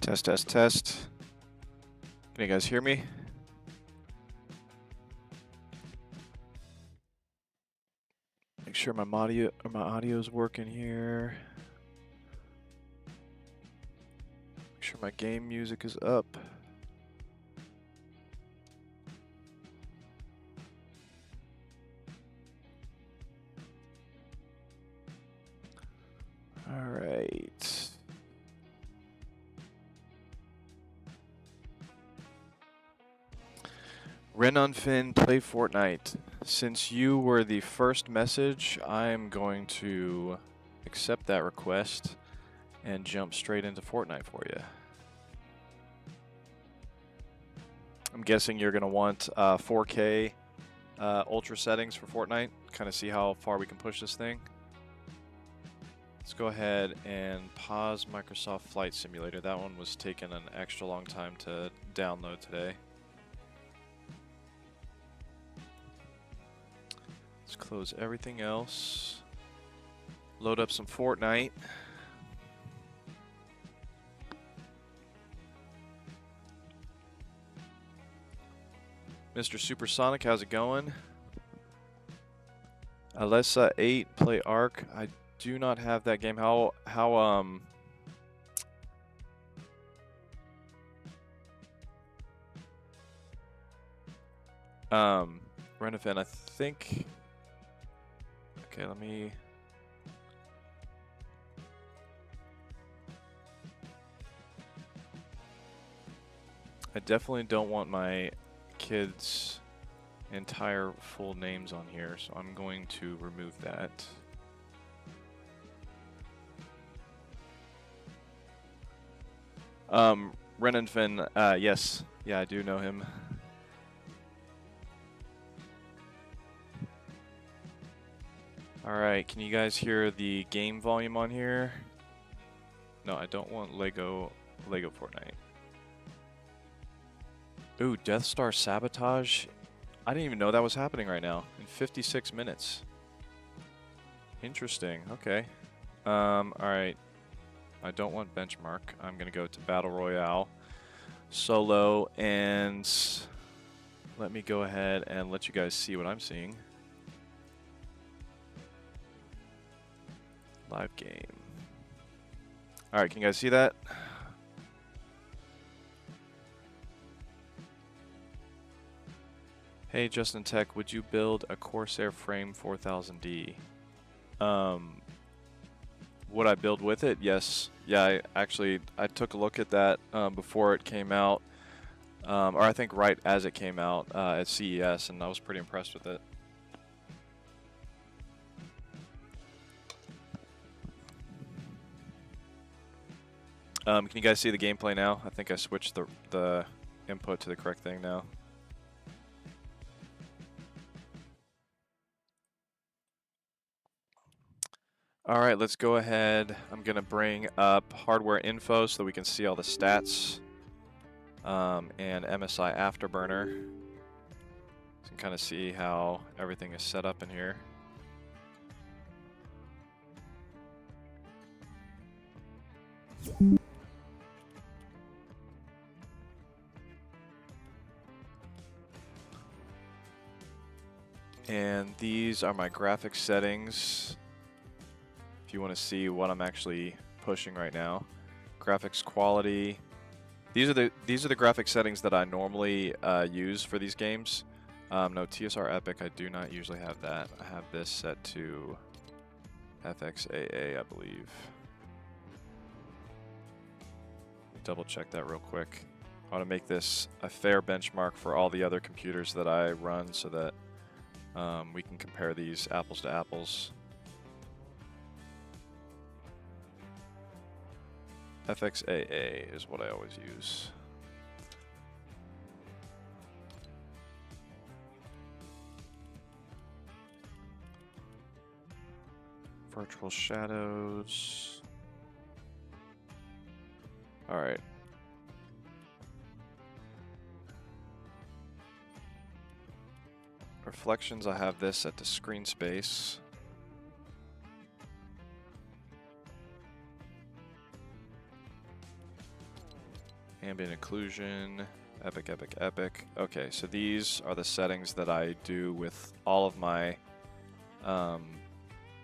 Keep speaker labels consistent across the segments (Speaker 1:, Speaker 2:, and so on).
Speaker 1: Test, test, test. Can you guys hear me? Make sure my audio is working here. Make sure my game music is up. All right. Renunfin, play Fortnite. Since you were the first message, I'm going to accept that request and jump straight into Fortnite for you. I'm guessing you're going to want 4K ultra settings for Fortnite. Kind of see how far we can push this thing. Let's go ahead and pause Microsoft Flight Simulator. That one was taking an extra long time to download today. Let's close everything else. Load up some Fortnite. Mr. Supersonic, how's it going? Alessa 8, play Ark. I do not have that game. Renifin, I think. Okay, let me. I definitely don't want my kids' entire full names on here, so I'm going to remove that. Renanfin, yes. Yeah, I do know him. Alright, can you guys hear the game volume on here? No, I don't want Lego Fortnite. Ooh, Death Star Sabotage? I didn't even know that was happening right now, in 56 minutes. Interesting, okay. Alright. I don't want benchmark. I'm gonna go to Battle Royale, solo, and let me go ahead and let you guys see what I'm seeing. Live game. Alright, can you guys see that? Hey, Justin Tech, would you build a Corsair Frame 4000D? Would I build with it? Yes. Yeah, I took a look at that before it came out, or I think right as it came out at CES, and I was pretty impressed with it. Can you guys see the gameplay now? I think I switched the input to the correct thing now. All right, let's go ahead. I'm going to bring up hardware info so that we can see all the stats and MSI Afterburner. So you can kind of see how everything is set up in here. And these are my graphics settings. If you want to see what I'm actually pushing right now. Graphics quality. These are the graphic settings that I normally use for these games. No, TSR Epic, I do not usually have that. I have this set to FXAA, I believe. Double check that real quick. I want to make this a fair benchmark for all the other computers that I run so that we can compare these apples to apples. FXAA is what I always use. Virtual shadows. All right. Reflections, I have this set to screen space. Ambient occlusion, epic, epic, epic. Okay, so these are the settings that I do with all of my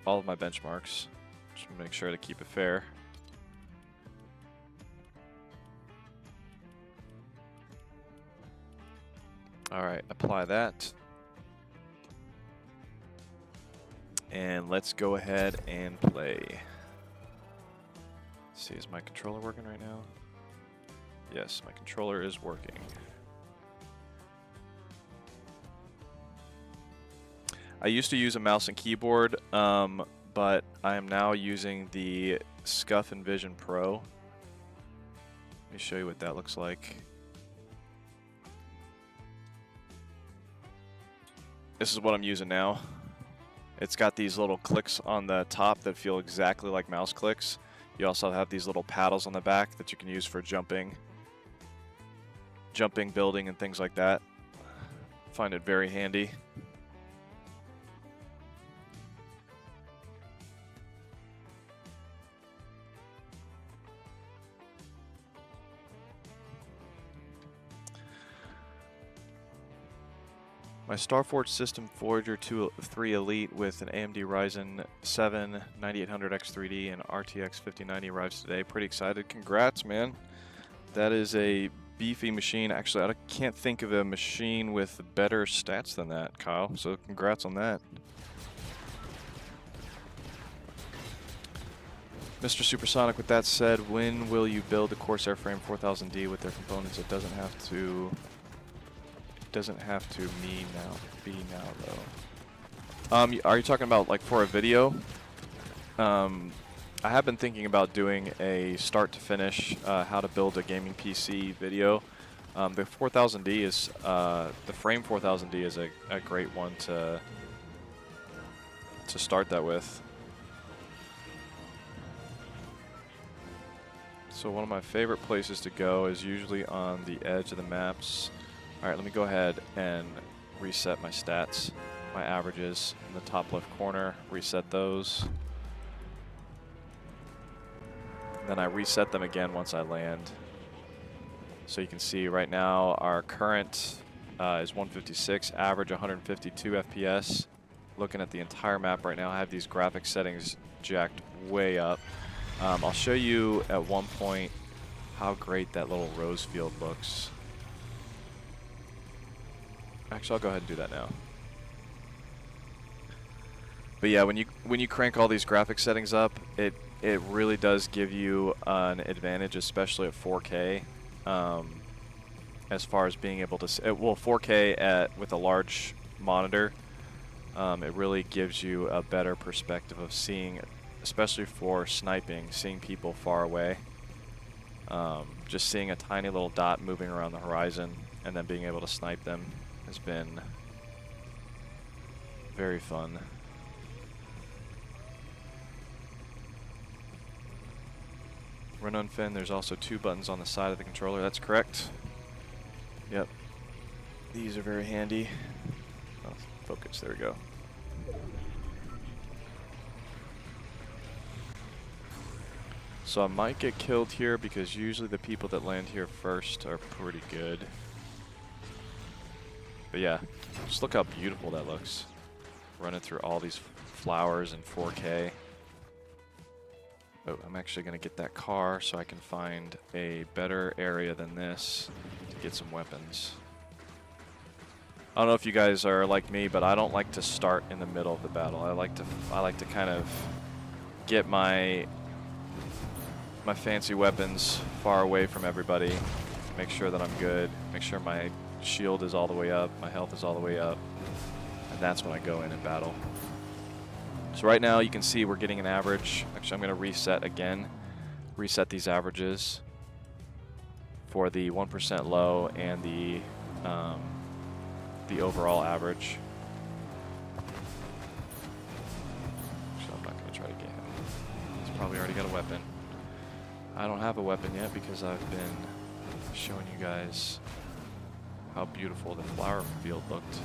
Speaker 1: benchmarks. Just make sure to keep it fair. All right, apply that. And let's go ahead and play. Let's see, is my controller working right now? Yes, my controller is working. I used to use a mouse and keyboard, but I am now using the Scuff Envision Pro. Let me show you what that looks like. This is what I'm using now. It's got these little clicks on the top that feel exactly like mouse clicks. You also have these little paddles on the back that you can use for jumping, building, and things like that. Find it very handy. My Starforge System Forger 3 Elite with an AMD Ryzen 7 9800X3D and RTX 5090 arrives today. Pretty excited. Congrats, man. That is a beefy machine. Actually, I can't think of a machine with better stats than that, Kyle. So congrats on that. Mr. Supersonic, with that said, when will you build the Corsair Frame 4000D with their components? It doesn't have to be now though. Are you talking about like for a video? I have been thinking about doing a start to finish how to build a gaming PC video. The 4000D is the Frame 4000D is a great one to start that with. So one of my favorite places to go is usually on the edge of the maps. All right, let me go ahead and reset my stats, my averages in the top left corner, reset those. Then I reset them again once I land. So you can see right now our current is 156, average 152 FPS. Looking at the entire map right now, I have these graphics settings jacked way up. I'll show you at one point how great that little rose field looks. Actually, I'll go ahead and do that now. But yeah, when you crank all these graphics settings up, it really does give you an advantage, especially at 4K. As far as being able to, well, 4K with a large monitor, it really gives you a better perspective of seeing, especially for sniping, seeing people far away. Just seeing a tiny little dot moving around the horizon and then being able to snipe them has been very fun. Run on Fin, there's also 2 buttons on the side of the controller. That's correct. Yep. These are very handy. Oh, focus, there we go. So I might get killed here because usually the people that land here first are pretty good. But yeah, just look how beautiful that looks. Running through all these flowers in 4K. Oh, I'm actually going to get that car so I can find a better area than this to get some weapons. I don't know if you guys are like me, but I don't like to start in the middle of the battle. I like to kind of get my fancy weapons far away from everybody. Make sure that I'm good. Make sure my shield is all the way up, my health is all the way up, and that's when I go in and battle. So right now you can see we're getting an average. Actually, I'm going to reset again, reset these averages for the 1% low and the overall average. Actually, I'm not going to try to get him. He's probably already got a weapon. I don't have a weapon yet because I've been showing you guys how beautiful the flower field looked.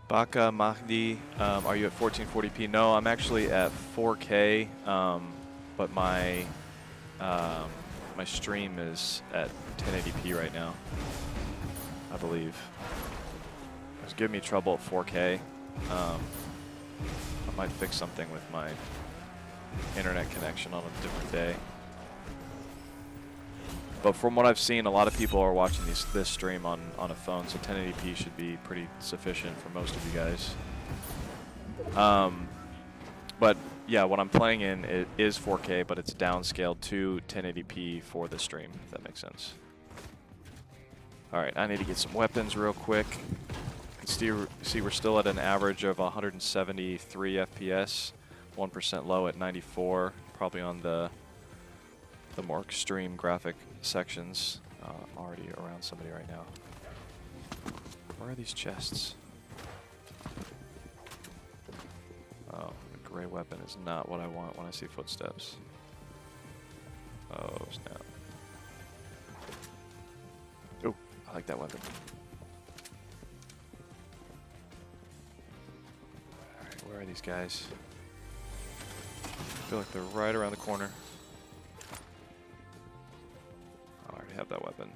Speaker 1: Baka Mahdi, are you at 1440p? No, I'm actually at 4K, but my my stream is at 1080p right now, I believe. It was giving me trouble at 4K. I might fix something with my internet connection on a different day. But from what I've seen, a lot of people are watching this stream on a phone, so 1080p should be pretty sufficient for most of you guys. But yeah, what I'm playing in it is 4K, but it's downscaled to 1080p for the stream, if that makes sense. Alright, I need to get some weapons real quick. You can see we're still at an average of 173 FPS, 1% low at 94, probably on the more extreme graphic sections. I'm already around somebody right now. Where are these chests? Oh, the gray weapon is not what I want when I see footsteps. Oh, snap. Oh, I like that weapon. Alright, where are these guys? I feel like they're right around the corner. I already have that weapon.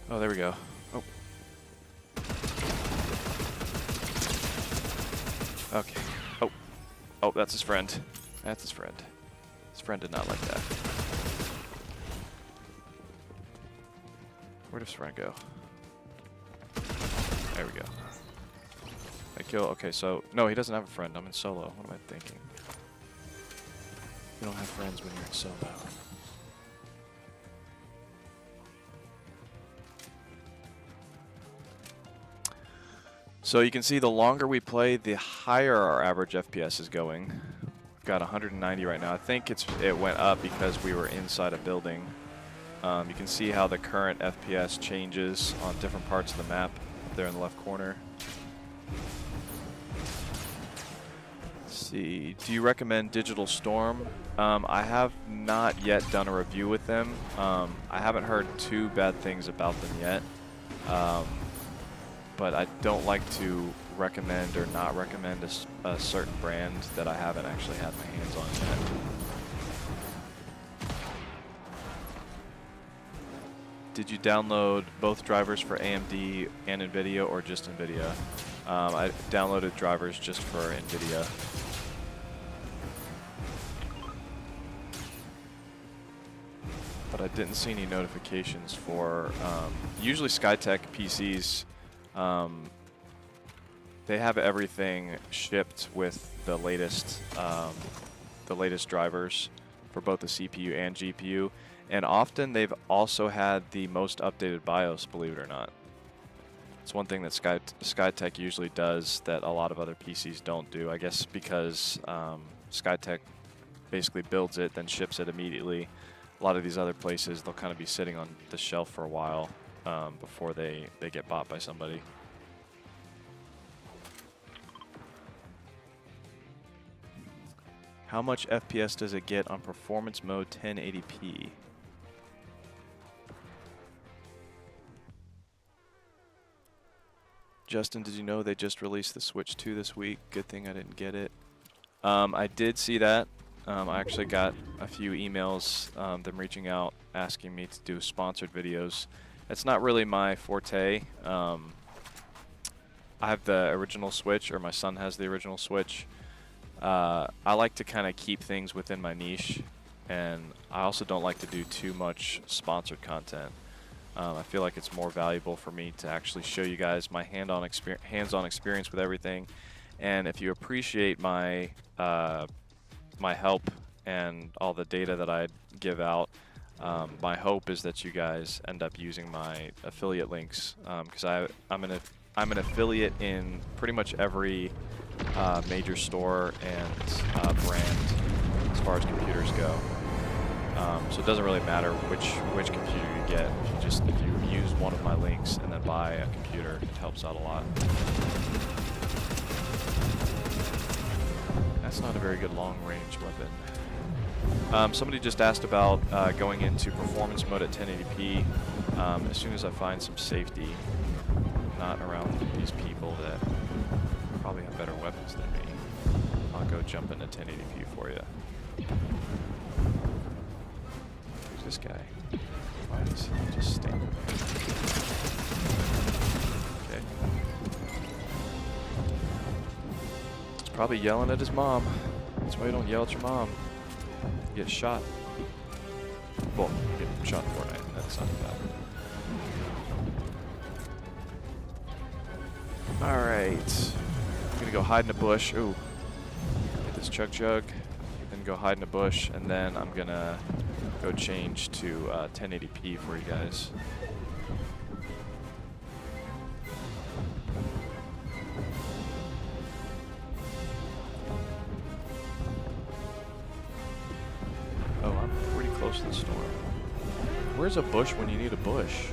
Speaker 1: Oh, there we go. Oh. Okay. Oh. Oh, that's his friend. That's his friend. His friend did not like that. Where does his friend go? There we go. I kill. Okay, so no, he doesn't have a friend. I'm in solo. What am I thinking? You don't have friends when you're in solo. So you can see the longer we play, the higher our average FPS is going. We've got 190 right now. I think it went up because we were inside a building. You can see how the current FPS changes on different parts of the map up there in the left corner. Let's see. Do you recommend Digital Storm? I have not yet done a review with them. I haven't heard too bad things about them yet. But I don't like to recommend or not recommend a certain brand that I haven't actually had my hands on yet. Did you download both drivers for AMD and NVIDIA or just NVIDIA? I downloaded drivers just for NVIDIA. But I didn't see any notifications for, usually Skytech PCs, they have everything shipped with the latest drivers for both the CPU and GPU, and often they've also had the most updated BIOS, believe it or not. It's one thing that Skytech usually does that a lot of other PCs don't do, I guess because Skytech basically builds it, then ships it immediately. A lot of these other places, they'll kind of be sitting on the shelf for a while before they get bought by somebody. How much FPS does it get on performance mode 1080p? Justin, did you know they just released the Switch 2 this week? Good thing I didn't get it. I did see that. I actually got a few emails, them reaching out, asking me to do sponsored videos. It's not really my forte. I have the original Switch, or my son has the original Switch. I like to kind of keep things within my niche, and I also don't like to do too much sponsored content. I feel like it's more valuable for me to actually show you guys my hands-on experience with everything, and if you appreciate my my help and all the data that I give out, my hope is that you guys end up using my affiliate links, because I'm an affiliate in pretty much every major store and brand as far as computers go. So it doesn't really matter which computer you get. If you use one of my links and then buy a computer, it helps out a lot. That's not a very good long-range weapon. Somebody just asked about going into performance mode at 1080p as soon as I find some safety. not around these people that probably have better weapons than me. I'll go jump into 1080p for you. Who's this guy? Why is he just standing there? Okay. He's probably yelling at his mom. That's why you don't yell at your mom. You get shot. Well, you get shot in Fortnite. That's not bad. Alright. I'm gonna go hide in a bush. Ooh. Get this chug. Then go hide in a bush, and then I'm gonna go change to 1080p for you guys. Oh, I'm pretty close to the storm. Where's a bush when you need a bush?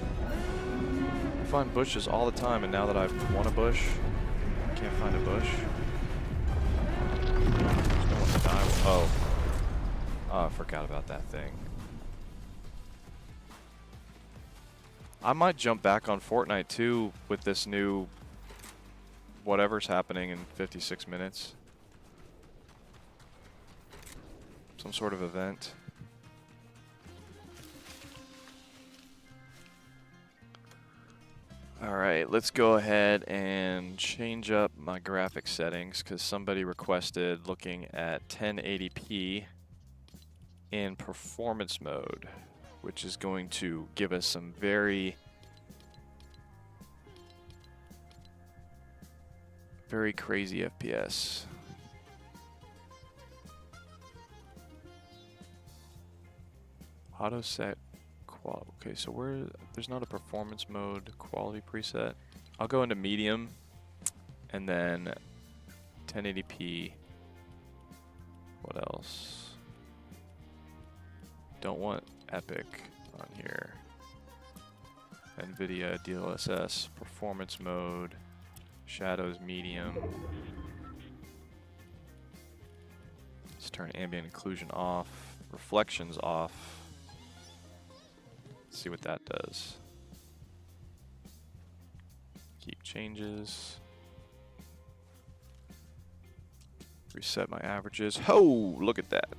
Speaker 1: I find bushes all the time, and now that I've won a bush, I can't find a bush. There's no one to die with. Oh, I forgot about that thing. I might jump back on Fortnite too with this new whatever's happening in 56 minutes. Some sort of event. Alright, let's go ahead and change up my graphic settings because somebody requested looking at 1080p in performance mode, which is going to give us some very crazy FPS. Auto set quality. Okay, so there's not a performance mode quality preset. I'll go into medium and then 1080p. What else? Don't want epic on here. NVIDIA DLSS performance mode. Shadows medium. Let's turn ambient occlusion off. Reflections off. See what that does. Keep changes. Reset my averages. Oh, look at that.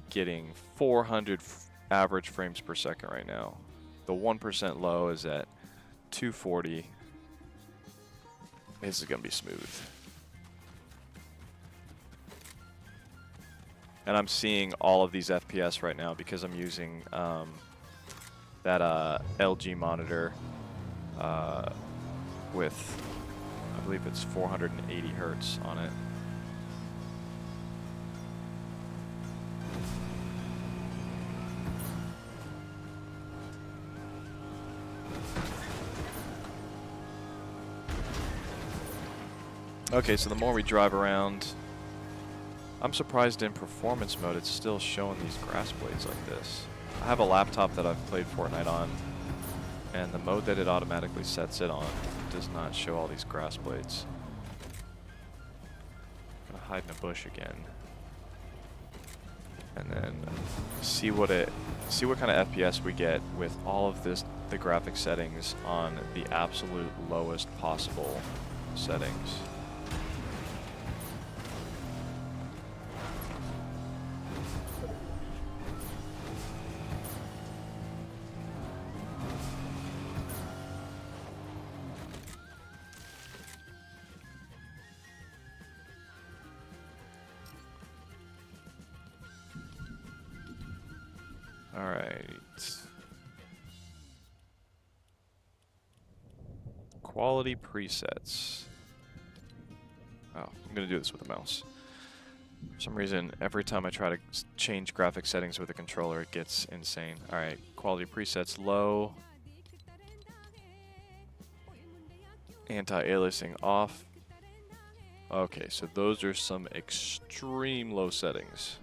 Speaker 1: Getting 400 average frames per second right now. The 1% low is at 240. This is going to be smooth. And I'm seeing all of these FPS right now because I'm using that LG monitor with, I believe it's 480 hertz on it. Okay, so the more we drive around, I'm surprised in performance mode it's still showing these grass blades like this. I have a laptop that I've played Fortnite on, and the mode that it automatically sets it on does not show all these grass blades. I'm gonna hide in a bush again, and then see what kind of FPS we get with all of the graphic settings on the absolute lowest possible settings. Quality presets. Oh, I'm gonna do this with the mouse. For some reason, every time I try to change graphic settings with a controller, it gets insane. Alright, quality presets low. Anti-aliasing off. Okay, so those are some extreme low settings.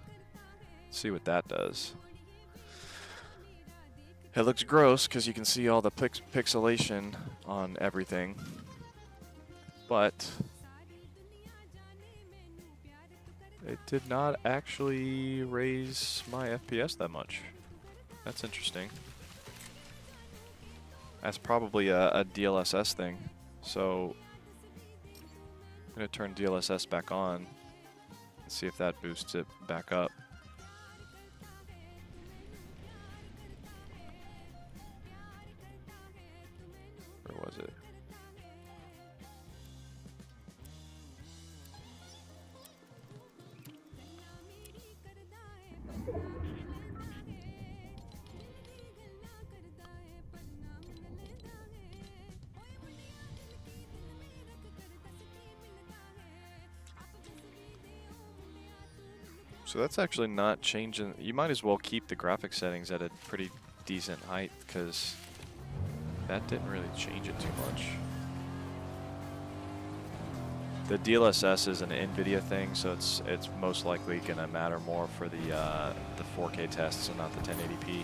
Speaker 1: Let's see what that does. It looks gross because you can see all the pixelation on everything, but it did not actually raise my FPS that much. That's interesting. That's probably a DLSS thing. So I'm going to turn DLSS back on and see if that boosts it back up. Where was it? So that's actually not changing. You might as well keep the graphic settings at a pretty decent height because that didn't really change it too much. The DLSS is an NVIDIA thing, so it's most likely going to matter more for the 4K tests and not the 1080p.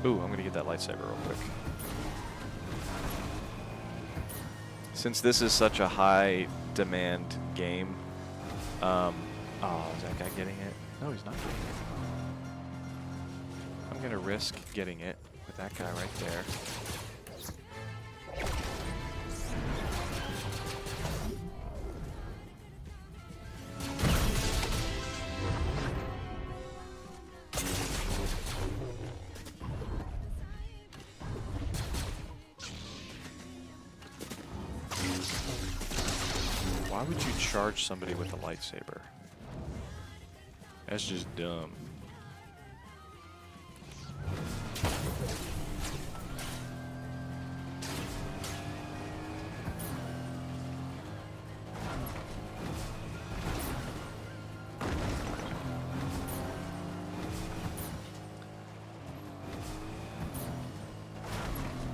Speaker 1: Ooh, I'm gonna get that lightsaber real quick. Since this is such a high demand game, oh, is that guy getting it? No, he's not getting it. I'm gonna risk getting it with that guy right there. Why would you charge somebody with a lightsaber? That's just dumb.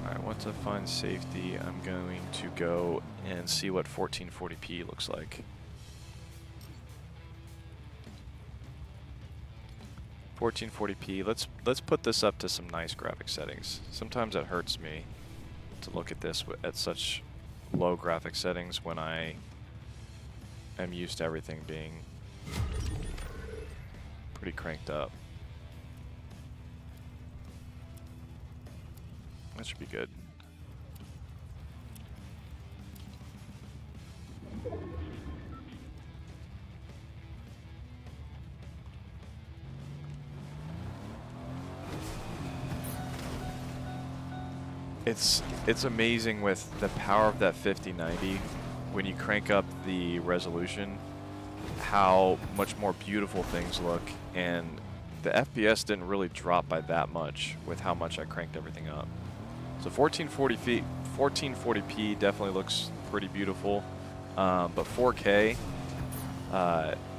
Speaker 1: Alright, once I find safety, I'm going to go and see what 1440p looks like. 1440p. Let's put this up to some nice graphic settings. Sometimes it hurts me to look at this at such low graphic settings when I am used to everything being pretty cranked up. That should be good. It's amazing with the power of that 5090 when you crank up the resolution how much more beautiful things look, and the FPS didn't really drop by that much with how much I cranked everything up. So 1440p definitely looks pretty beautiful, but 4K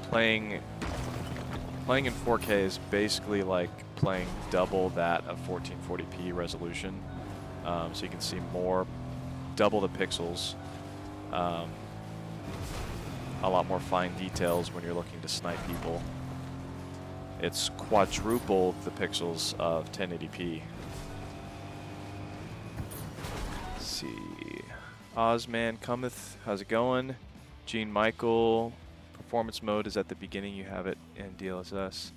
Speaker 1: playing in 4K is basically like playing double that of 1440p resolution. So you can see more, double the pixels, a lot more fine details when you're looking to snipe people. It's quadruple the pixels of 1080p. Let's see. Ozman cometh, how's it going? Gene Michael, performance mode is at the beginning, you have it in DLSS.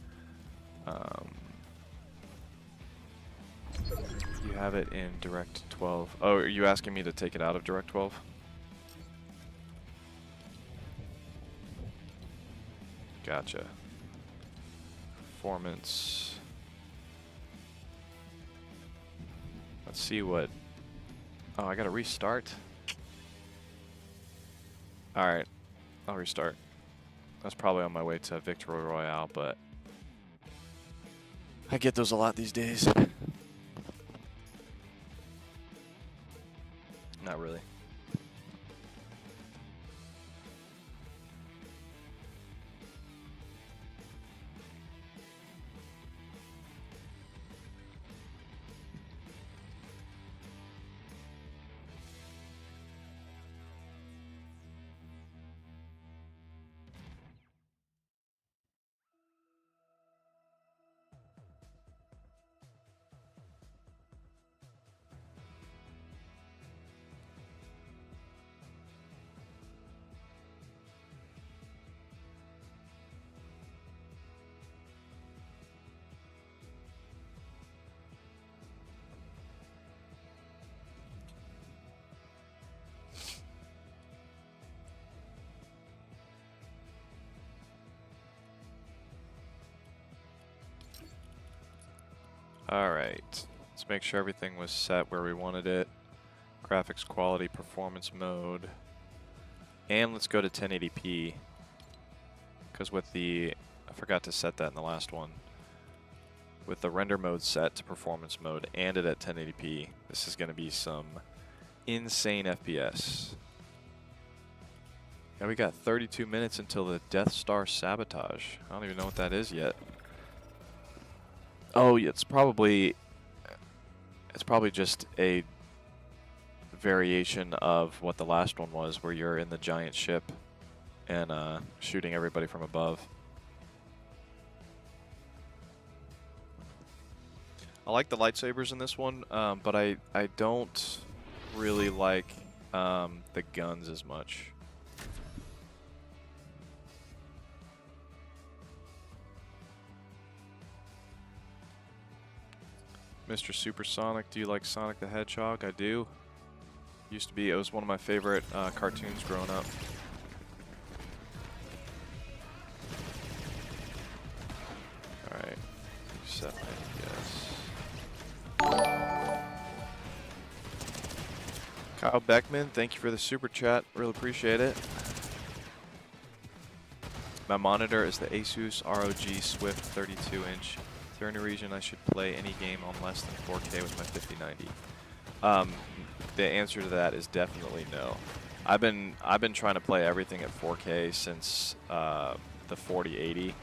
Speaker 1: You have it in Direct 12. Oh, are you asking me to take it out of Direct 12? Gotcha. Performance. Let's see what... Oh, I gotta restart? Alright, I'll restart. That's probably on my way to Victory Royale, but... I get those a lot these days. Not really. Alright, let's make sure everything was set where we wanted it. Graphics quality, performance mode. And let's go to 1080p. Because with the, I forgot to set that in the last one. With the render mode set to performance mode and it at 1080p, this is going to be some insane FPS. Yeah, we got 32 minutes until the Death Star sabotage. I don't even know what that is yet. Oh, yeah, it's probably just a variation of what the last one was, where you're in the giant ship and shooting everybody from above. I like the lightsabers in this one, but I don't really like the guns as much. Mr. Supersonic, do you like Sonic the Hedgehog? I do. Used to be, it was one of my favorite cartoons growing up. Alright, set my FPS. Kyle Beckman, thank you for the super chat. Really appreciate it. My monitor is the Asus ROG Swift 32-inch. Is there any reason I should play any game on less than 4K with my 5090? The answer to that is definitely no. I've been trying to play everything at 4K since the 4080.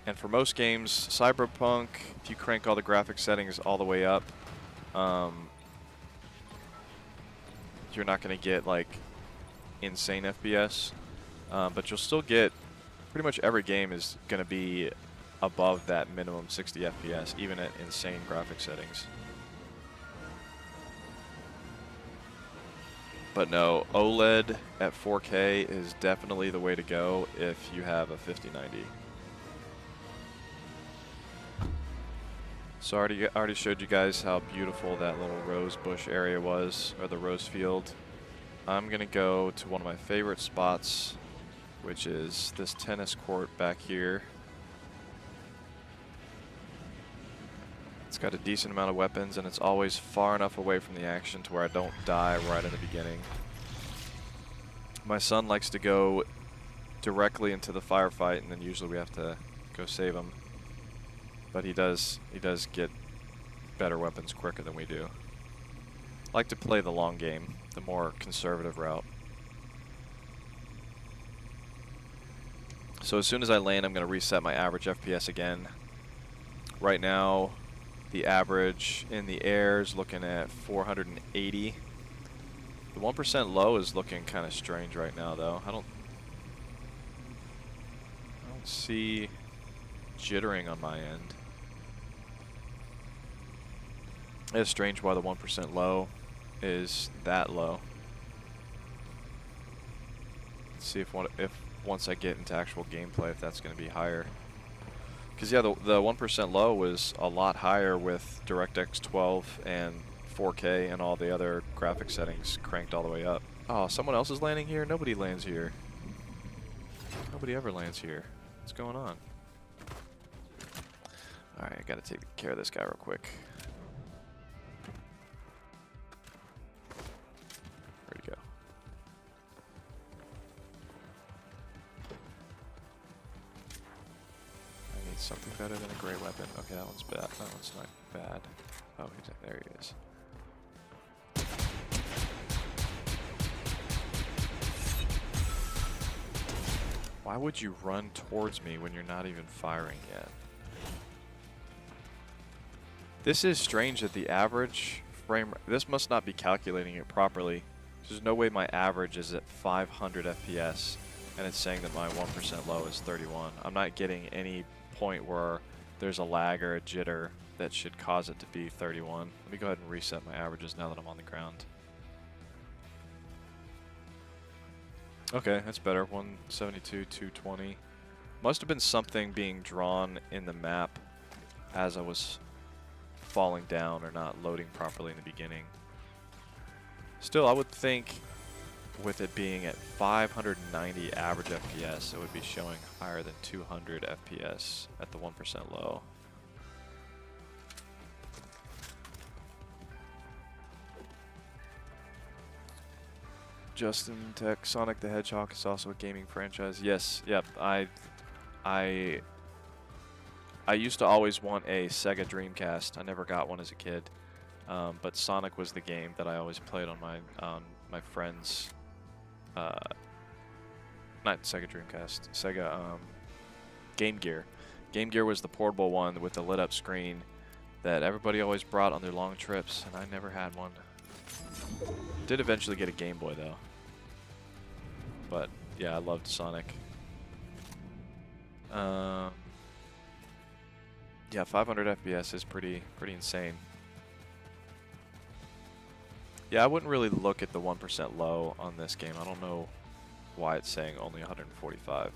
Speaker 1: And for most games, Cyberpunk, if you crank all the graphics settings all the way up, you're not going to get like insane FPS, but you'll still get pretty much every game is going to be above that minimum 60 FPS, even at insane graphic settings. But no, OLED at 4K is definitely the way to go if you have a 5090. So I already showed you guys how beautiful that little rose bush area was, or the rose field. I'm gonna go to one of my favorite spots, which is this tennis court back here. It's got a decent amount of weapons, and it's always far enough away from the action to where I don't die right in the beginning. My son likes to go directly into the firefight, and then usually we have to go save him. But he does get better weapons quicker than we do. I like to play the long game, the more conservative route. So as soon as I land, I'm going to reset my average FPS again. Right now, the average in the air is looking at 480. The 1% low is looking kind of strange right now, though. I don't see jittering on my end. It's strange why the 1% low is that low. Let's see if once I get into actual gameplay, if that's going to be higher. Because yeah, the 1% low was a lot higher with DirectX 12 and 4K and all the other graphic settings cranked all the way up. Oh, someone else is landing here? Nobody lands here. Nobody ever lands here. What's going on? Alright, I gotta take care of this guy real quick. Where'd he go? I need something better than a gray weapon. Okay, that one's bad. That one's not bad. Oh, there he is. Why would you run towards me when you're not even firing yet? This is strange that the average frame... This must not be calculating it properly. There's no way my average is at 500 FPS and it's saying that my 1% low is 31. I'm not getting any point where there's a lag or a jitter that should cause it to be 31. Let me go ahead and reset my averages now that I'm on the ground. Okay, that's better. 172, 220. Must have been something being drawn in the map as I was falling down or not loading properly in the beginning. Still, I would think with it being at 590 average FPS, it would be showing higher than 200 FPS at the 1% low. Justin Tech, Sonic the Hedgehog is also a gaming franchise. Yes, yep. I used to always want a Sega Dreamcast. I never got one as a kid, but Sonic was the game that I always played on my friends. Not Sega Dreamcast, Sega Game Gear. Game Gear was the portable one with the lit up screen that everybody always brought on their long trips, and I never had one. Did eventually get a Game Boy though. But yeah, I loved Sonic. Yeah, 500 FPS is pretty insane. Yeah, I wouldn't really look at the 1% low on this game. I don't know why it's saying only 145.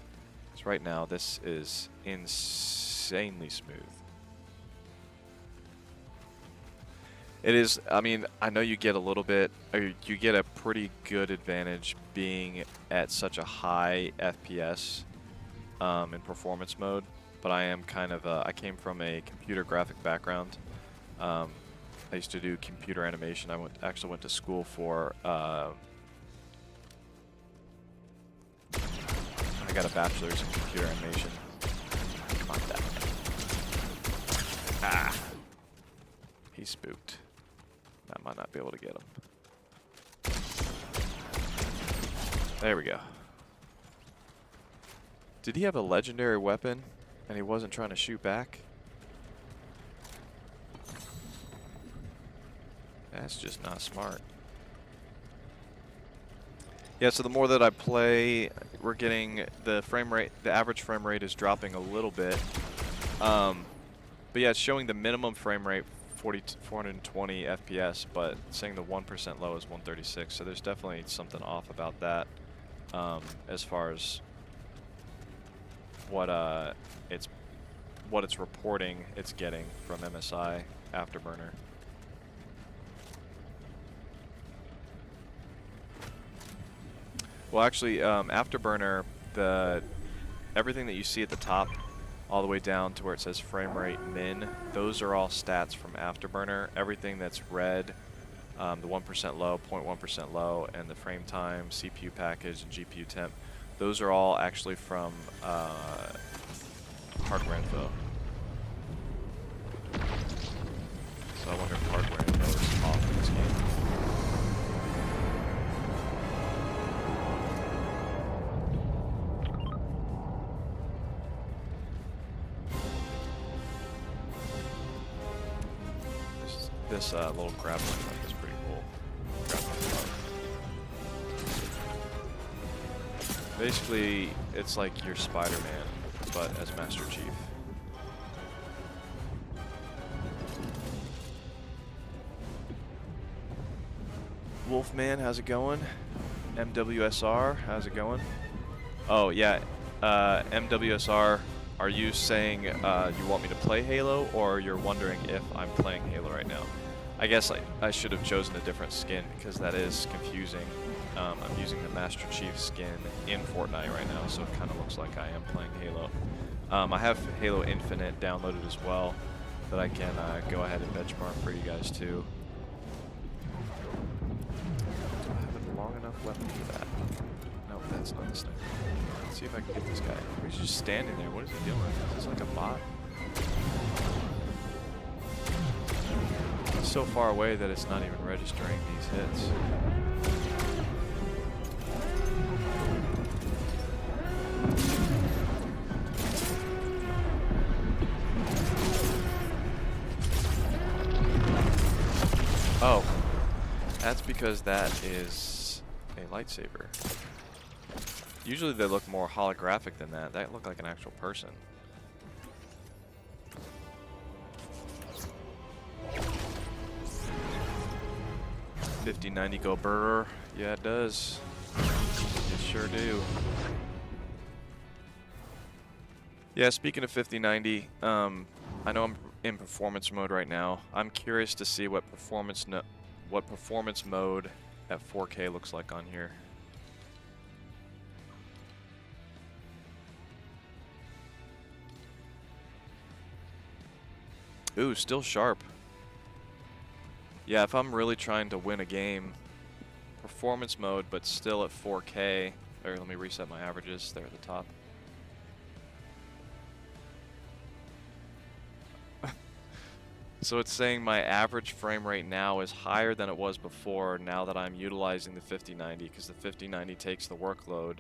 Speaker 1: Because right now this is insanely smooth. It is, I mean, I know you get a little bit, or you get a pretty good advantage being at such a high FPS in performance mode, but I am kind of, I came from a computer graphic background. I used to do computer animation. I actually went to school for, I got a bachelor's in computer animation. Come on, Dad. Ah! He's spooked. I might not be able to get him. There we go. Did he have a legendary weapon and he wasn't trying to shoot back? That's just not smart. Yeah, so the more that I play, we're getting the frame rate, the average frame rate is dropping a little bit. But yeah, it's showing the minimum frame rate 420 FPS, but saying the 1% low is 136, so there's definitely something off about that as far as what it's reporting it's getting from MSI Afterburner. Well, actually, Afterburner, everything that you see at the top all the way down to where it says frame rate min, those are all stats from Afterburner. Everything that's red, the 1% low, 0.1% low, and the frame time, CPU package, and GPU temp, those are all actually from hardware info. So I wonder if hardware info is off in this game. This little grappling hook is pretty cool. Basically, it's like your Spider-Man, but as Master Chief. Wolfman, how's it going? MWSR, how's it going? Oh yeah, MWSR, are you saying you want me to play Halo, or you're wondering if I'm playing Halo right now? I guess I should have chosen a different skin because that is confusing. I'm using the Master Chief skin in Fortnite right now, so it kind of looks like I am playing Halo. I have Halo Infinite downloaded as well that I can go ahead and benchmark for you guys too. Do I have a long enough weapon for that? No, that's not the sniper. Let's see if I can get this guy. He's just standing there. What is he doing? Is this like a bot? He's so far away that it's not even registering these hits. Oh, that's because that is a lightsaber. Usually they look more holographic than that. That looked like an actual person. $50.90 go burr. Yeah, it does. It sure do. Yeah, speaking of 5090, I know I'm in performance mode right now. I'm curious to see what performance mode at 4K looks like on here. Ooh, still sharp. Yeah, if I'm really trying to win a game, performance mode, but still at 4K. Or let me reset my averages there at the top. So it's saying my average frame rate now is higher than it was before now that I'm utilizing the 5090, because the 5090 takes the workload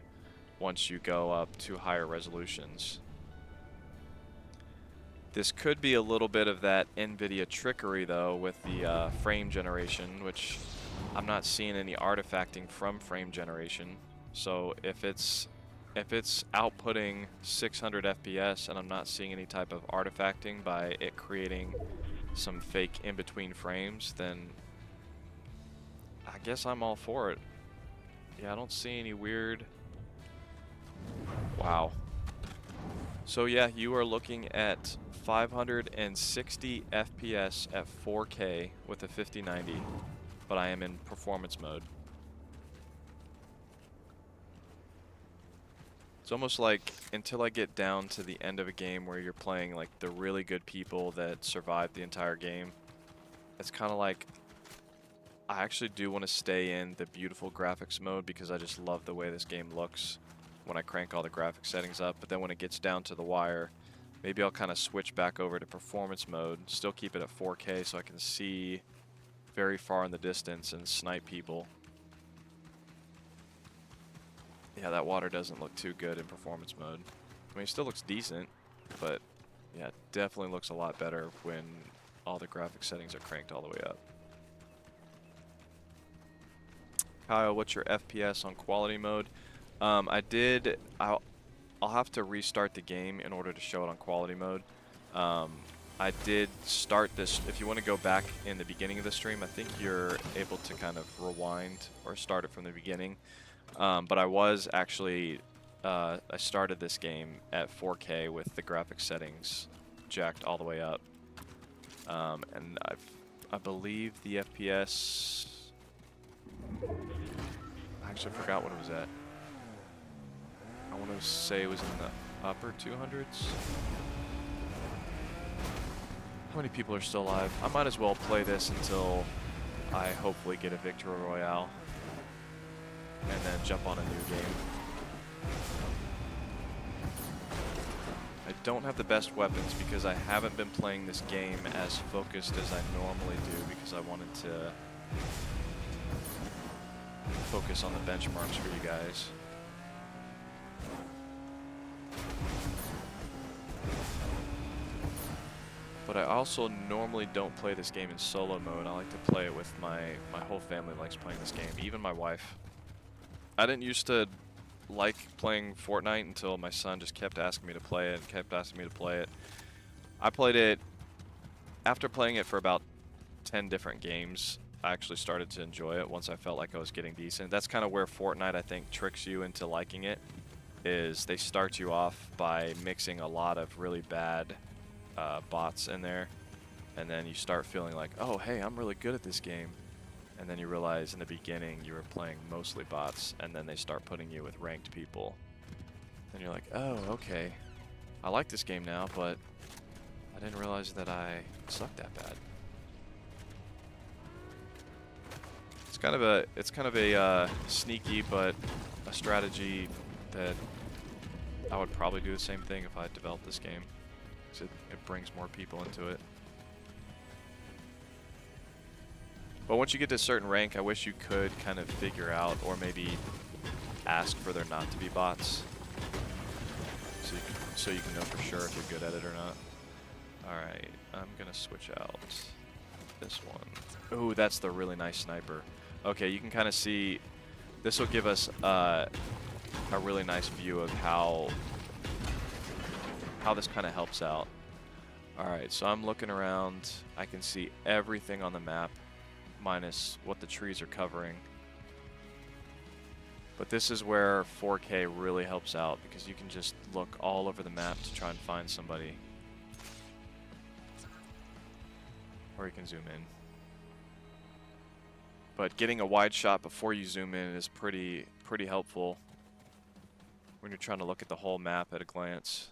Speaker 1: once you go up to higher resolutions. This could be a little bit of that NVIDIA trickery though with the frame generation, which I'm not seeing any artifacting from frame generation. So if it's outputting 600 FPS and I'm not seeing any type of artifacting by it creating some fake in-between frames, then I guess I'm all for it. Yeah, I don't see any weird... Wow. So yeah, you are looking at 560 FPS at 4K with a 5090, but I am in performance mode. It's almost like until I get down to the end of a game where you're playing like the really good people that survived the entire game, it's kind of like I actually do want to stay in the beautiful graphics mode because I just love the way this game looks when I crank all the graphics settings up. But then when it gets down to the wire, maybe I'll kind of switch back over to performance mode, still keep it at 4K so I can see very far in the distance and snipe people. Yeah, that water doesn't look too good in performance mode. I mean, it still looks decent, but yeah, it definitely looks a lot better when all the graphic settings are cranked all the way up. Kyle, what's your FPS on quality mode? I'll have to restart the game in order to show it on quality mode. I did start this. If you want to go back in the beginning of the stream, I think you're able to kind of rewind or start it from the beginning. But I was actually, I started this game at 4K with the graphics settings jacked all the way up. And I believe the FPS, I actually forgot what it was at. I want to say it was in the upper 200s. How many people are still alive? I might as well play this until I hopefully get a victory royale. And then jump on a new game. I don't have the best weapons because I haven't been playing this game as focused as I normally do because I wanted to focus on the benchmarks for you guys. But I also normally don't play this game in solo mode. I like to play it with my whole family likes playing this game, even my wife. I didn't used to like playing Fortnite until my son just kept asking me to play it, I played it, after playing it for about 10 different games, I actually started to enjoy it once I felt like I was getting decent. That's kind of where Fortnite, I think, tricks you into liking it, is they start you off by mixing a lot of really bad bots in there, and then you start feeling like, oh, hey, I'm really good at this game. And then you realize in the beginning you were playing mostly bots, and then they start putting you with ranked people. And you're like, oh, okay. I like this game now, but I didn't realize that I sucked that bad. It's kind of a sneaky, but a strategy that I would probably do the same thing if I developed this game. 'Cause it brings more people into it. But once you get to a certain rank, I wish you could kind of figure out, or maybe ask for there not to be bots, so you can know for sure if you're good at it or not. Alright, I'm gonna switch out this one. Ooh, that's the really nice sniper. Okay, you can kind of see, this will give us a really nice view of how this kind of helps out. Alright, so I'm looking around, I can see everything on the map, minus what the trees are covering. But this is where 4K really helps out, because you can just look all over the map to try and find somebody. Or you can zoom in. But getting a wide shot before you zoom in is pretty helpful when you're trying to look at the whole map at a glance.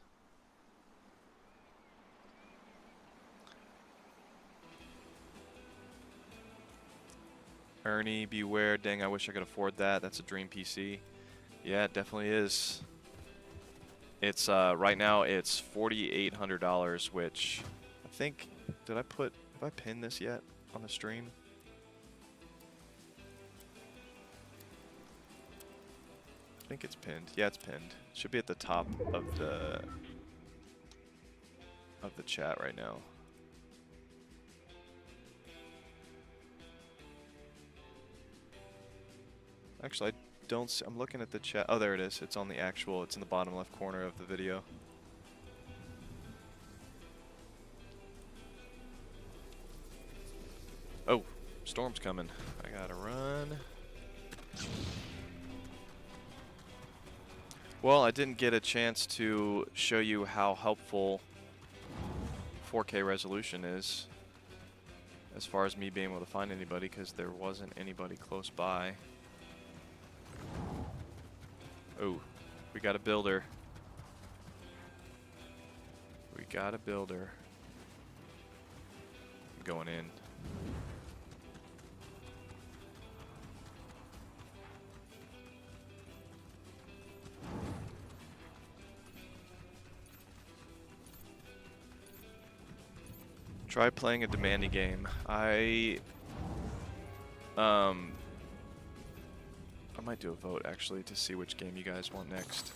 Speaker 1: Ernie, beware. Dang, I wish I could afford that. That's a dream PC. Yeah, it definitely is. It's right now it's $4,800, which I think, have I pinned this yet on the stream? I think it's pinned. Yeah, it's pinned. It should be at the top of the chat right now. Actually, I don't see, I'm looking at the chat. Oh, there it is. It's on the actual, it's in the bottom left corner of the video. Oh, storm's coming. I gotta run. Well, I didn't get a chance to show you how helpful 4K resolution is as far as me being able to find anybody, because there wasn't anybody close by. Oh, we got a builder. We got a builder. I'm going in. Try playing a demanding game. I might do a vote actually to see which game you guys want next.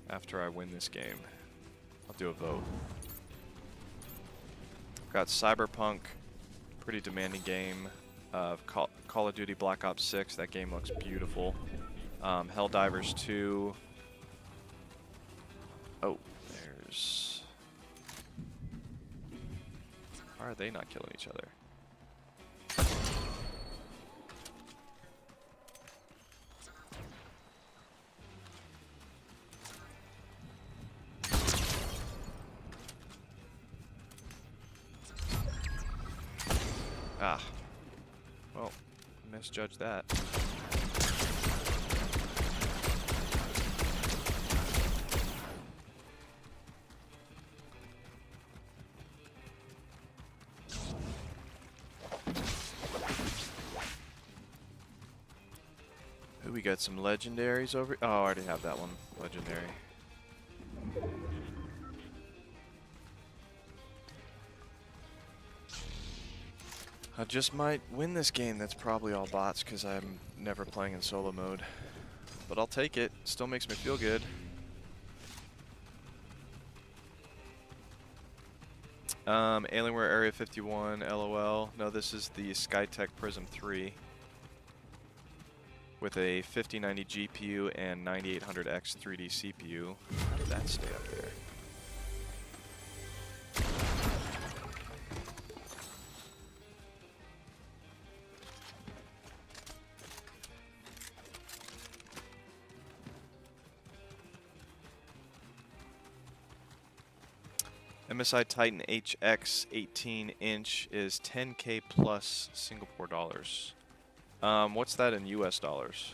Speaker 1: After I win this game, I'll do a vote. Got Cyberpunk, pretty demanding game. Call of Duty Black Ops 6, that game looks beautiful. Helldivers 2. Oh, there's... Why are they not killing each other? Ah. Well, misjudged that. We got some legendaries over. Oh, I already have that one. Legendary. I just might win this game. That's probably all bots because I'm never playing in solo mode. But I'll take it. Still makes me feel good. Alienware Area 51, LOL. No, this is the Skytech Prism 3 with a 5090 GPU and 9800X 3D CPU. How did that stay up there? MSI Titan HX 18-inch is 10K plus Singapore dollars. What's that in US dollars?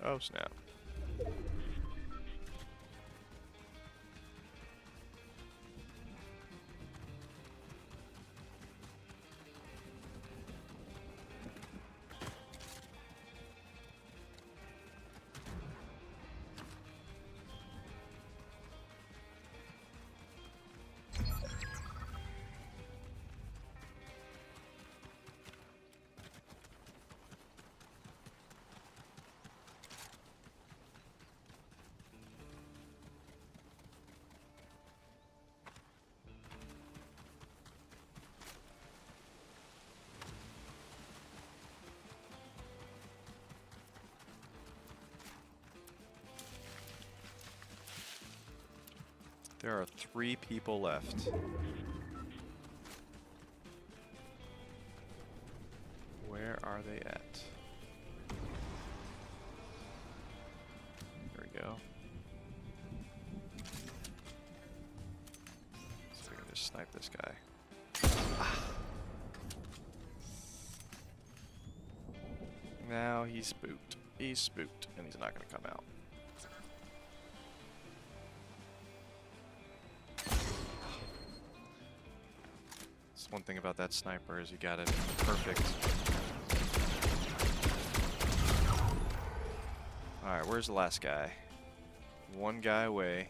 Speaker 1: Oh, snap. There are 3 people left. Where are they at? There we go. So we can just snipe this guy. Ah. Now he's spooked. He's spooked, and he's not going to come out. That's one thing about that sniper is you got it perfect. Alright, where's the last guy? One guy away.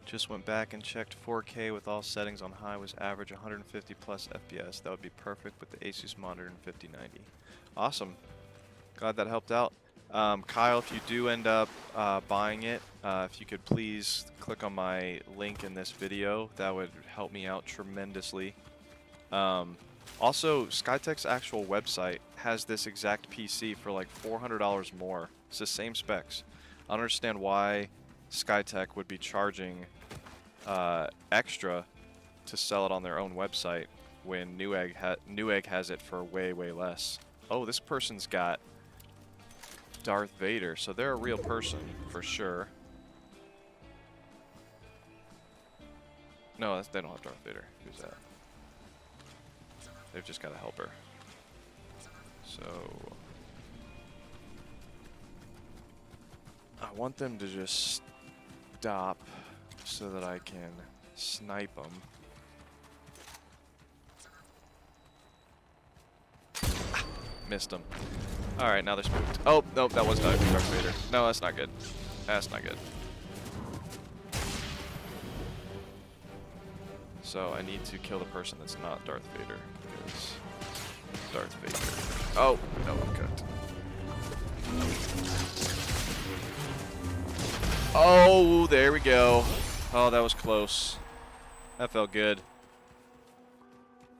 Speaker 1: Just went back and checked 4K with all settings on high was average 150 plus FPS. That would be perfect with the Asus monitor in 5090. Awesome. Glad that helped out. Kyle, if you do end up buying it, if you could please click on my link in this video, that would help me out tremendously. Also, Skytech's actual website has this exact PC for like $400 more. It's the same specs. I don't understand why Skytech would be charging extra to sell it on their own website when Newegg has it for way, way less. Oh, this person's got Darth Vader, so they're a real person for sure. No, they don't have Darth Vader. Who's that? They've just got a helper. So I want them to just stop so that I can snipe them. Ah, missed them. Alright, now they're spooked. Oh, nope, that was Darth Vader. No, that's not good. That's not good. So I need to kill the person that's not Darth Vader, because Darth Vader. Oh, no, I'm cooked. Oh, there we go. Oh, that was close. That felt good.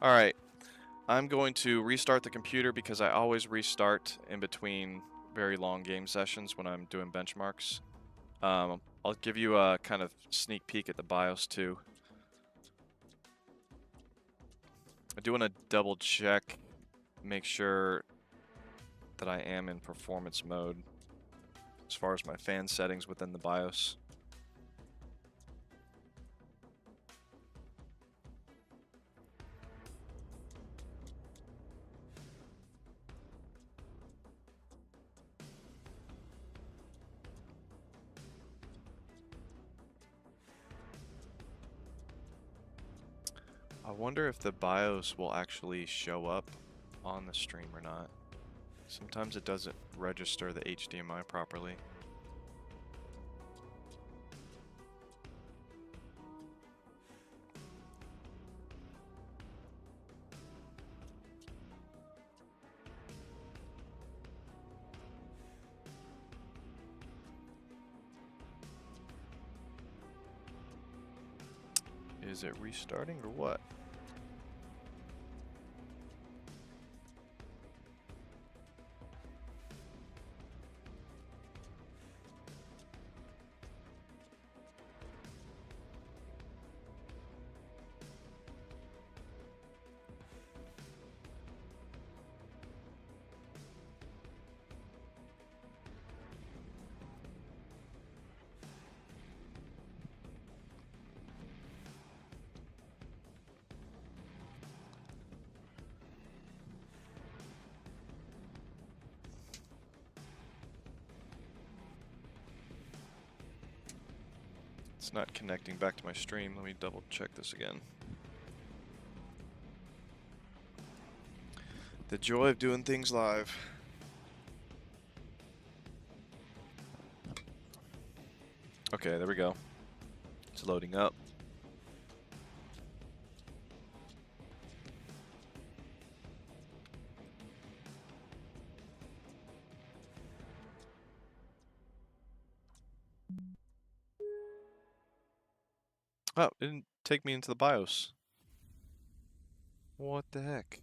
Speaker 1: Alright. I'm going to restart the computer because I always restart in between very long game sessions when I'm doing benchmarks. I'll give you a kind of sneak peek at the BIOS too. I do want to double check, make sure that I am in performance mode as far as my fan settings within the BIOS. I wonder if the BIOS will actually show up on the stream or not. Sometimes it doesn't register the HDMI properly. Is it restarting or what? It's not connecting back to my stream. Let me double check this again. The joy of doing things live. Okay, there we go. It's loading up. Oh, it didn't take me into the BIOS. What the heck?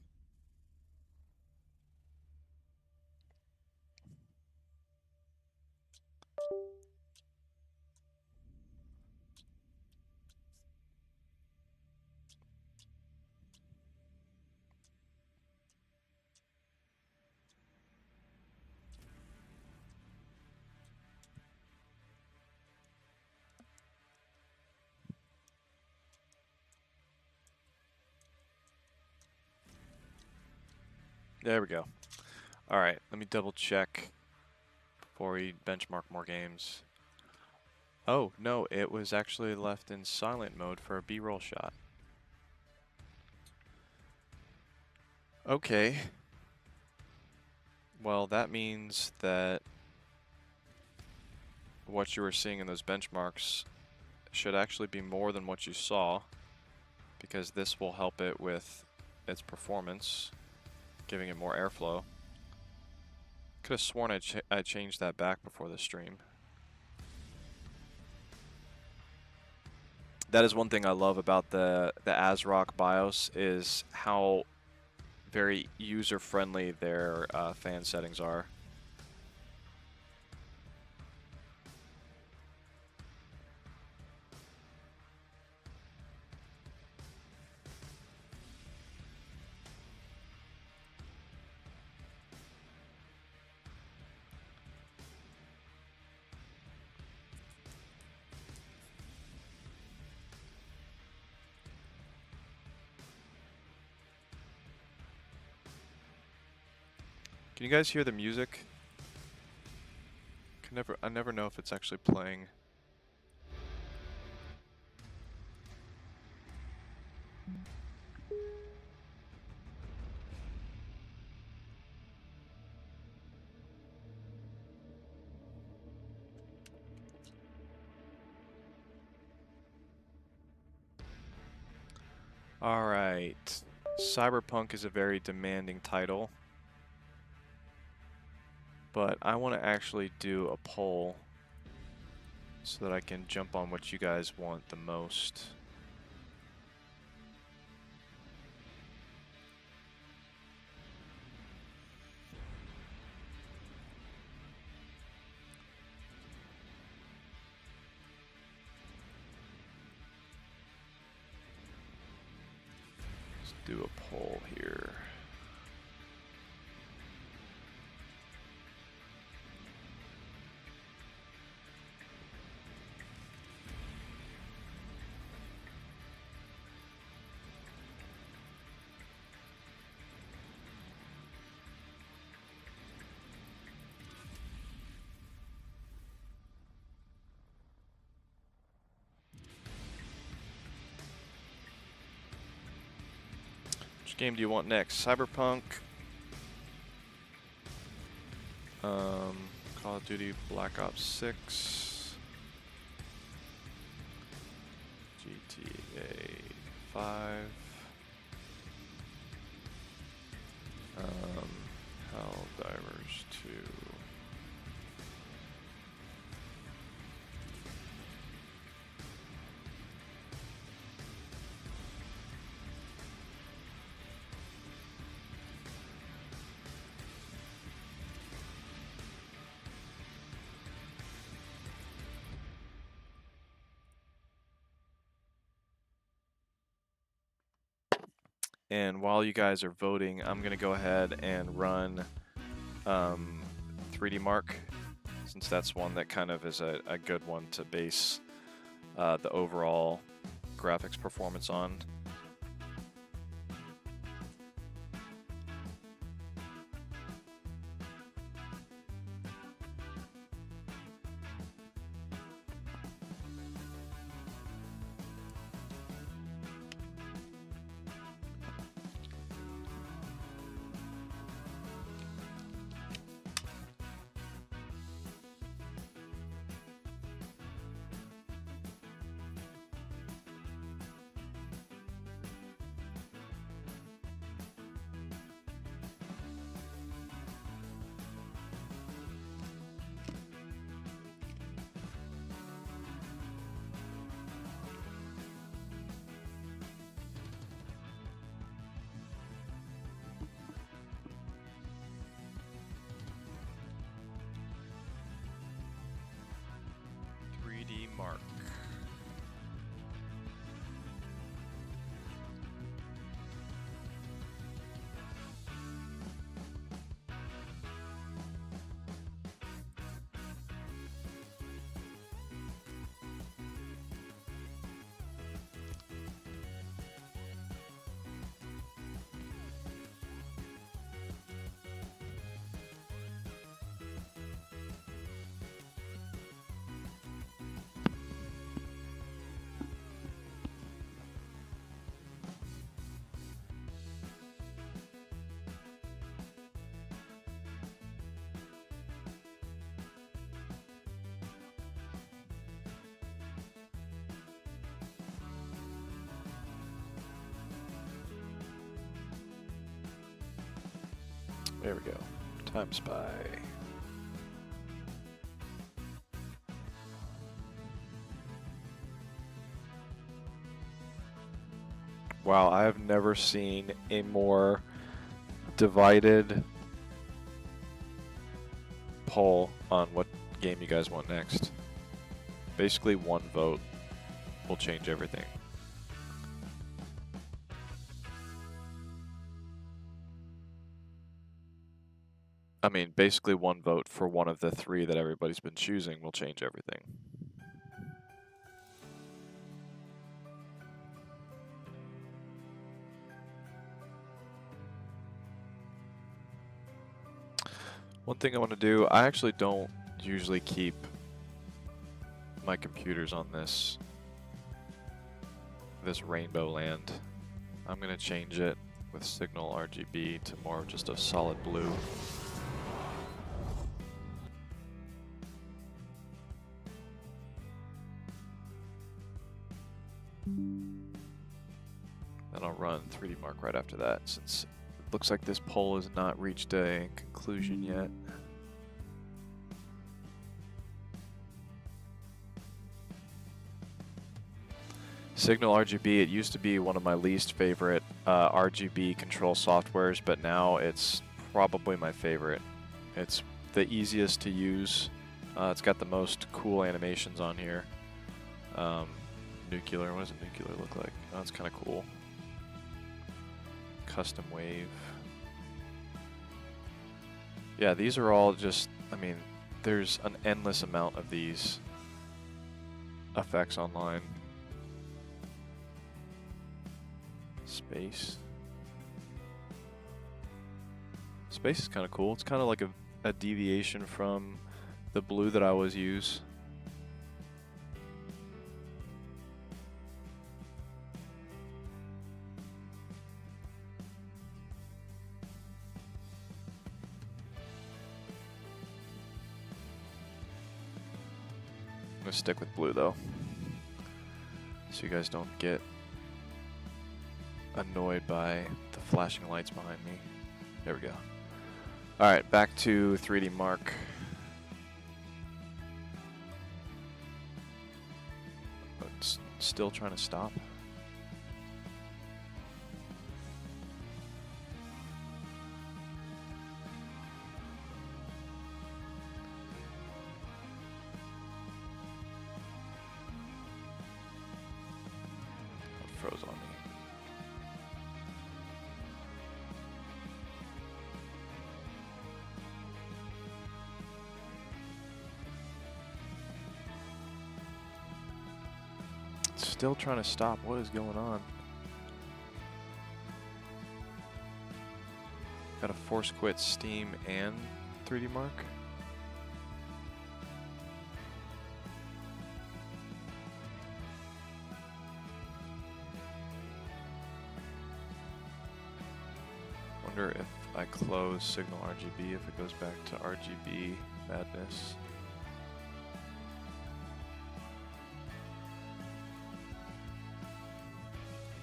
Speaker 1: There we go. All right, let me double check before we benchmark more games. Oh, no, it was actually left in silent mode for a B-roll shot. Okay. Well, that means that what you were seeing in those benchmarks should actually be more than what you saw, because this will help it with its performance, giving it more airflow. Could have sworn I changed that back before the stream. That is one thing I love about the ASRock BIOS, is how very user-friendly their fan settings are. Can you guys hear the music? I never know if it's actually playing. All right. Cyberpunk is a very demanding title, but I want to actually do a poll so that I can jump on what you guys want the most. Let's do a poll here. Which game do you want next? Cyberpunk, Call of Duty Black Ops 6, GTA 5, Helldivers 2. And while you guys are voting, I'm going to go ahead and run 3D Mark, since that's one that kind of is a good one to base the overall graphics performance on. Mark. There we go. Time Spy. Wow, I have never seen a more divided poll on what game you guys want next. Basically, one vote will change everything. I mean, basically one vote for one of the three that everybody's been choosing will change everything. One thing I want to do, I actually don't usually keep my computers on this rainbow land. I'm going to change it with signal RGB to more of just a solid blue. Then I'll run 3D Mark right after that, since it looks like this poll has not reached a conclusion yet. Signal RGB, it used to be one of my least favorite RGB control softwares, but now it's probably my favorite. It's the easiest to use. It's got the most cool animations on here. Nuclear, what does a nuclear look like? Oh, that's kind of cool. Custom wave. Yeah, these are all just, I mean, there's an endless amount of these effects online. Space. Space is kind of cool. It's kind of like a deviation from the blue that I always use. I'm gonna stick with blue though, so you guys don't get annoyed by the flashing lights behind me. There we go. Alright, back to 3D Mark. It's still trying to stop. Froze on me. It's still trying to stop. What is going on? Got to force quit Steam and 3D Mark. Wonder if I close signal RGB, if it goes back to RGB madness.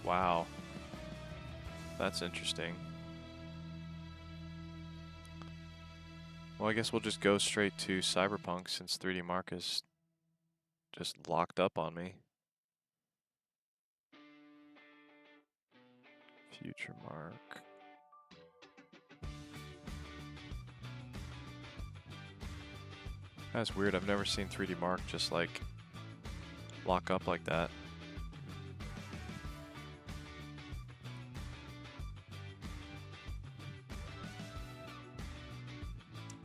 Speaker 1: Wow, that's interesting. Well, I guess we'll just go straight to Cyberpunk since 3D Mark is just locked up on me. Future Mark. That's weird. I've never seen 3D Mark just like lock up like that.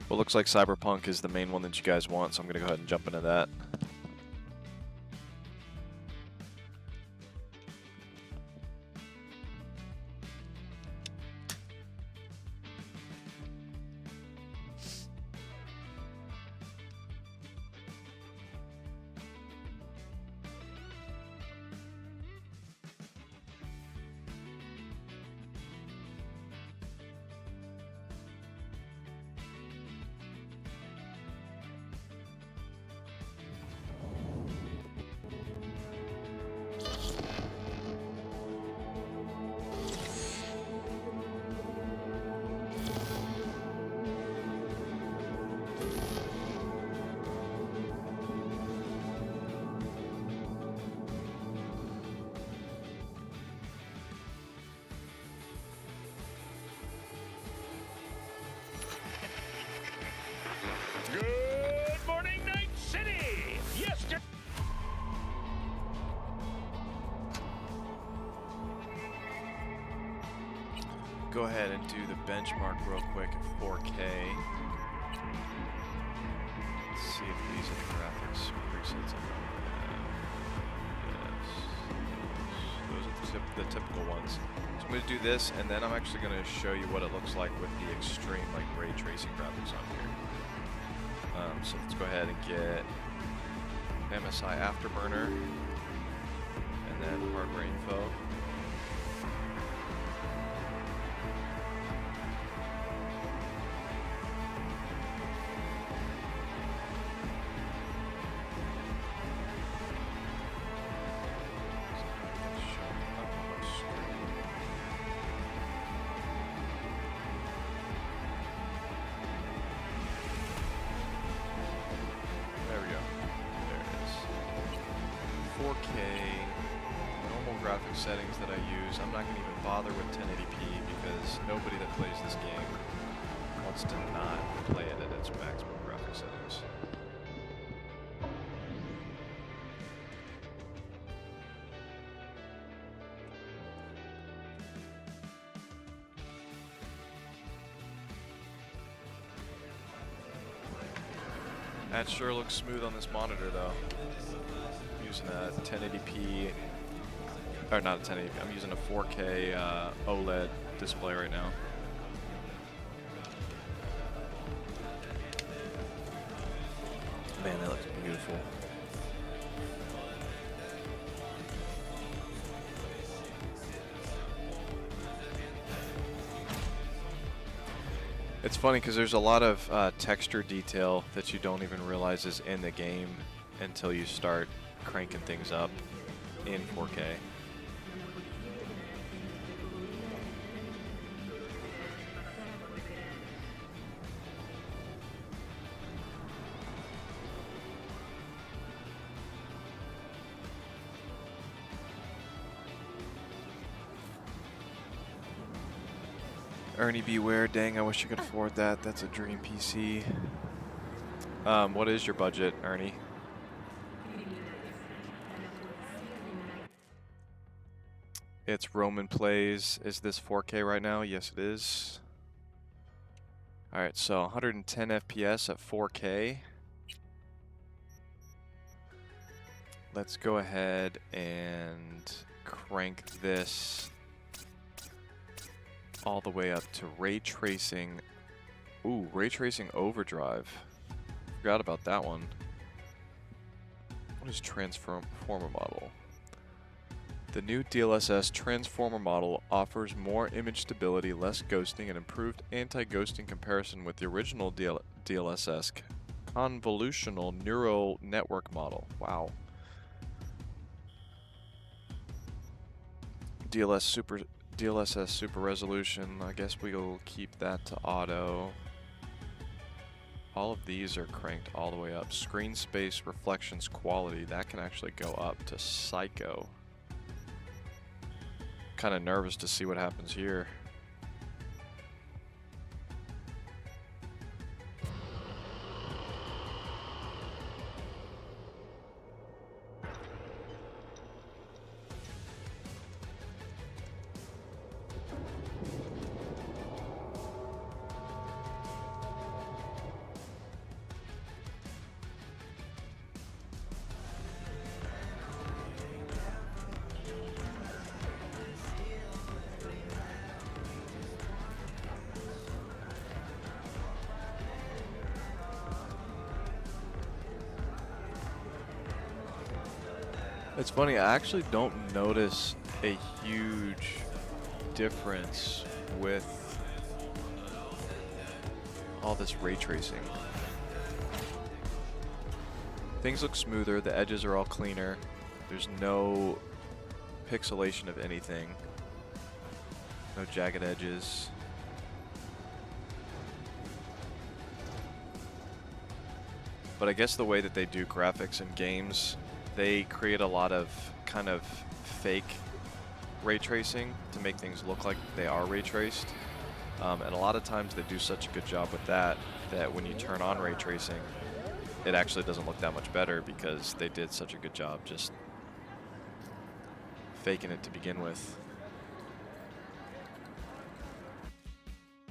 Speaker 1: Well, looks like Cyberpunk is the main one that you guys want, so I'm going to go ahead and jump into that. Go ahead and do the benchmark real quick at 4K. Let's see if these are the graphics presets. Yes. Those are the typical ones. So I'm going to do this, and then I'm actually going to show you what it looks like with the extreme ray tracing graphics on here. So let's go ahead and get MSI Afterburner, and then hardware info. Settings that I use. I'm not going to even bother with 1080p because nobody that plays this game wants to not play it at its maximum graphic settings. That sure looks smooth on this monitor though. I'm using a 1080p. Or not a 1080p, I'm using a 4K OLED display right now. Man, that looks beautiful. It's funny because there's a lot of texture detail that you don't even realize is in the game until you start cranking things up in 4K. Ernie Beware, dang, I wish I could afford that. That's a dream PC. What is your budget, Ernie? It's Roman Plays. Is this 4K right now? Yes, it is. Alright, so 110 FPS at 4K. Let's go ahead and crank this all the way up to ray tracing. Ooh, ray tracing overdrive. Forgot about that one. What is transformer model? The new DLSS transformer model offers more image stability, less ghosting, and improved anti-ghosting comparison with the original DLSS convolutional neural network model. Wow. DLSS super resolution, I guess we'll keep that to auto. All of these are cranked all the way up. Screen space reflections quality, that can actually go up to psycho. Kind of nervous to see what happens here. It's funny, I actually don't notice a huge difference with all this ray tracing. Things look smoother, the edges are all cleaner, there's no pixelation of anything, no jagged edges. But I guess the way that they do graphics in games, they create a lot of kind of fake ray tracing to make things look like they are ray traced. And a lot of times they do such a good job with that, that when you turn on ray tracing, it actually doesn't look that much better because they did such a good job just faking it to begin with.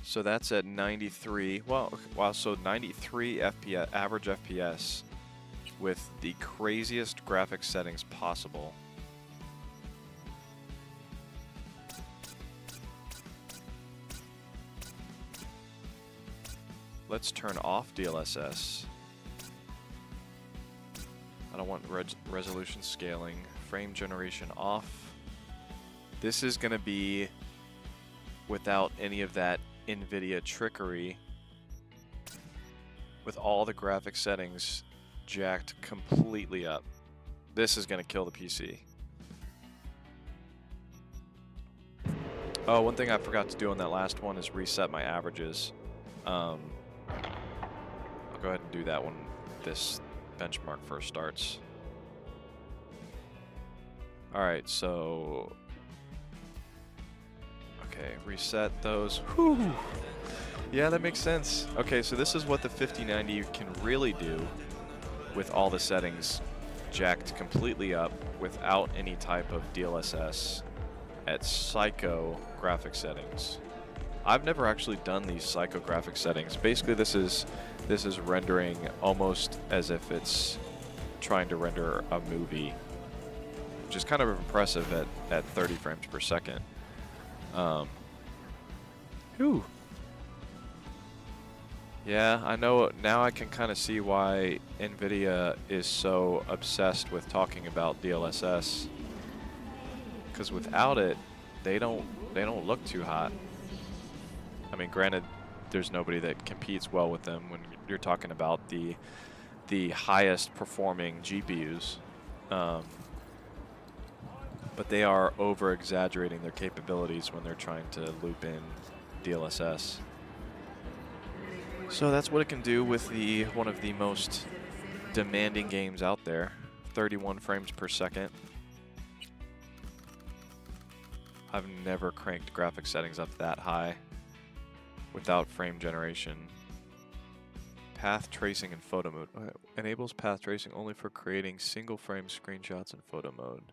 Speaker 1: So that's at 93. Well, wow, so 93 FPS, average FPS with the craziest graphics settings possible. Let's turn off DLSS. I don't want resolution scaling. Frame generation off. This is going to be without any of that NVIDIA trickery, with all the graphic settings jacked completely up. This is going to kill the PC. Oh, one thing I forgot to do on that last one is reset my averages. I'll go ahead and do that when this benchmark first starts. Alright, so... Okay, reset those. Whew. Yeah, that makes sense. Okay, so this is what the 5090 can really do with all the settings jacked completely up without any type of DLSS at psycho graphic settings. I've never actually done these psycho graphic settings. Basically, this is rendering almost as if it's trying to render a movie, which is kind of impressive at 30 frames per second. Whew. Yeah, I know now. I can kind of see why NVIDIA is so obsessed with talking about DLSS, because without it, they don't look too hot. I mean, granted, there's nobody that competes well with them when you're talking about the highest performing GPUs. But they are over exaggerating their capabilities when they're trying to loop in DLSS. So that's what it can do with one of the most demanding games out there, 31 frames per second. I've never cranked graphic settings up that high without frame generation. Path tracing in photo mode. Enables path tracing only for creating single frame screenshots in photo mode.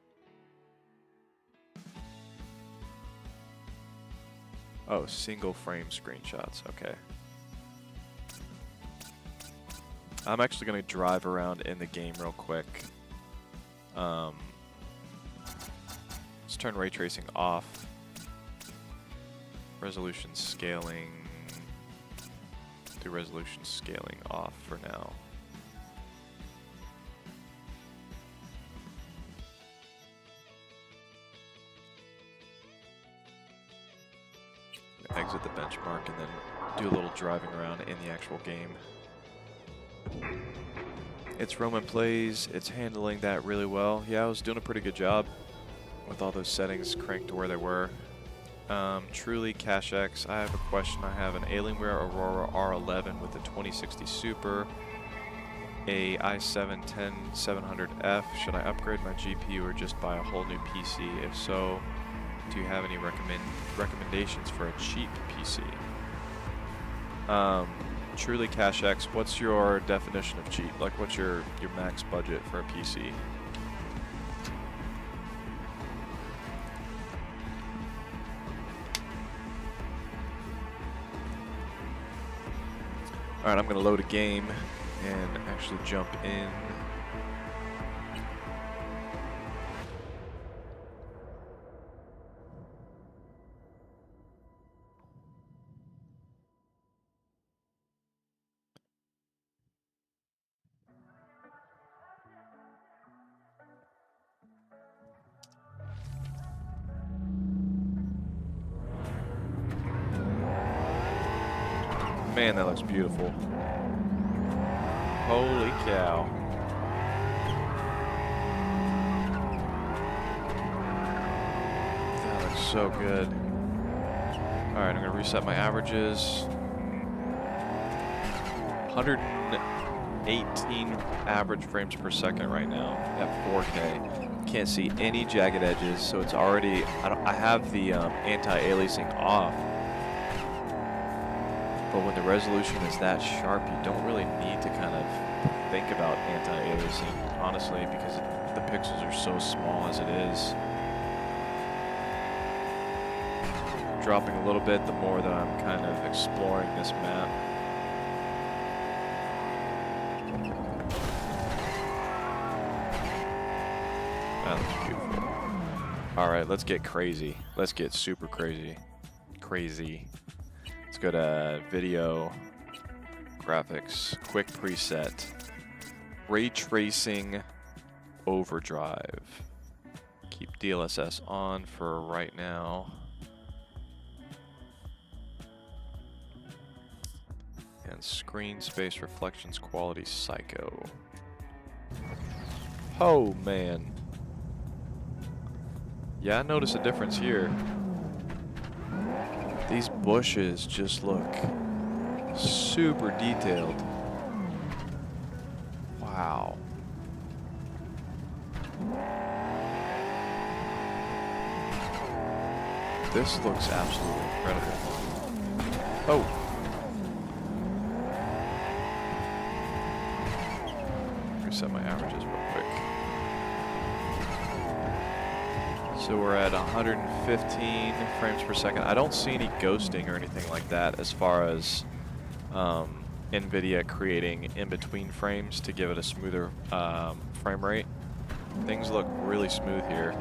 Speaker 1: Oh, single frame screenshots, okay. I'm actually going to drive around in the game real quick. Let's turn ray tracing off. Resolution scaling. Do resolution scaling off for now. Exit the benchmark and then do a little driving around in the actual game. It's Roman Plays, it's handling that really well. Yeah, I was doing a pretty good job with all those settings cranked to where they were. Truly Cache X, I have a question. I have an Alienware Aurora R11 with a 2060 Super, a i7-10700F. Should I upgrade my GPU or just buy a whole new PC? If so, do you have any recommendations for a cheap PC? Truly Cache X, what's your definition of cheap? Like, what's your max budget for a PC? Alright, I'm going to load a game and actually jump in. Man, that looks beautiful. Holy cow. That looks so good. Alright, I'm going to reset my averages. 118 average frames per second right now at 4K. Can't see any jagged edges, so it's already... I have the anti-aliasing off. But when the resolution is that sharp, you don't really need to kind of think about anti-aliasing, honestly, because the pixels are so small as it is. Dropping a little bit the more that I'm kind of exploring this map. That looks beautiful. Alright, let's get crazy. Let's get super crazy. Let's go to video, graphics, quick preset, ray tracing, overdrive. Keep DLSS on for right now. And screen space reflections quality psycho. Oh man. Yeah, I notice a difference here. These bushes just look super detailed. Wow. This looks absolutely incredible. Oh. Reset my averages real quick. So we're at 115 frames per second. I don't see any ghosting or anything like that as far as NVIDIA creating in-between frames to give it a smoother frame rate. Things look really smooth here.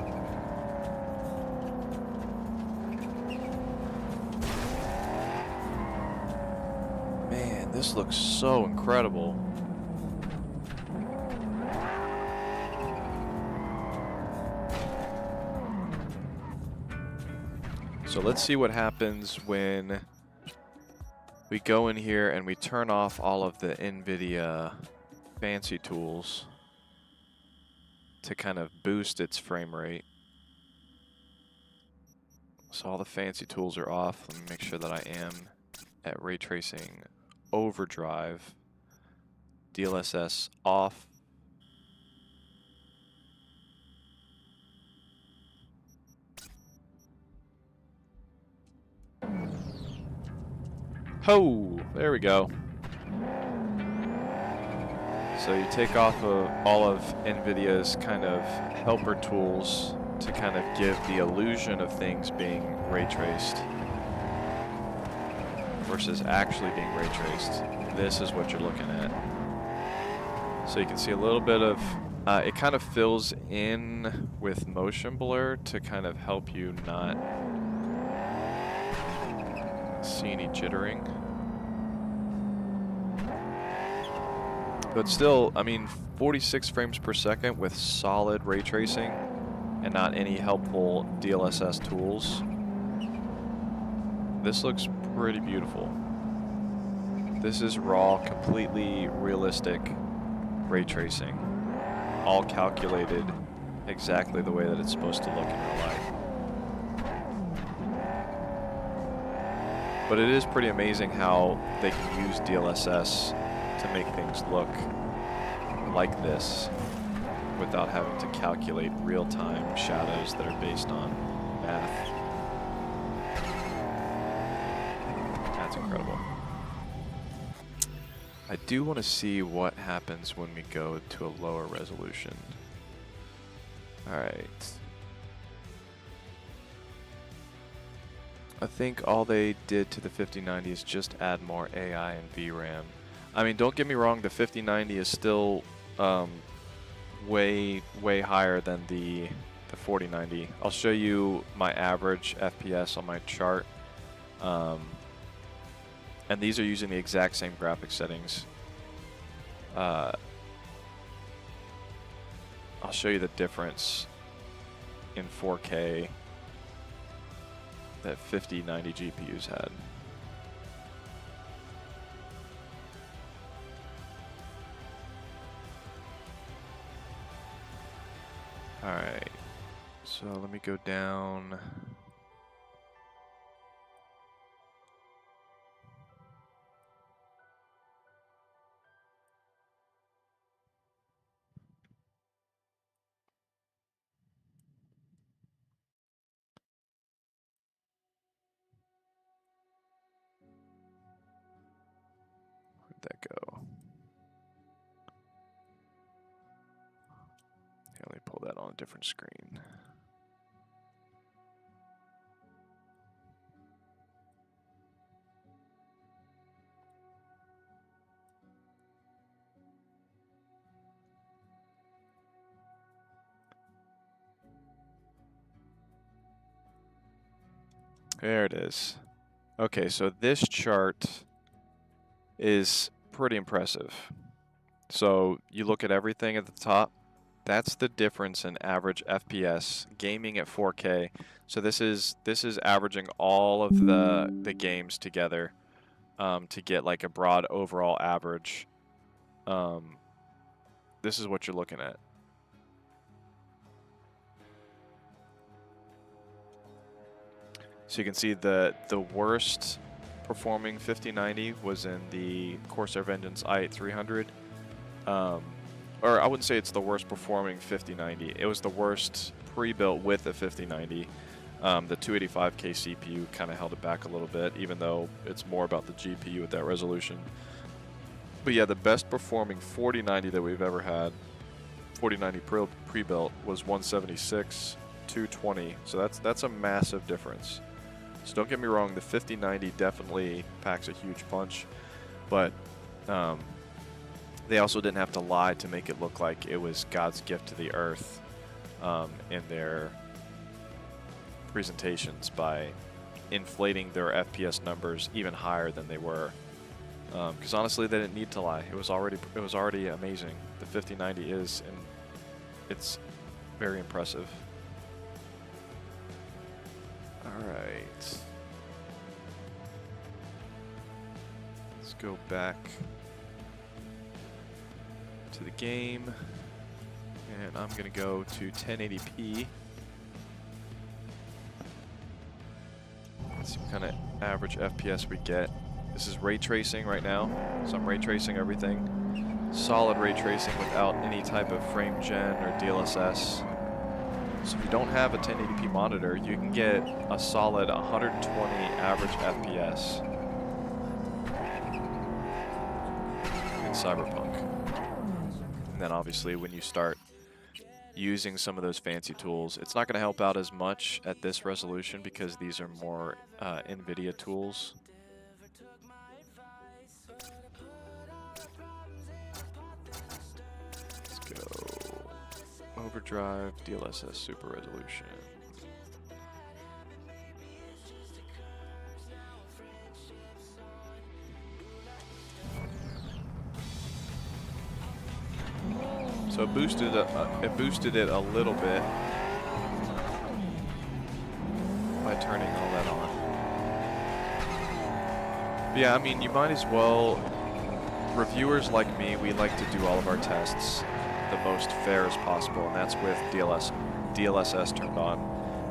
Speaker 1: Man, this looks so incredible. So let's see what happens when we go in here and we turn off all of the NVIDIA fancy tools to kind of boost its frame rate. So all the fancy tools are off. Let me make sure that I am at ray tracing overdrive, DLSS off. Oh, there we go. So you take off of all of NVIDIA's kind of helper tools to kind of give the illusion of things being ray traced versus actually being ray traced. This is what you're looking at. So you can see a little bit of, it kind of fills in with motion blur to kind of help you not see any jittering. But still, I mean, 46 frames per second with solid ray tracing and not any helpful DLSS tools. This looks pretty beautiful. This is raw, completely realistic ray tracing. All calculated exactly the way that it's supposed to look in real life. But it is pretty amazing how they can use DLSS to make things look like this without having to calculate real-time shadows that are based on math. That's incredible. I do want to see what happens when we go to a lower resolution. Alright. I think all they did to the 5090 is just add more AI and VRAM. I mean, don't get me wrong, the 5090 is still way higher than the 4090. I'll show you my average FPS on my chart. And these are using the exact same graphic settings. I'll show you the difference in 4K that 5090 GPUs had. go down. Where'd that go? Here, let me pull that on a different screen. There it is. Okay, so this chart is pretty impressive. So you look at everything at the top, that's the difference in average FPS, gaming at 4K. So this is averaging all of the games together to get like a broad overall average. This is what you're looking at. So you can see the worst performing 5090 was in the Corsair Vengeance i8-300. Or I wouldn't say it's the worst performing 5090. It was the worst pre-built with the 5090. The 285K CPU kind of held it back a little bit, even though it's more about the GPU at that resolution. But yeah, the best performing 4090 that we've ever had, 4090 pre-built, was 176, 220. So that's a massive difference. So don't get me wrong, the 5090 definitely packs a huge punch, but they also didn't have to lie to make it look like it was God's gift to the earth in their presentations by inflating their FPS numbers even higher than they were. Because honestly, they didn't need to lie. It was already amazing. The 5090 is, and it's very impressive. All right. Let's go back to the game, and I'm gonna go to 1080p. Let's see what kind of average FPS we get. This is ray tracing right now, so I'm ray tracing everything. Solid ray tracing without any type of frame gen or DLSS. So if you don't have a 1080p monitor, you can get a solid 120 average FPS in Cyberpunk. And then obviously when you start using some of those fancy tools, it's not going to help out as much at this resolution because these are more NVIDIA tools. Let's go overdrive, DLSS super resolution. So it boosted it a little bit by turning all that on. But yeah, I mean, you might as well. Reviewers like me, we like to do all of our tests the most fair as possible, and that's with DLSS turned on,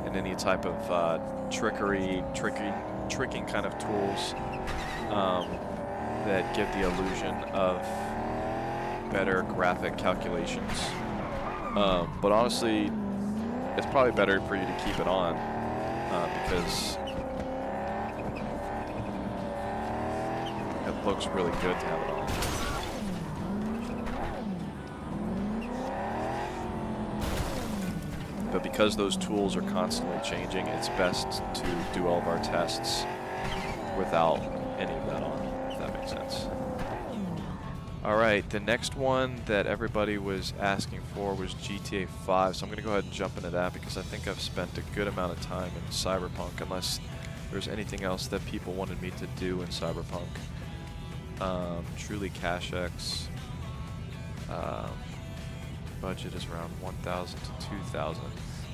Speaker 1: and any type of tricking kind of tools that give the illusion of better graphic calculations. But honestly, it's probably better for you to keep it on because it looks really good to have it on. But because those tools are constantly changing, it's best to do all of our tests without any of that on, if that makes sense. Alright, the next one that everybody was asking for was GTA 5, so I'm going to go ahead and jump into that because I think I've spent a good amount of time in Cyberpunk, unless there's anything else that people wanted me to do in Cyberpunk. Truly CashX. Budget is around 1,000 to 2,000.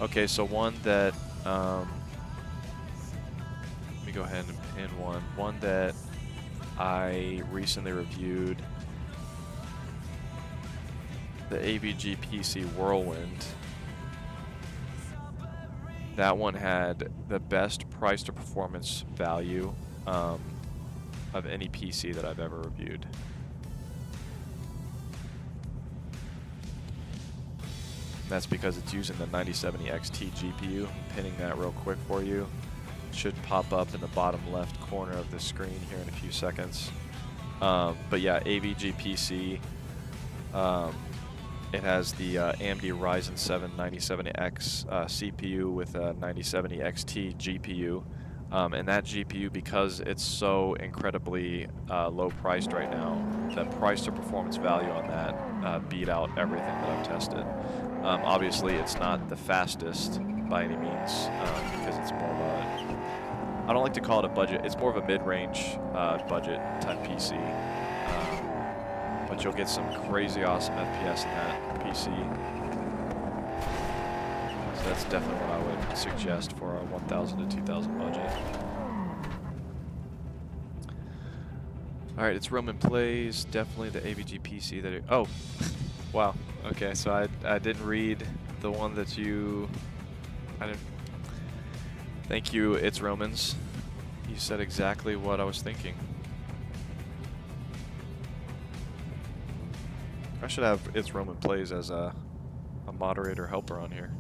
Speaker 1: Okay, so one that, let me go ahead and pin one. One that I recently reviewed, the AVGPC Whirlwind. That one had the best price to performance value of any PC that I've ever reviewed. And that's because it's using the 9070 XT GPU. I'm pinning that real quick for you. It should pop up in the bottom left corner of the screen here in a few seconds. But yeah, AVGPC. It has the AMD Ryzen 7 9070X CPU with a 9070 XT GPU. And that GPU, because it's so incredibly low priced right now, the price to performance value on that beat out everything that I've tested. Obviously, it's not the fastest by any means because it's more of a, I don't like to call it a budget, it's more of a mid-range budget type PC. But you'll get some crazy awesome FPS in that PC. So that's definitely what I would suggest for a 1,000 to 2,000 budget. All right, it's Roman Plays, definitely the AVG PC that oh, wow. Okay, so I didn't read the one that you, I didn't, thank you, It's Romans. You said exactly what I was thinking. I should have It's Roman Plays as a moderator helper on here.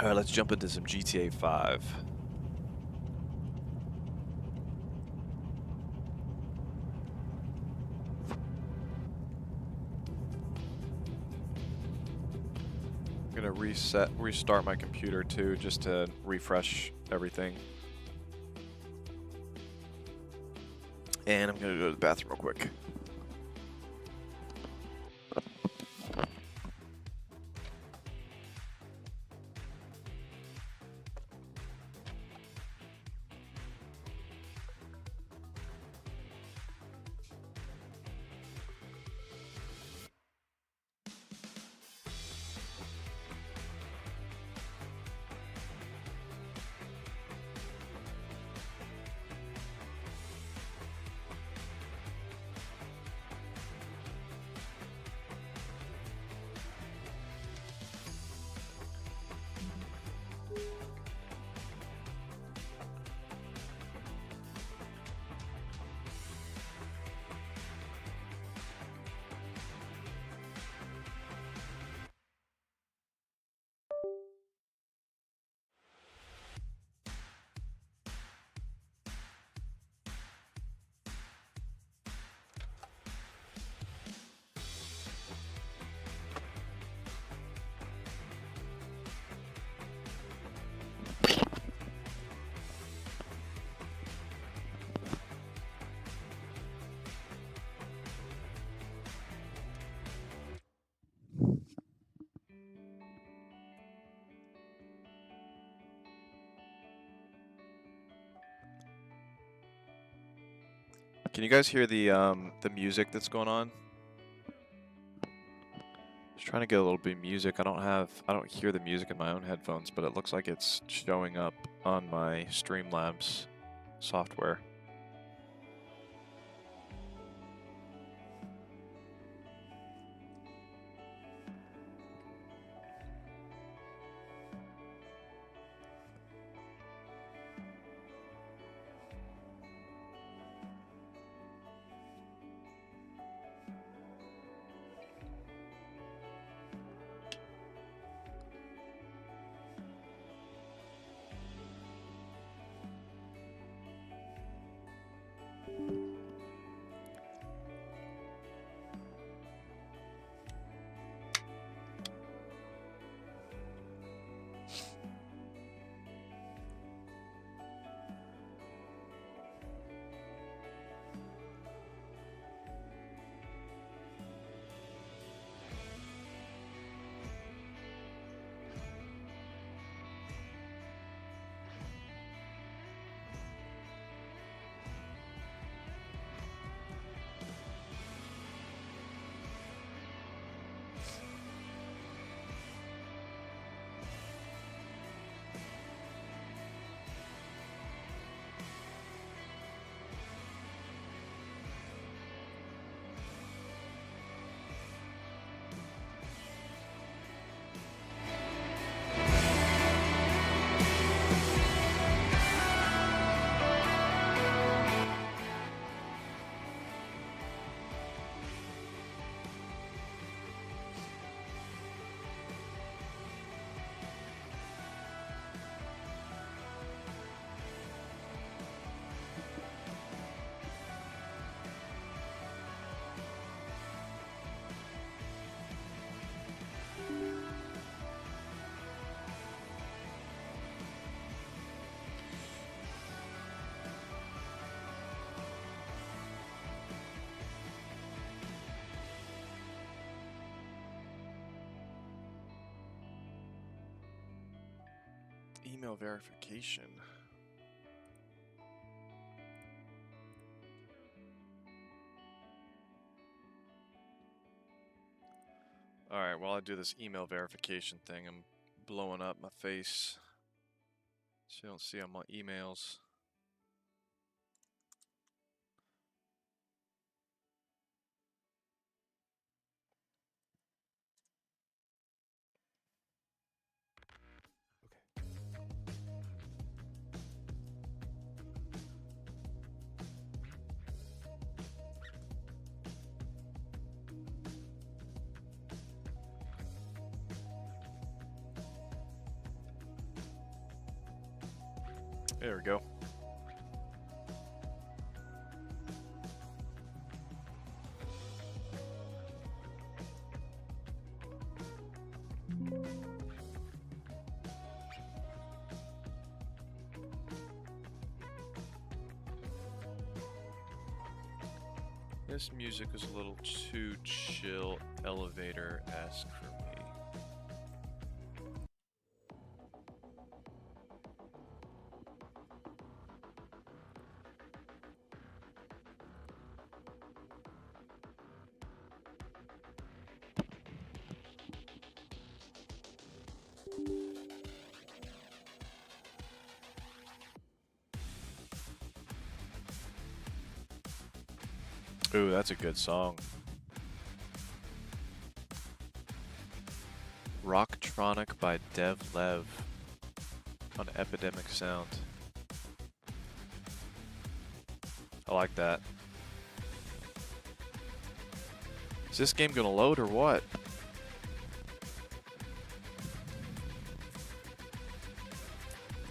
Speaker 1: All right, let's jump into some GTA 5. I'm gonna restart my computer too, just to refresh everything. And I'm gonna go to the bathroom real quick. Can you guys hear the music that's going on? Just trying to get a little bit of music. I don't hear the music in my own headphones, but it looks like it's showing up on my Streamlabs software. email verification. Alright, while I do this email verification thing, I'm blowing up my face so you don't see on my emails. There we go. This music is a little too chill, elevator-esque for me. Ooh, that's a good song. Rocktronic by Dev Lev on Epidemic Sound. I like that. Is this game gonna load or what?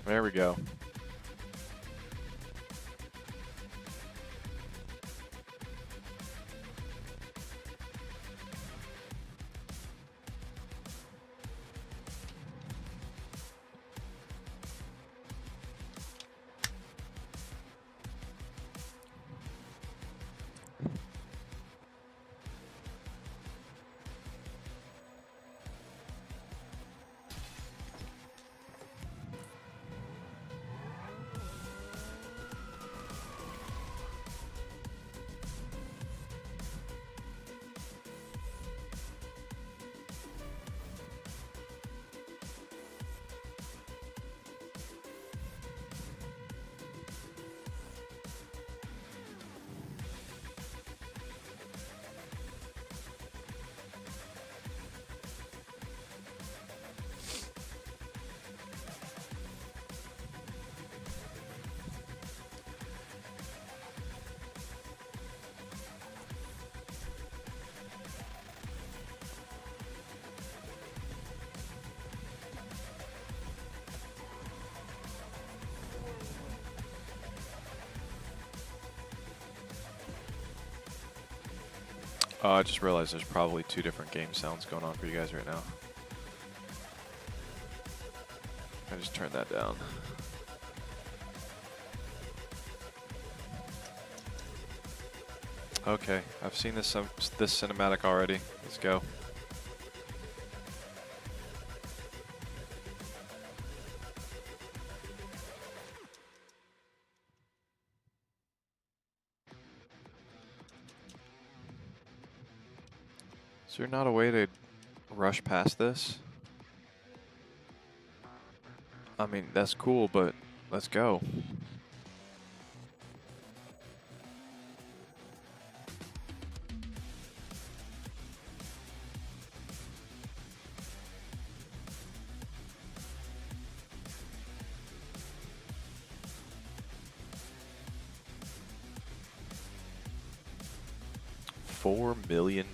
Speaker 1: There we go. I just realized there's probably two different game sounds going on for you guys right now. I just turned that down. Okay, I've seen this cinematic already. Let's go. Is there not a way to rush past this? I mean, that's cool, but let's go. $4 million.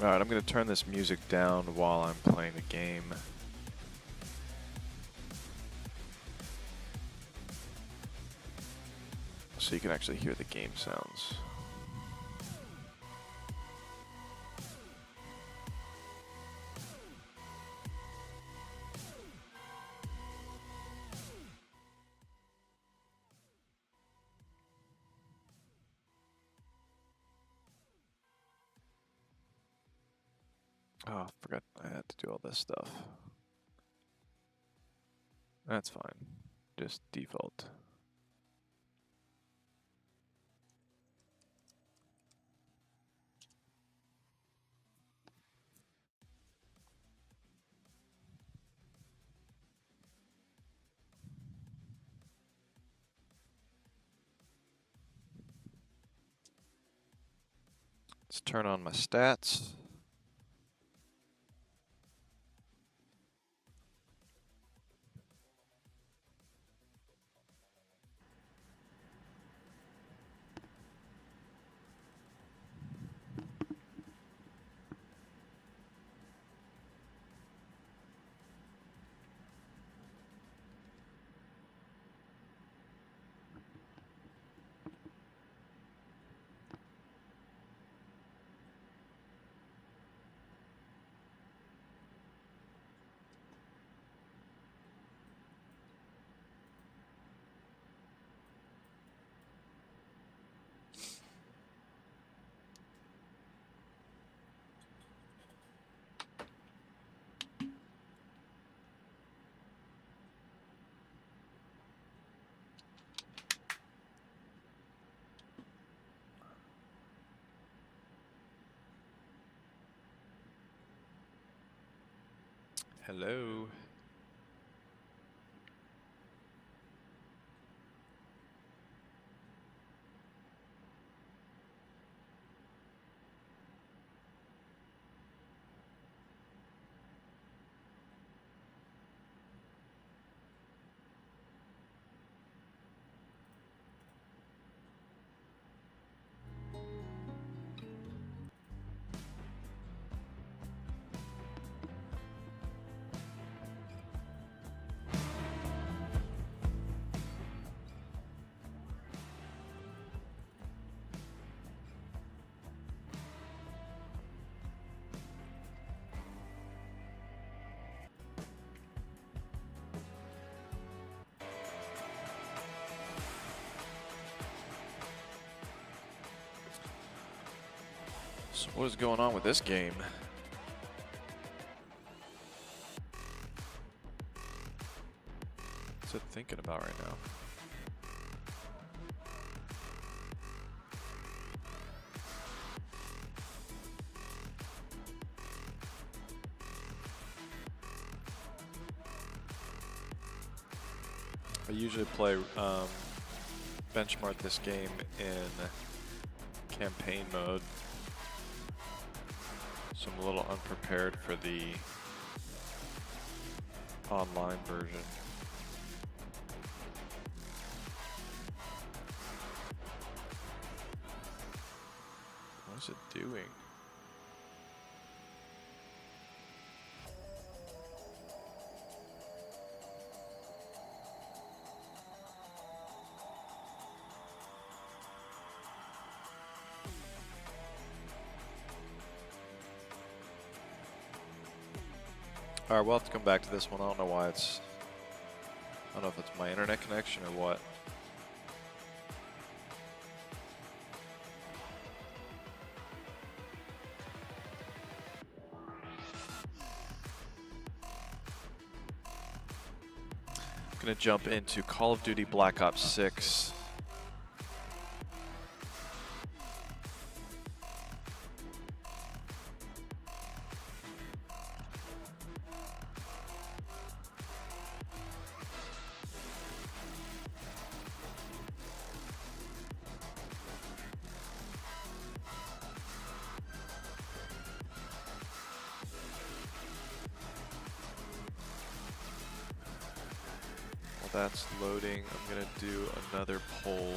Speaker 1: Alright, I'm going to turn this music down while I'm playing the game. So you can actually hear the game sounds. Oh, I forgot I had to do all this stuff. That's fine. Just default. Let's turn on my stats. Hello. So what is going on with this game? What's it thinking about right now? I usually play benchmark this game in campaign mode, so I'm a little unprepared for the online version. What is it doing? Alright, we'll have to come back to this one. I don't know why it's... I don't know if it's my internet connection or what. I'm gonna jump into Call of Duty Black Ops 6. That's loading. I'm gonna do another poll.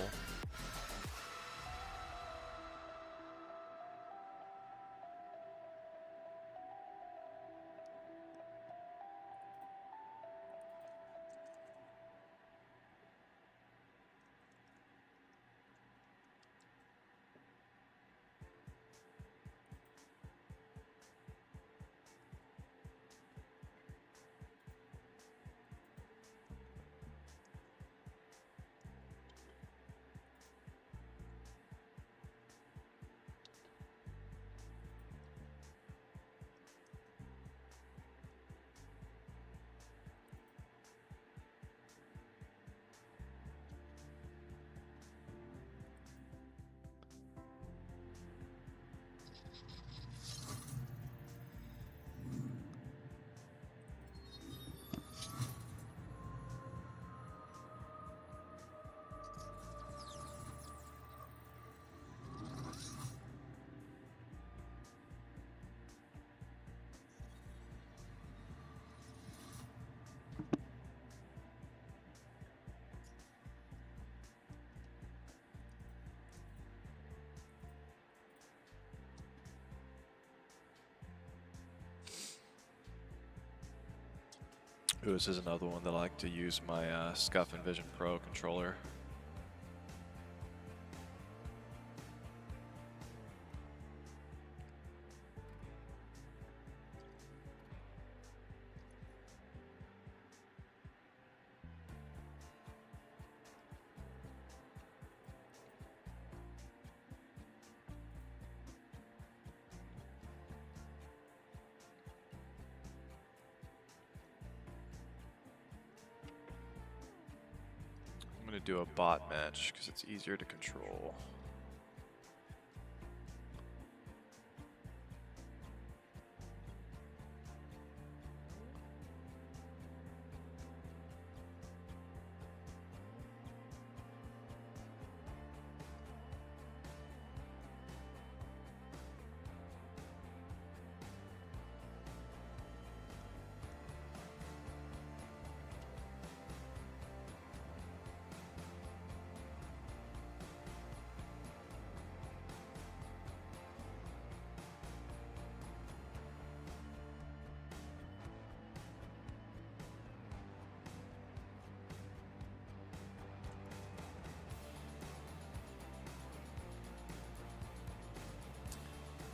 Speaker 1: Ooh, this is another one that I like to use my Scuff and Vision Pro controller. I'm going to do a bot match because it's easier to control.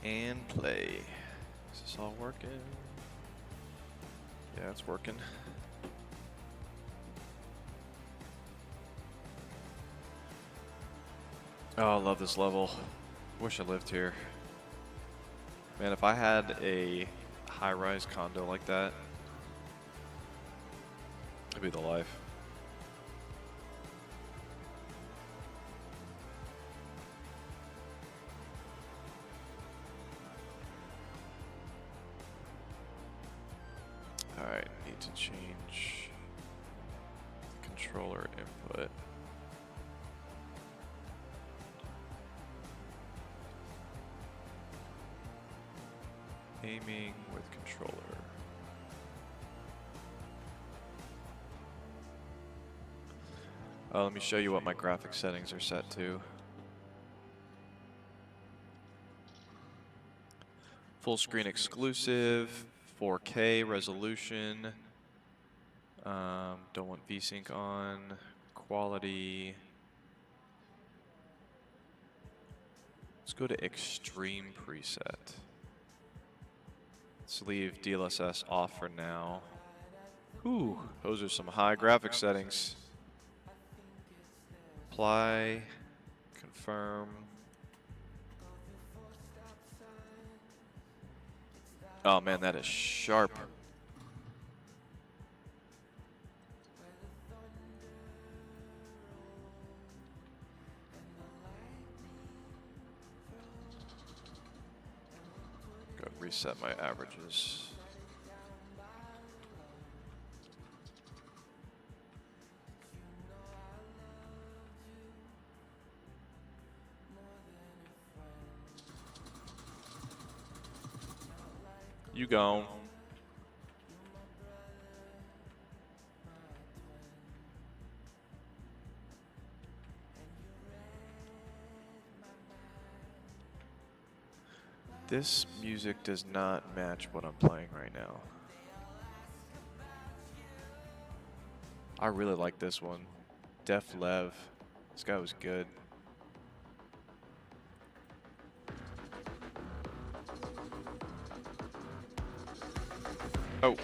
Speaker 1: And play. Is this all working? Yeah, it's working. Oh, I love this level. Wish I lived here. Man, if I had a high-rise condo like that, it'd be the life. Alright, need to change controller input. Aiming with controller. Let me show you what my graphic settings are set to. Full screen exclusive, 4K resolution. Don't want VSync on. Quality. Let's go to extreme preset. Let's leave DLSS off for now. Ooh, those are some high graphic settings. Apply, confirm. Oh man, that is sharp. Go reset my averages. You gone. This music does not match what I'm playing right now. I really like this one. Def Lev. This guy was good. Oh.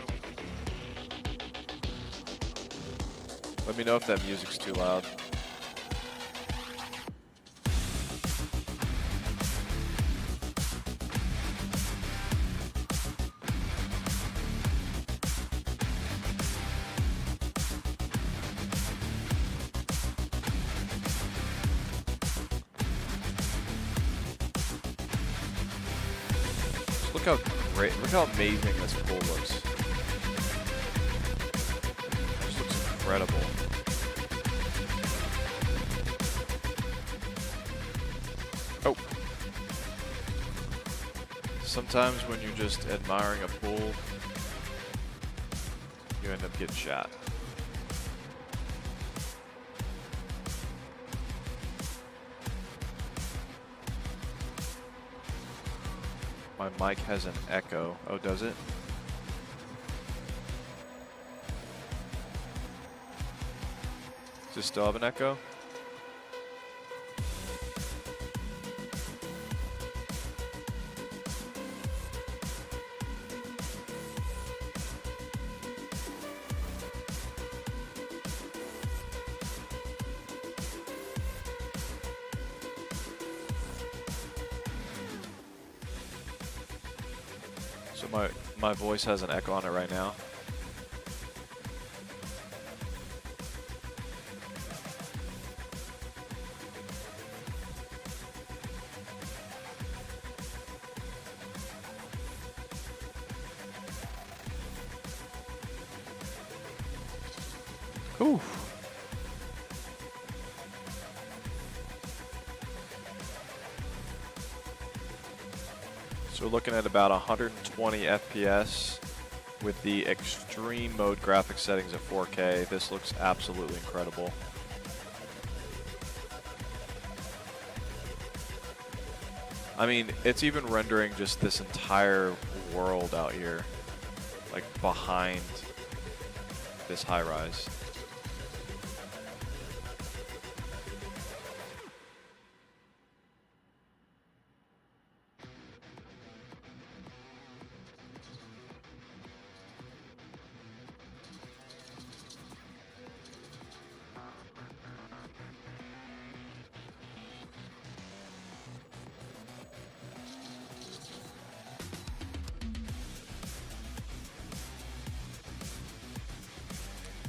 Speaker 1: Let me know if that music's too loud. Look how great, look how amazing this pool looks. This looks incredible. Oh. Sometimes when you're just admiring a pool, you end up getting shot. My mic has an echo. Oh, does it? Does it still have an echo? So my voice has an echo on it right now. Ooh. So we're looking at about 120 FPS with the extreme mode graphics settings at 4K. This looks absolutely incredible. I mean, it's even rendering just this entire world out here, like behind this high rise.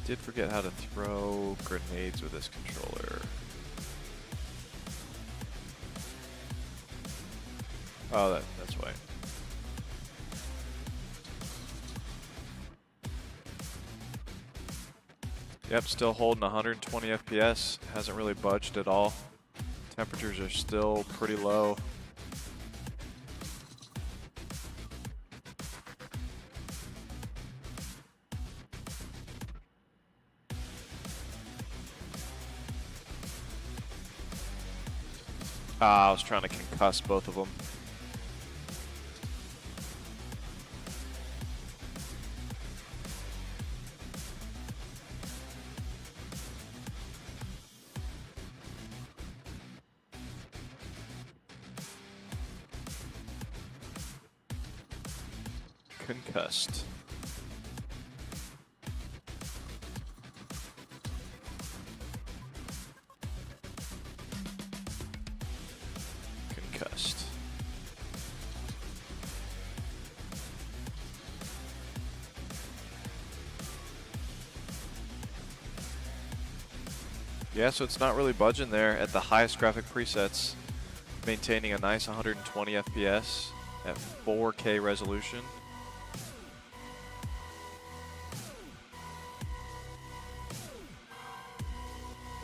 Speaker 1: Did forget how to throw grenades with this controller. Oh, that's why. Yep, still holding 120 FPS. Hasn't really budged at all. Temperatures are still pretty low. I was trying to concuss both of them. Concussed. Concussed. Yeah, so it's not really budging there at the highest graphic presets, maintaining a nice 120 FPS at 4K resolution.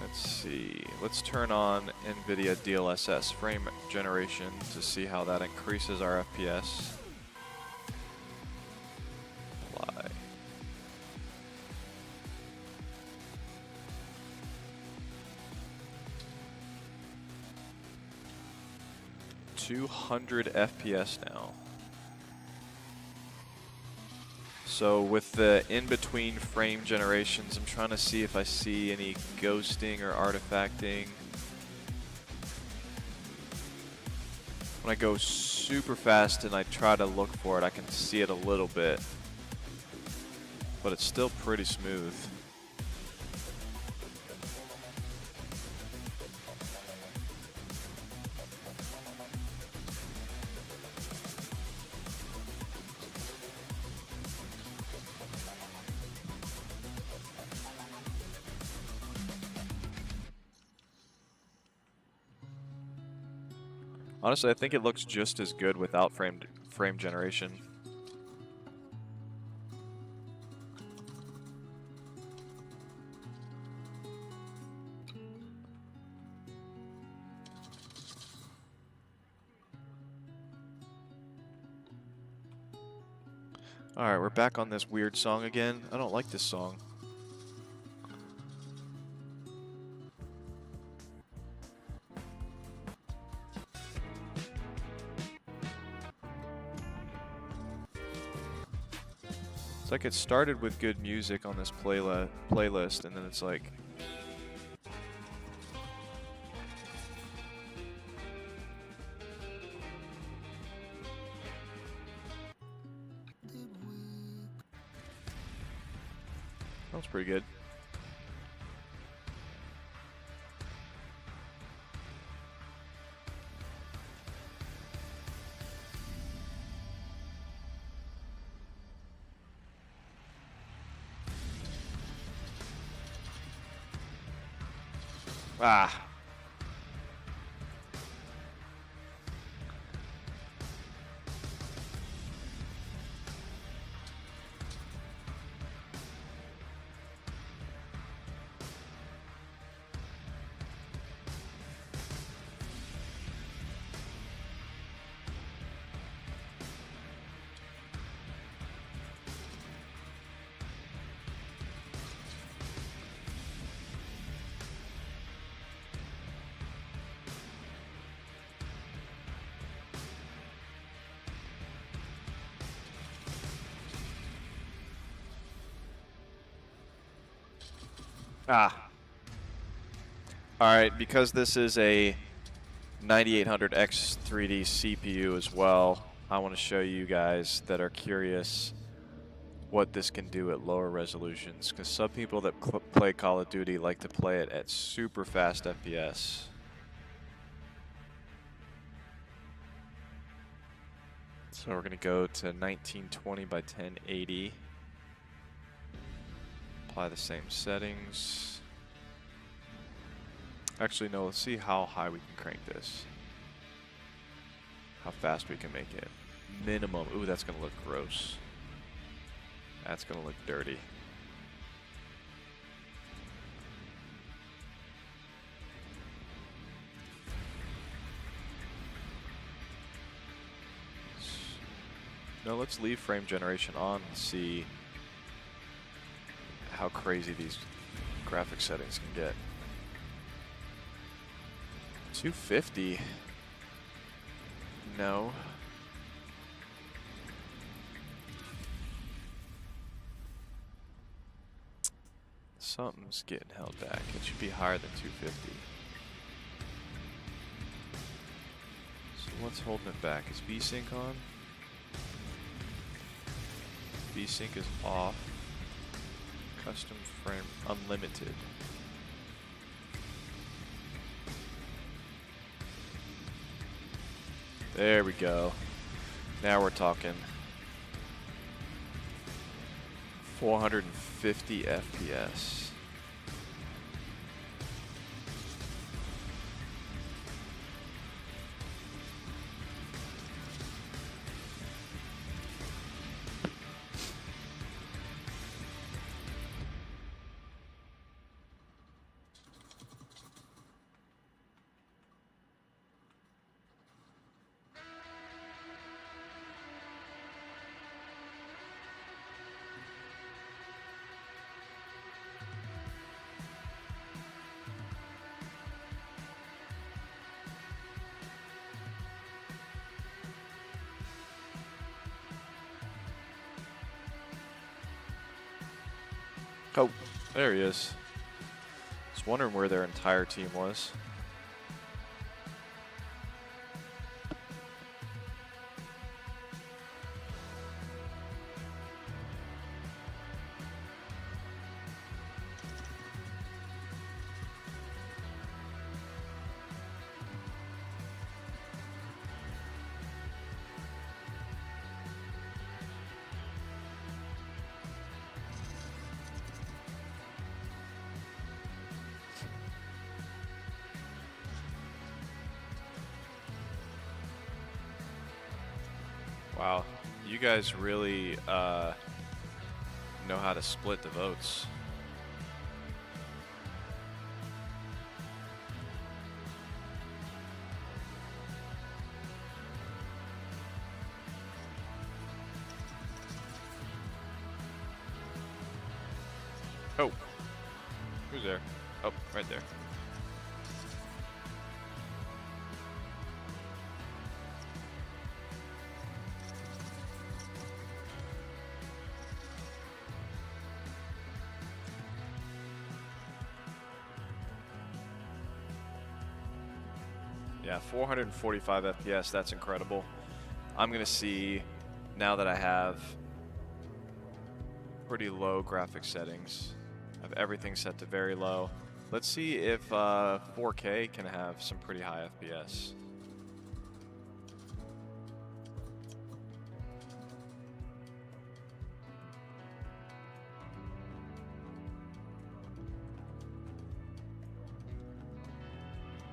Speaker 1: Let's see, let's turn on NVIDIA DLSS frame generation to see how that increases our FPS. Apply. $200 FPS now. So with the in-between frame generations, I'm trying to see if I see any ghosting or artifacting. When I go super fast and I try to look for it, I can see it a little bit, but it's still pretty smooth. Honestly, I think it looks just as good without frame generation. Alright, we're back on this weird song again. I don't like this song. It's like it started with good music on this playlist, and then it's like That's pretty good. Ah. Ah. Alright, because this is a 9800X 3D CPU as well, I want to show you guys that are curious what this can do at lower resolutions, because some people that play Call of Duty like to play it at super fast FPS. So we're going to go to 1920 by 1080. Apply the same settings. Actually, no, let's see how high we can crank this. How fast we can make it. Minimum. Ooh, that's going to look gross. That's going to look dirty. No, let's leave frame generation on and see how crazy these graphic settings can get. 250. No. Something's getting held back. It should be higher than 250. So what's holding it back? Is VSync on? VSync is off. Custom frame unlimited. There we go. Now we're talking. 450 FPS. Oh, there he is. I was wondering where their entire team was. Wow, you guys really know how to split the votes. Oh, who's there? Oh, right there. Yeah, 445 FPS, that's incredible. I'm gonna see, now that I have pretty low graphic settings, have everything set to very low. Let's see if 4K can have some pretty high FPS.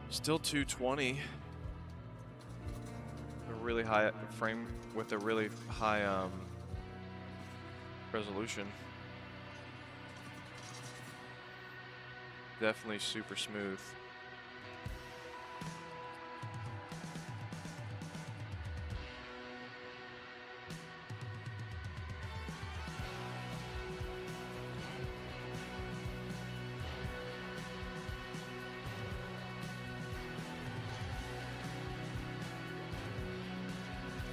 Speaker 1: Still 220. A really high frame with a really high resolution. Definitely super smooth.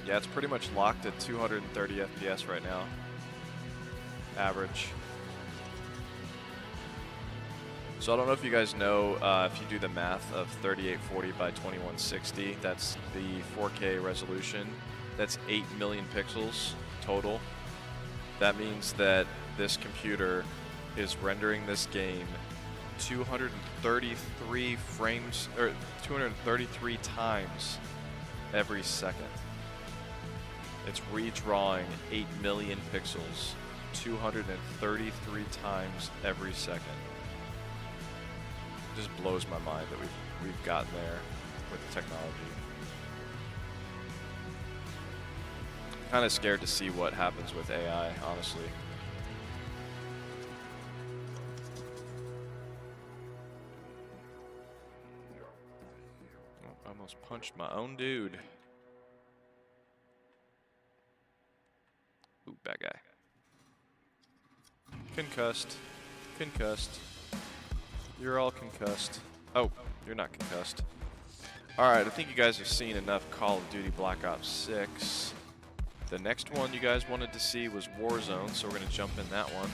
Speaker 1: Yeah, it's pretty much locked at 230 FPS right now. Average. So I don't know if you guys know, if you do the math of 3840 by 2160, that's the 4K resolution. That's 8 million pixels total. That means that this computer is rendering this game 233 frames, or 233 times every second. It's redrawing 8 million pixels 233 times every second. It just blows my mind that we've gotten there with the technology. Kind of scared to see what happens with AI, honestly. Oh, I almost punched my own dude. Ooh, bad guy. Concussed. Concussed. You're all concussed. Oh, you're not concussed. Alright, I think you guys have seen enough Call of Duty Black Ops 6. The next one you guys wanted to see was Warzone, so we're going to jump in that one.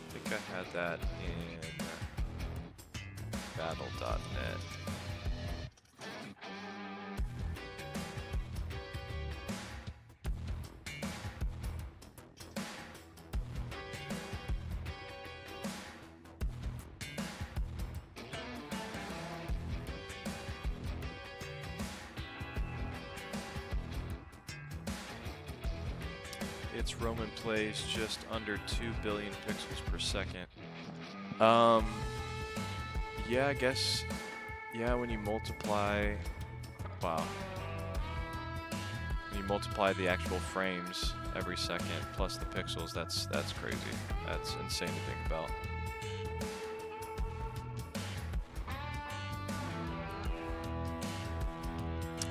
Speaker 1: I think I had that in battle.net. Its Roman plays just under 2 billion pixels per second. Yeah, I guess, yeah, when you multiply, wow. When you multiply the actual frames every second plus the pixels, that's crazy. That's insane to think about.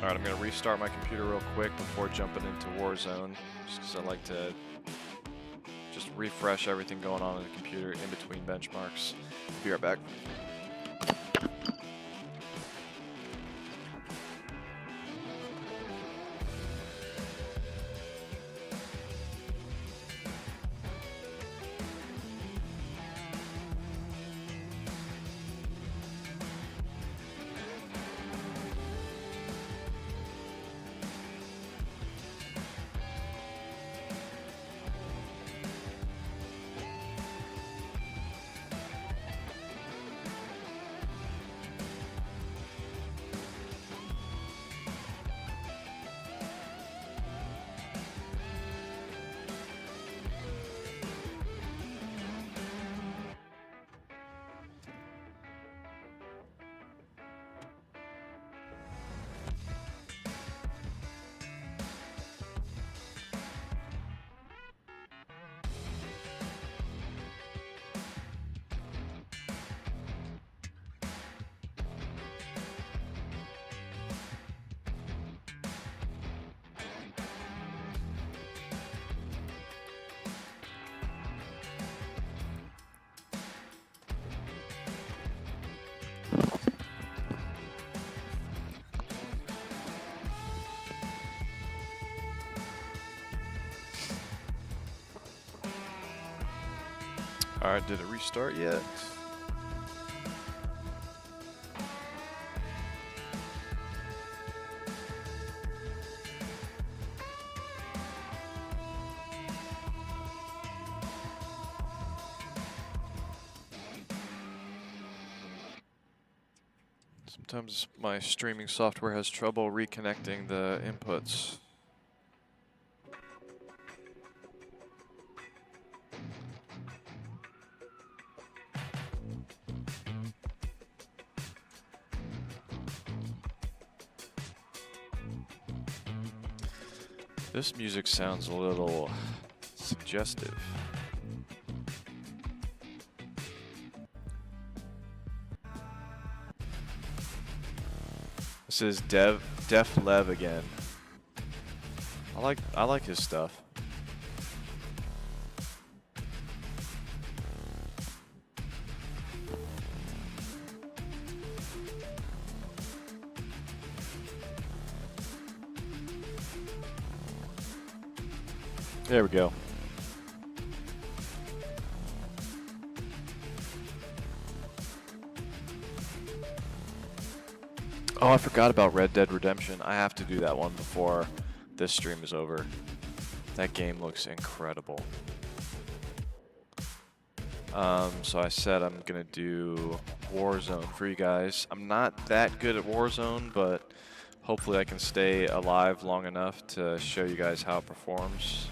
Speaker 1: Alright, I'm going to restart my computer real quick before jumping into Warzone, just because I like to just refresh everything going on in the computer in between benchmarks. Be right back. Alright, did it restart yet? Sometimes my streaming software has trouble reconnecting the inputs. This music sounds a little suggestive. This is Def Lev again. I like his stuff. There we go. Oh, I forgot about Red Dead Redemption. I have to do that one before this stream is over. That game looks incredible. So I said I'm gonna do Warzone for you guys. I'm not that good at Warzone, but hopefully I can stay alive long enough to show you guys how it performs.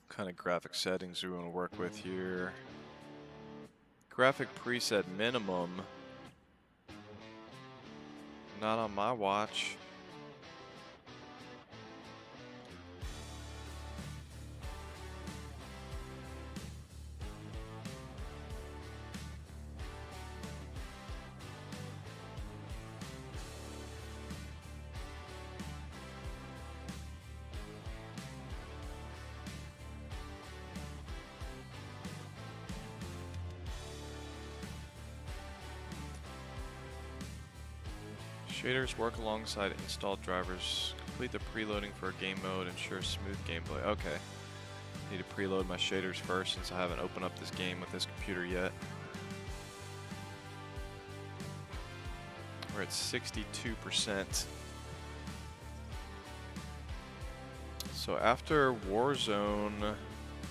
Speaker 1: Kind of graphic settings we want to work with here. Graphic preset minimum. Not on my watch. Shaders work alongside installed drivers. Complete the preloading for game mode. Ensure smooth gameplay. Okay. Need to preload my shaders first since I haven't opened up this game with this computer yet. We're at 62%. So after Warzone,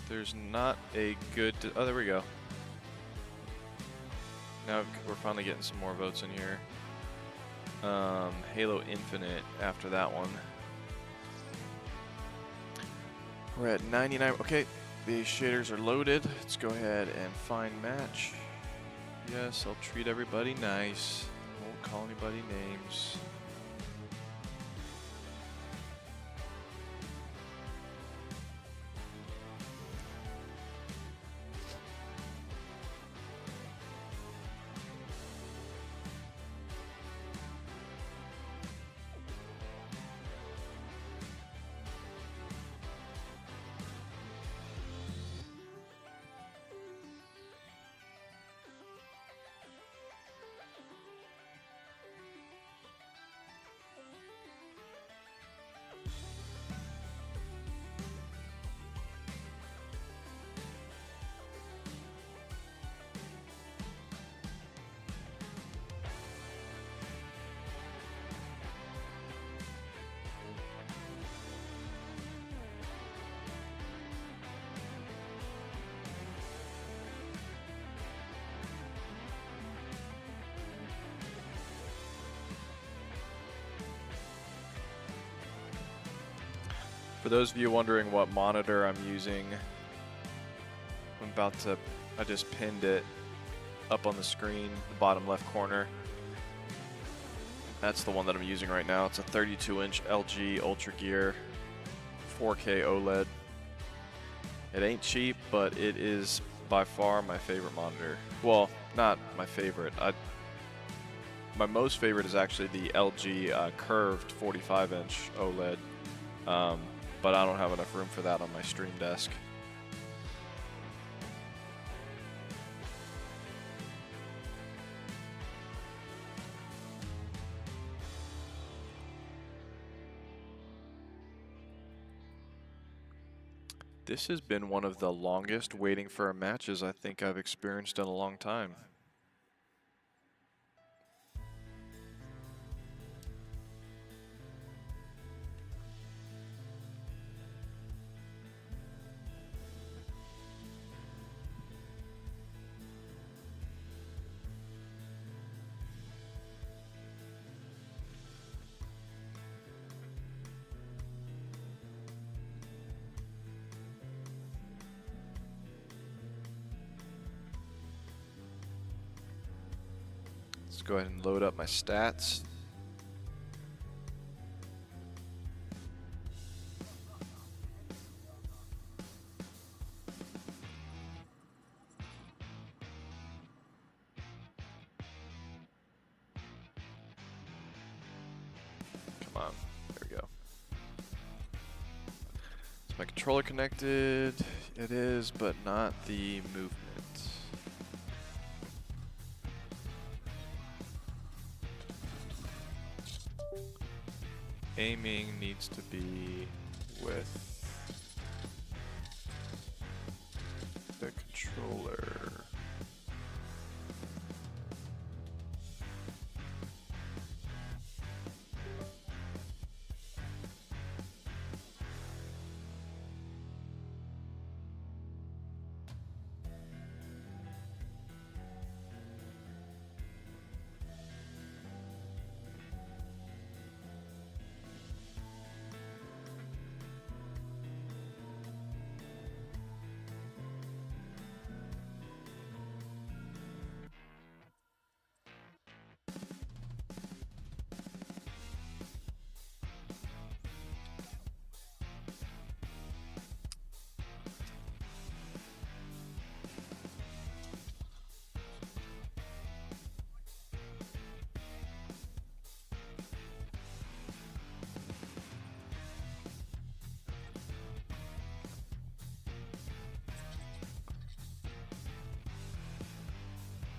Speaker 1: there's not a good... Oh, there we go. Now we're finally getting some more votes in here. Halo Infinite after that one. We're at 99. Okay, the shaders are loaded. Let's go ahead and find match. Yes, I'll treat everybody nice. Won't call anybody names. For those of you wondering what monitor I'm using, I just pinned it up on the screen, the bottom left corner. That's the one that I'm using right now. It's a 32-inch LG Ultra Gear 4K OLED. It ain't cheap, but it is by far my favorite monitor. Well, not my favorite. My most favorite is actually the LG curved 45-inch OLED, but I don't have enough room for that on my stream desk. This has been one of the longest waiting for a matches I think I've experienced in a long time. Let's go ahead and load up my stats. Come on, there we go. Is my controller connected? It is, but not the movement. Aiming needs to be with the controller.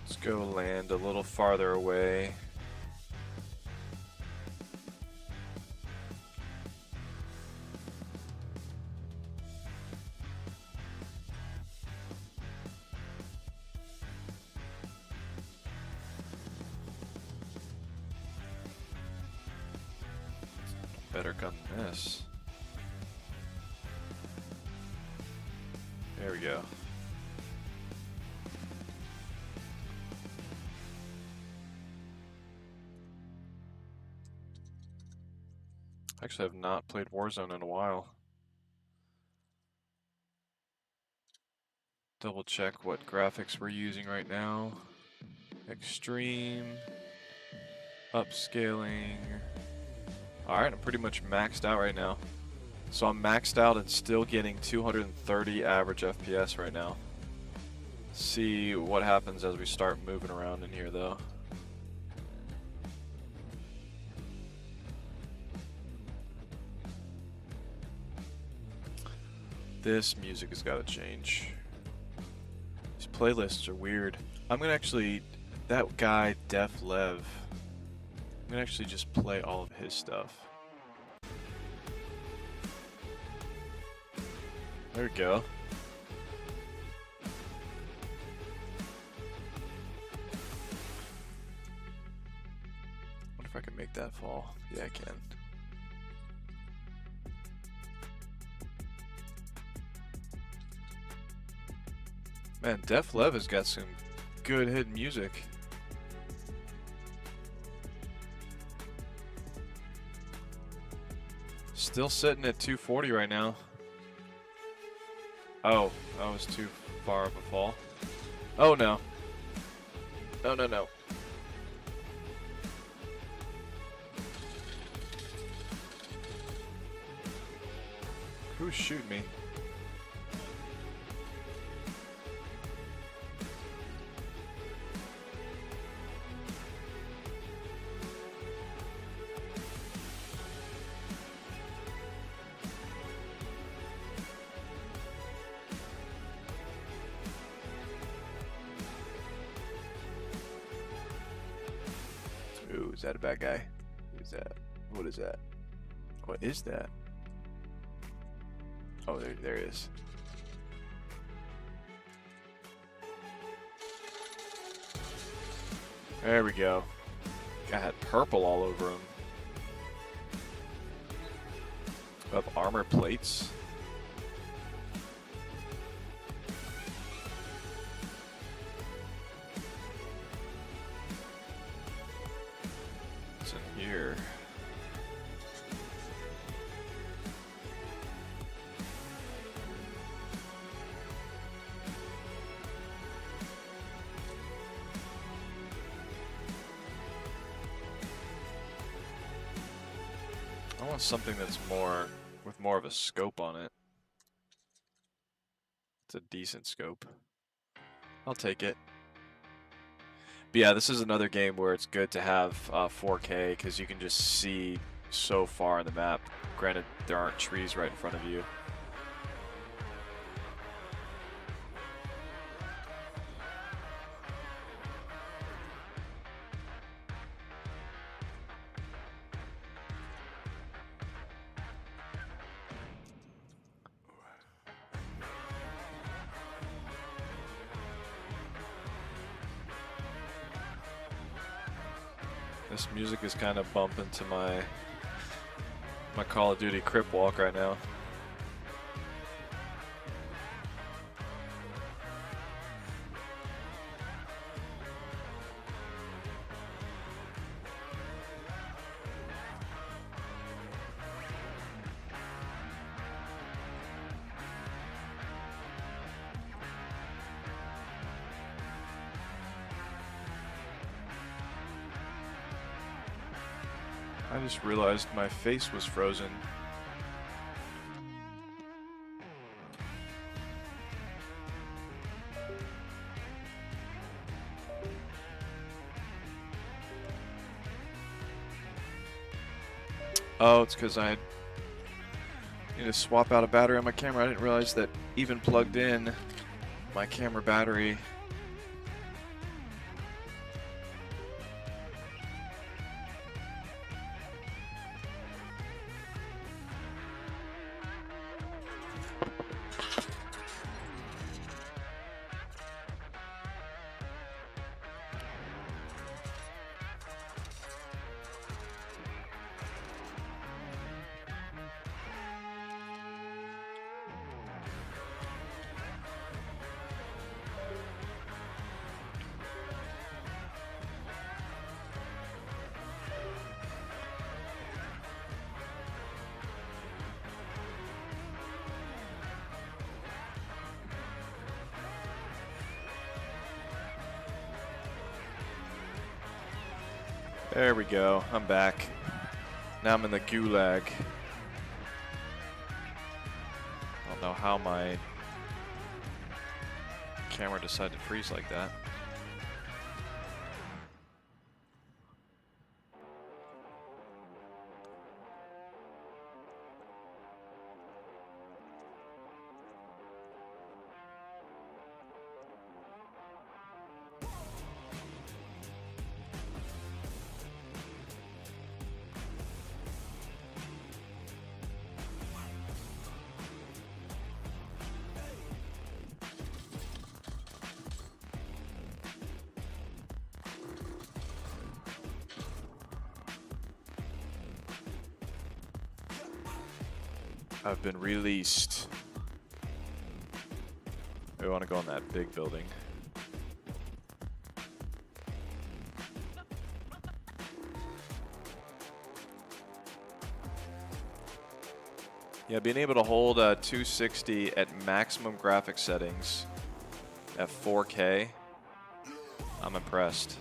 Speaker 1: Let's go land a little farther away. Better gun than this. There we go. Actually, I've not played Warzone in a while. Double check what graphics we're using right now. Extreme. Upscaling. Alright, I'm pretty much maxed out right now. So I'm maxed out and still getting 230 average FPS right now. See what happens as we start moving around in here though. This music has got to change. These playlists are weird. I'm gonna actually, that guy Def Lev, I'm gonna actually just play all of his stuff. There we go. Wonder if I can make that fall. Yeah, I can. Man, Def Lev has got some good hidden music. Still sitting at 240 right now. Oh, that was too far of a fall. Oh no. No, no, no. Who's shooting me? Ooh, is that a bad guy? Who's that? What is that? What is that? Oh, there it is. There we go. Guy had purple all over him. Up armor plates. What's in here? I want something that's with more of a scope on it. It's a decent scope. I'll take it. But yeah, this is another game where it's good to have 4K because you can just see so far on the map. Granted, there aren't trees right in front of you. This music is kind of bumping to my Call of Duty Crip Walk right now. I just realized my face was frozen. Oh, it's because I need to swap out a battery on my camera. I didn't realize that even plugged in, my camera battery There we go. I'm back. Now I'm in the gulag. I don't know how my camera decided to freeze like that. I've been released. We want to go in that big building. Yeah, being able to hold 260 at maximum graphic settings at 4K, I'm impressed.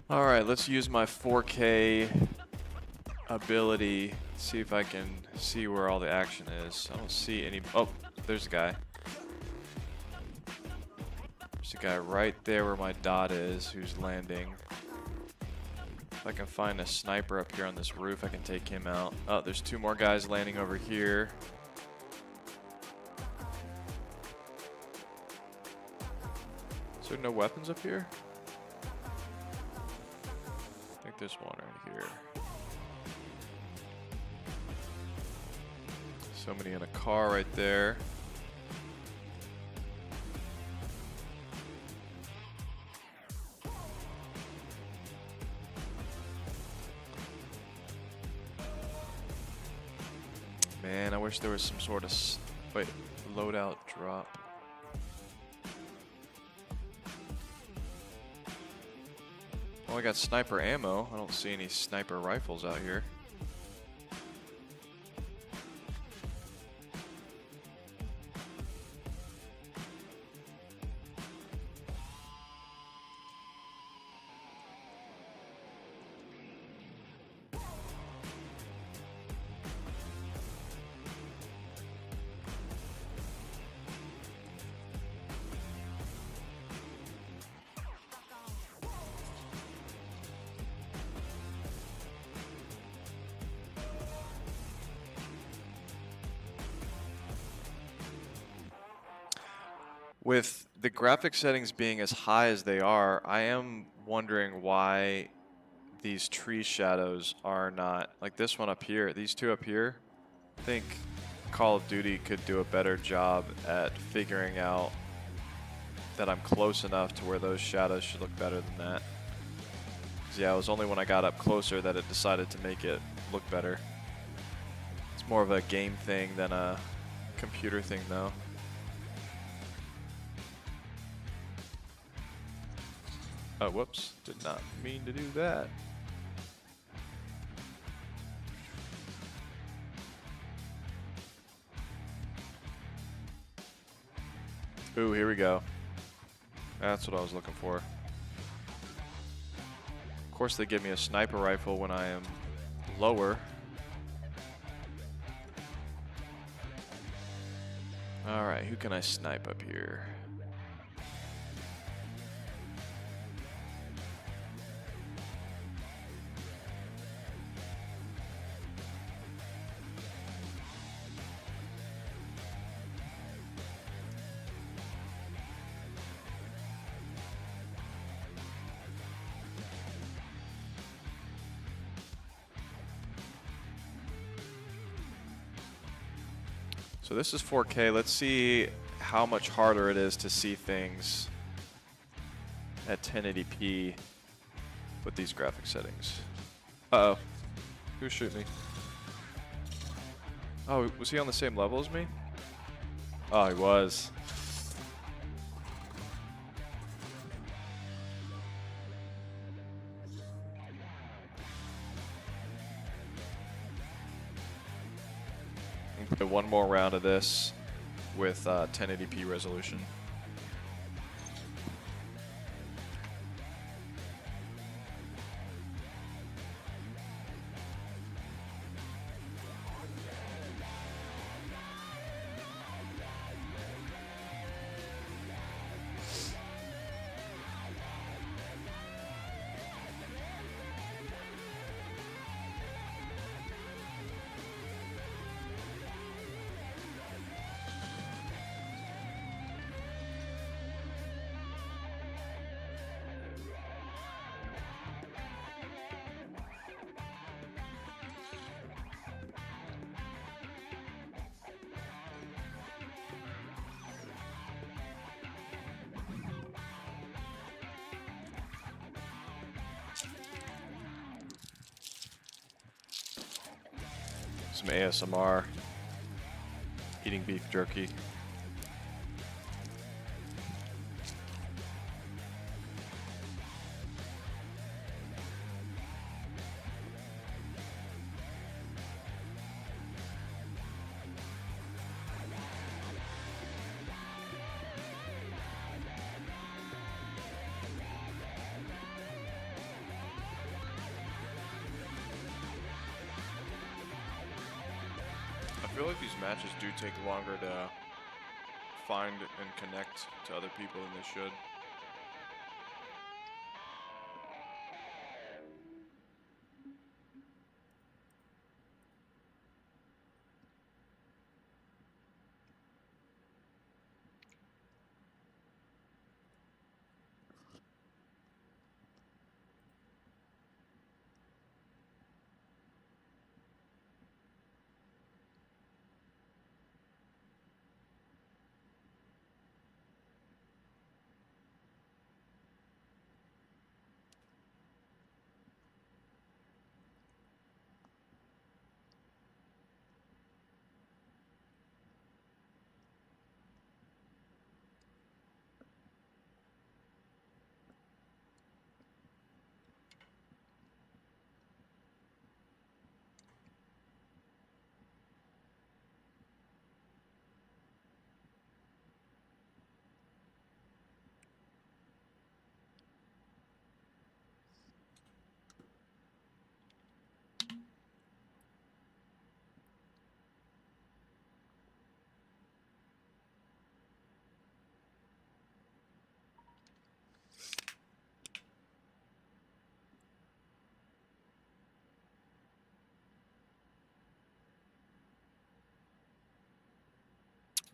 Speaker 1: All right, let's use my 4K ability. See if I can see where all the action is. I don't see any. Oh, there's a guy. There's a guy right there where my dot is who's landing. If I can find a sniper up here on this roof, I can take him out. Oh, there's 2 more guys landing over here. Is there no weapons up here? I think there's one right here. Somebody in a car right there. Man, I wish there was some sort of loadout drop. Well, I got sniper ammo. I don't see any sniper rifles out here. With the graphic settings being as high as they are, I am wondering why these tree shadows are not, like this one up here, these 2 up here. I think Call of Duty could do a better job at figuring out that I'm close enough to where those shadows should look better than that. 'Cause yeah, it was only when I got up closer that it decided to make it look better. It's more of a game thing than a computer thing though. Oh, whoops. Did not mean to do that. Ooh, here we go. That's what I was looking for. Of course, they give me a sniper rifle when I am lower. All right, who can I snipe up here? So this is 4K. Let's see how much harder it is to see things at 1080p with these graphic settings. Uh-oh. Who shoot me? Oh, was he on the same level as me? Oh, he was. Play one more round of this with 1080p resolution. some ASMR. Eating beef jerky. I feel like these matches do take longer to find and connect to other people than they should.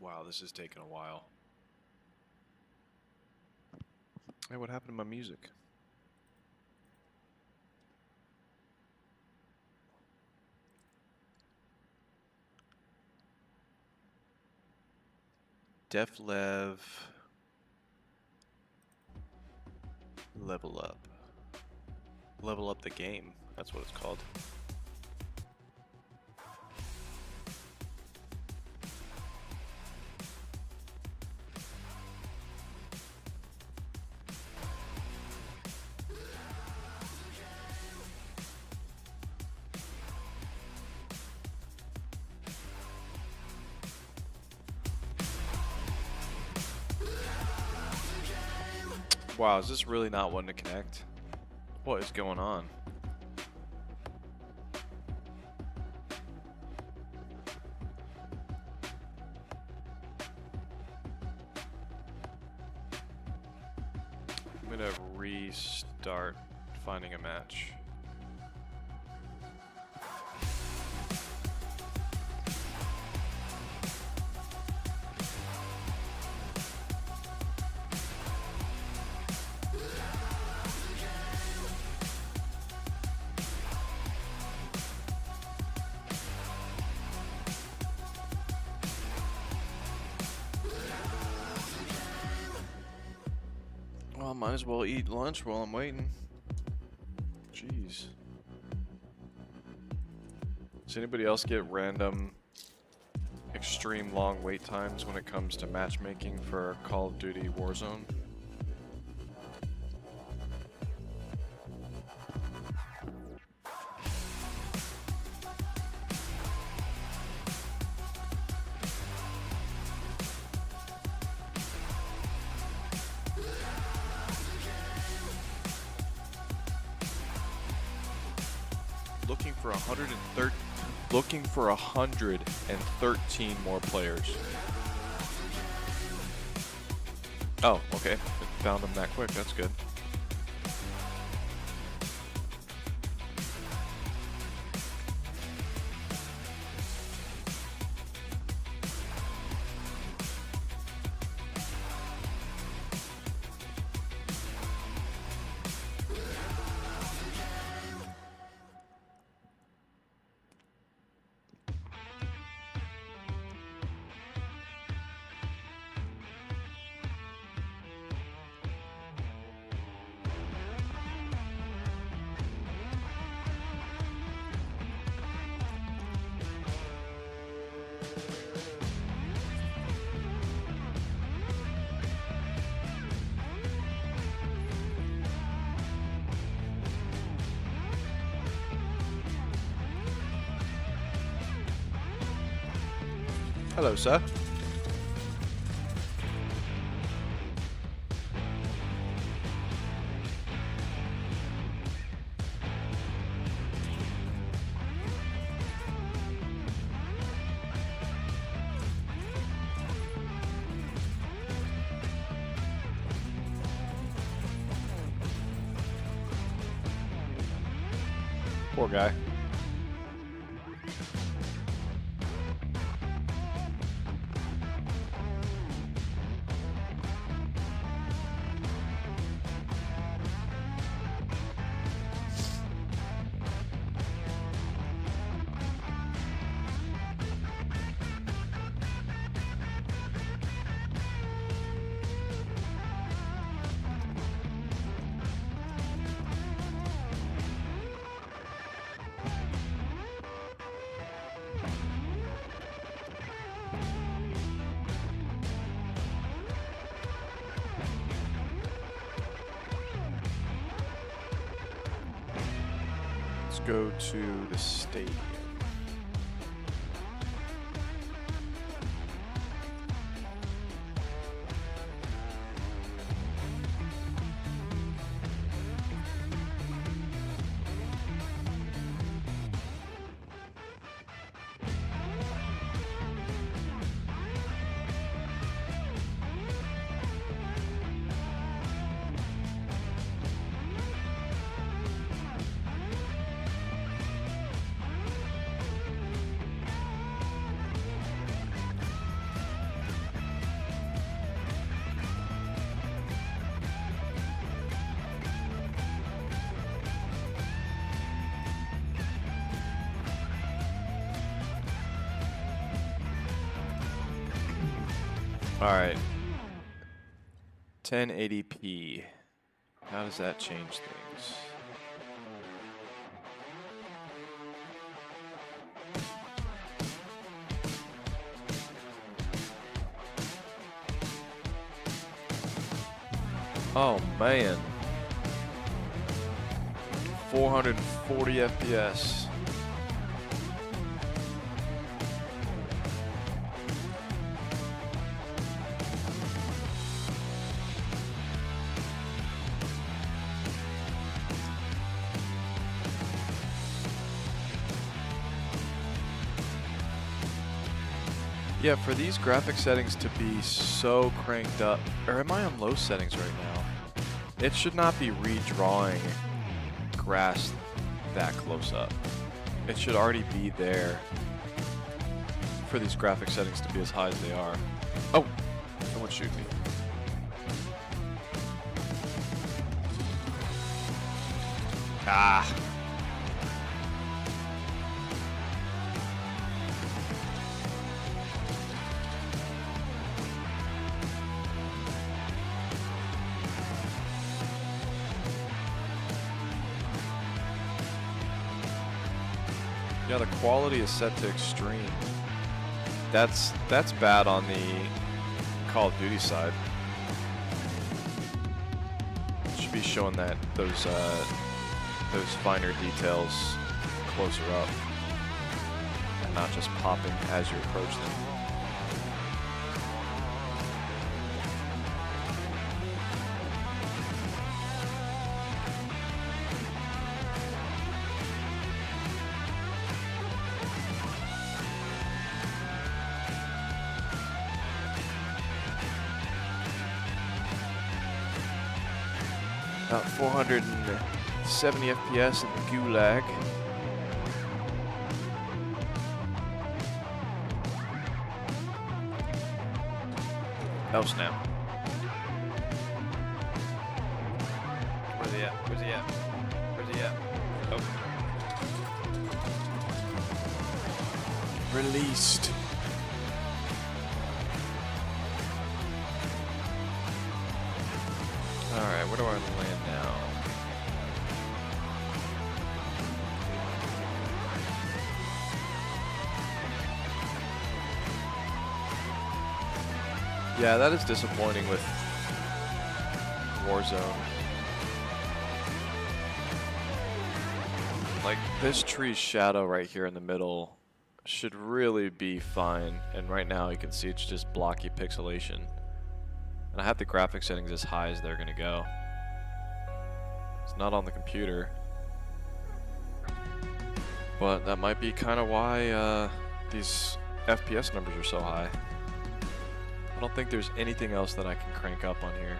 Speaker 1: Wow, this is taking a while. Hey, what happened to my music? Def Lev. Level up. Level up the game. That's what it's called. Wow, is this really not wanting to connect? What is going on? I'm gonna restart finding a match. Well, might as well eat lunch while I'm waiting. Jeez. Does anybody else get random, extreme long wait times when it comes to matchmaking for Call of Duty Warzone? Looking for 113 more players. Oh, okay. Found them that quick. That's good. Hello, sir. Poor guy. Go to the stadium. Alright. 1080p. How does that change things? Oh man. 440 FPS. Yeah, for these graphic settings to be so cranked up, or am I on low settings right now? It should not be redrawing grass that close up. It should already be there for these graphic settings to be as high as they are. Oh, someone shoot me. Ah. Yeah, the quality is set to extreme. That's bad on the Call of Duty side. Should be showing that those finer details closer up, and not just popping as you approach them. About 470 FPS in the Gulag. Oh snap. Where's he at? Where's he at? Where's he at? Oh. Released. Alright, where do I land now? Yeah, that is disappointing with Warzone. Like, this tree's shadow right here in the middle should really be fine. And right now you can see it's just blocky pixelation. And I have the graphic settings as high as they're going to go. It's not on the computer. But that might be kind of why these FPS numbers are so high. I don't think there's anything else that I can crank up on here.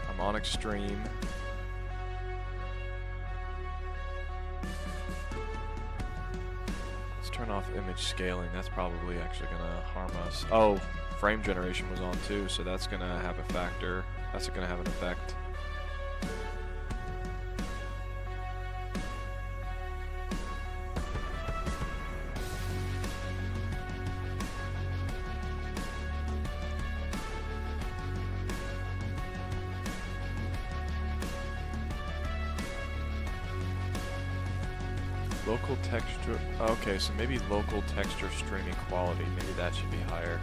Speaker 1: I'm on extreme. Let's turn off image scaling. That's probably actually gonna harm us. Oh, frame generation was on too, so that's gonna have a factor. That's gonna have an effect. Local texture, okay, so maybe local texture streaming quality, maybe that should be higher.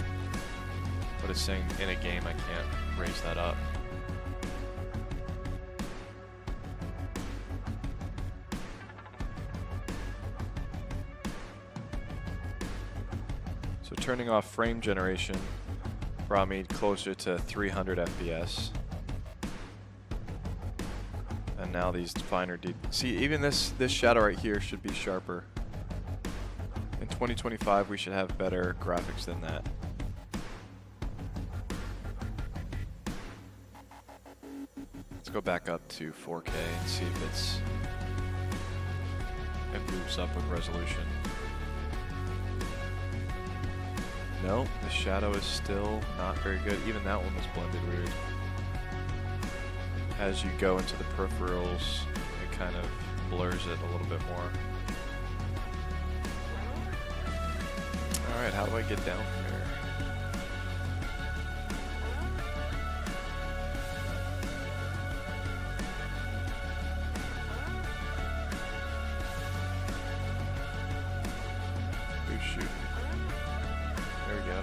Speaker 1: But it's saying in a game I can't raise that up. So turning off frame generation brought me closer to 300 FPS. And now these finer see, even this shadow right here should be sharper. In 2025 we should have better graphics than that. Let's go back up to 4K and see if it moves up with resolution. No, the shadow is still not very good. Even that one was blended weird. As you go into the peripherals, it kind of blurs it a little bit more. Alright, how do I get down from here? Who's shooting? There we go.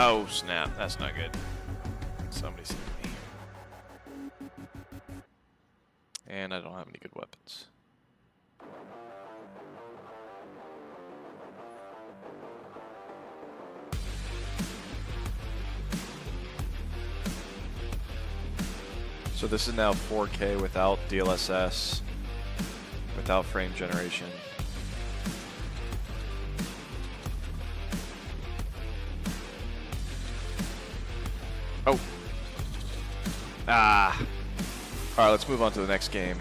Speaker 1: Oh snap, that's not good. Somebody see me. And I don't have any good weapons. So this is now 4K without DLSS, without frame generation. Oh. Ah. Alright, let's move on to the next game.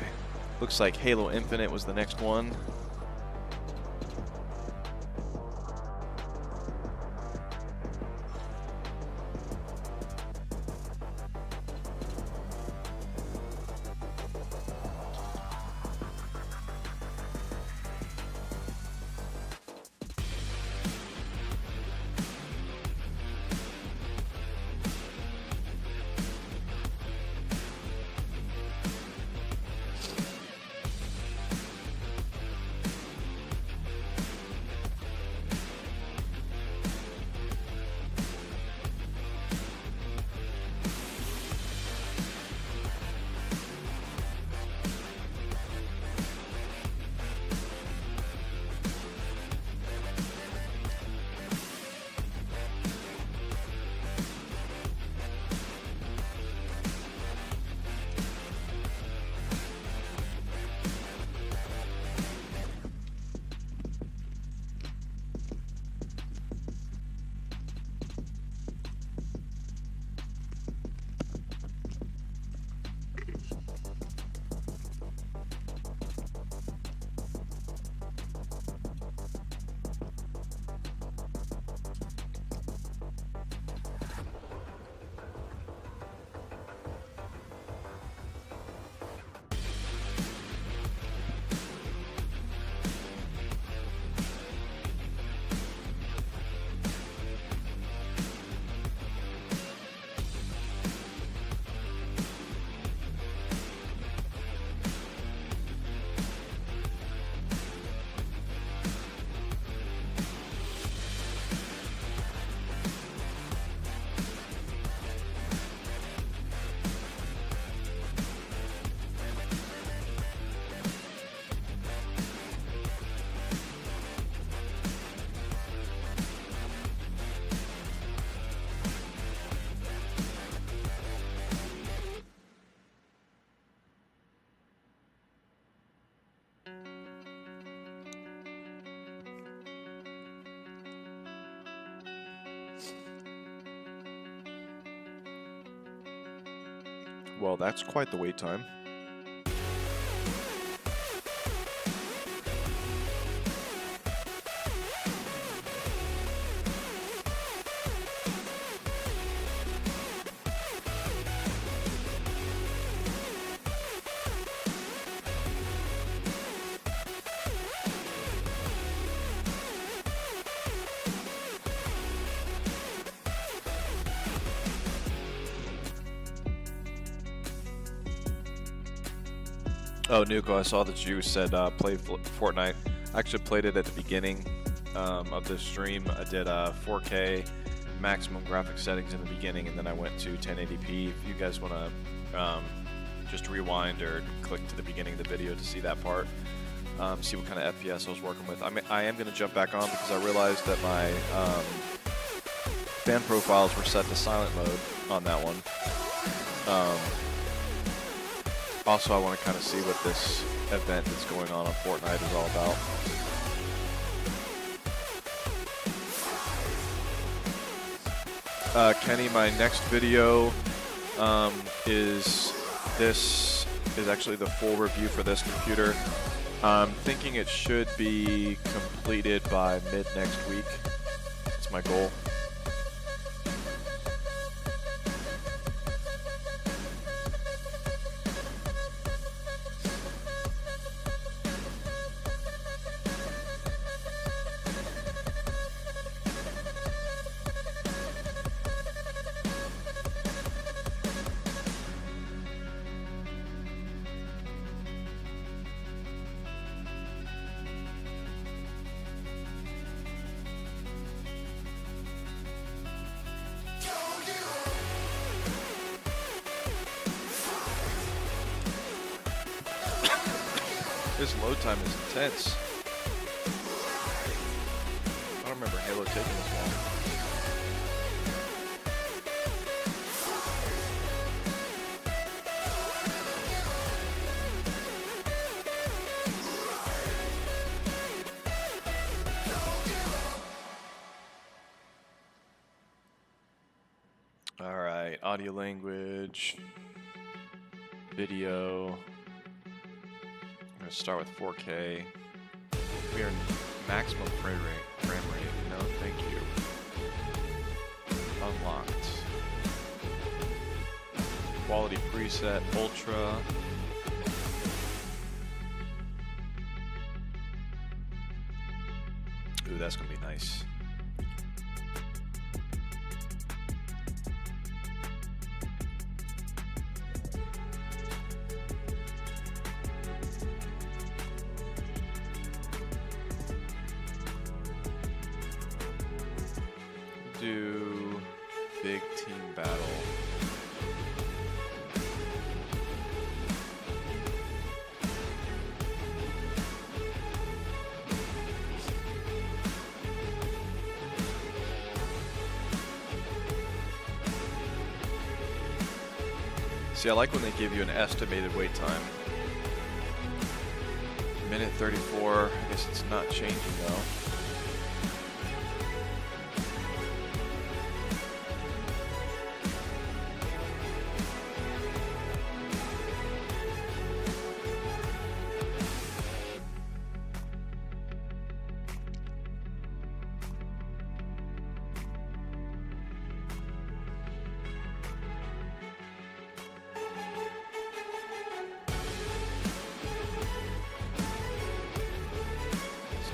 Speaker 1: Looks like Halo Infinite was the next one. Well, that's quite the wait time. Oh, Nuko, I saw that you said play Fortnite. I actually played it at the beginning of the stream. I did 4K maximum graphic settings in the beginning, and then I went to 1080p. If you guys want to just rewind or click to the beginning of the video to see that part, see what kind of FPS I was working with. I am going to jump back on because I realized that my fan profiles were set to silent mode on that one. Also, I want to kind of see what this event that's going on Fortnite is all about. Kenny, my next video is actually the full review for this computer. I'm thinking it should be completed by mid next week. That's my goal. This load time is intense. I don't remember Halo taking this long. All right, audio language, video. I'm going to start with 4K. We are maximum frame rate. No, thank you. Unlocked. Quality preset, ultra. Ooh, that's going to be nice. Do big team battle. See, I like when they give you an estimated wait time. Minute 34. I guess it's not changing though.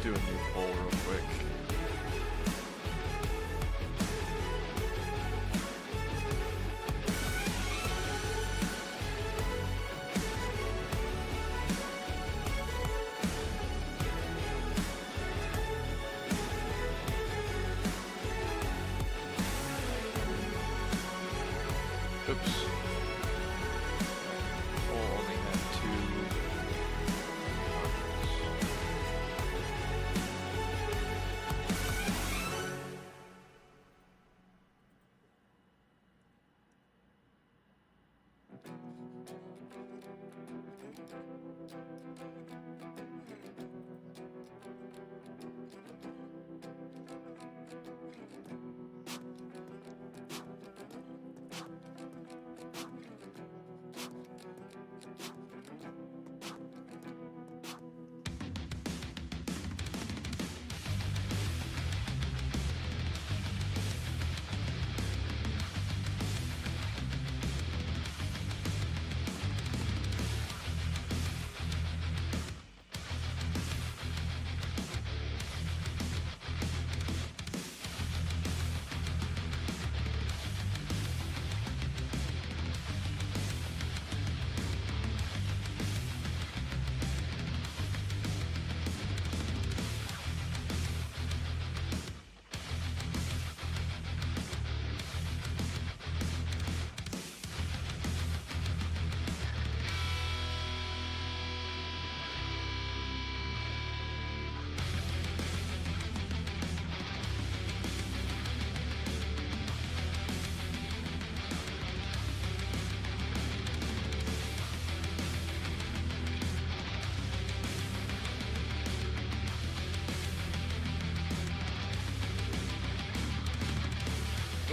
Speaker 1: Do a new poll real quick. Oops. Poll only had 2.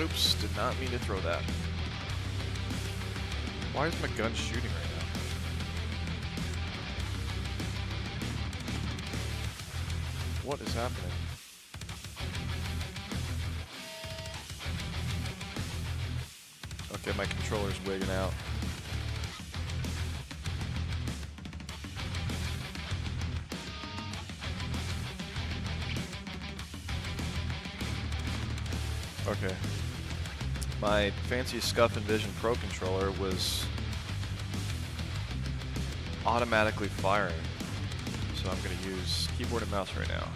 Speaker 1: Oops, did not mean to throw that. Why is my gun shooting right now? What is happening? Okay, my controller's wigging out. Okay. My fancy Scuff and Vision Pro controller was automatically firing, so I'm going to use keyboard and mouse right now.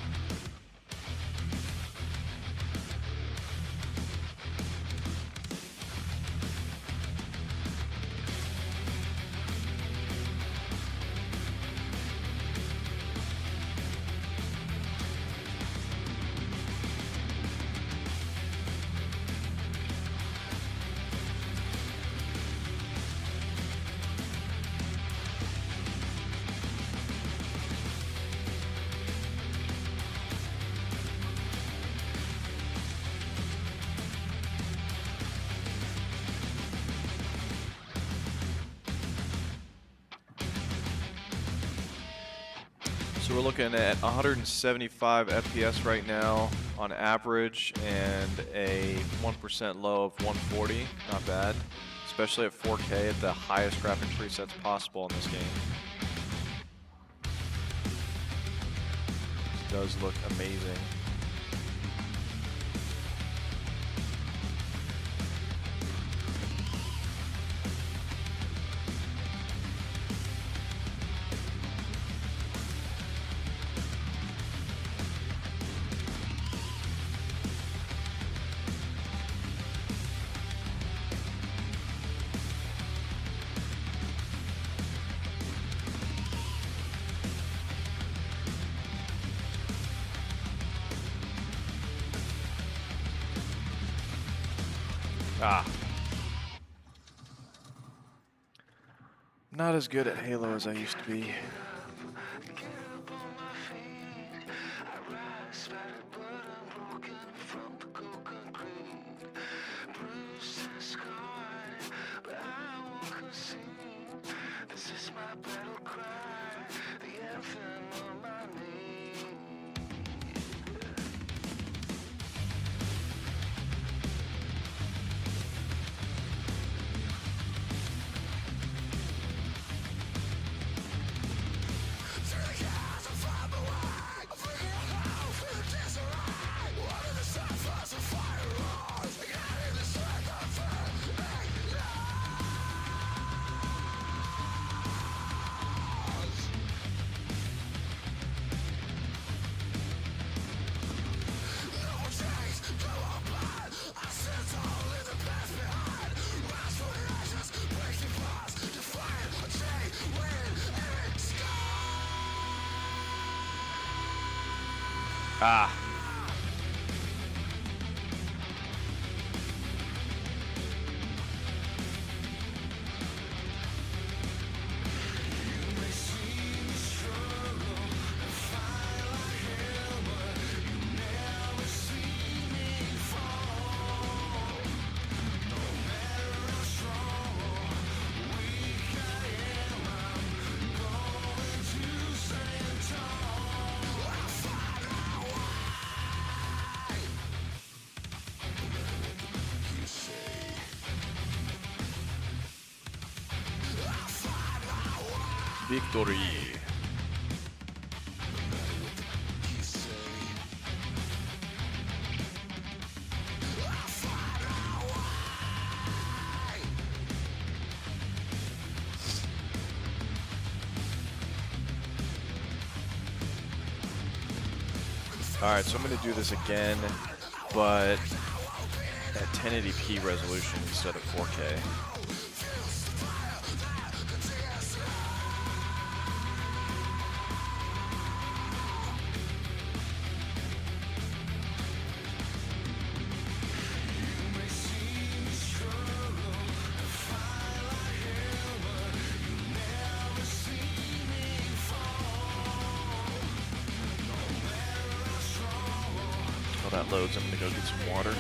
Speaker 1: So we're looking at 175 FPS right now on average and a 1% low of 140. Not bad, especially at 4K at the highest graphic presets possible in this game. It does look amazing. Not as good at Halo as I used to be. Ah. Victory. Alright, so I'm going to do this again, but at 1080p resolution instead of 4K. While that loads, I'm gonna go get some water.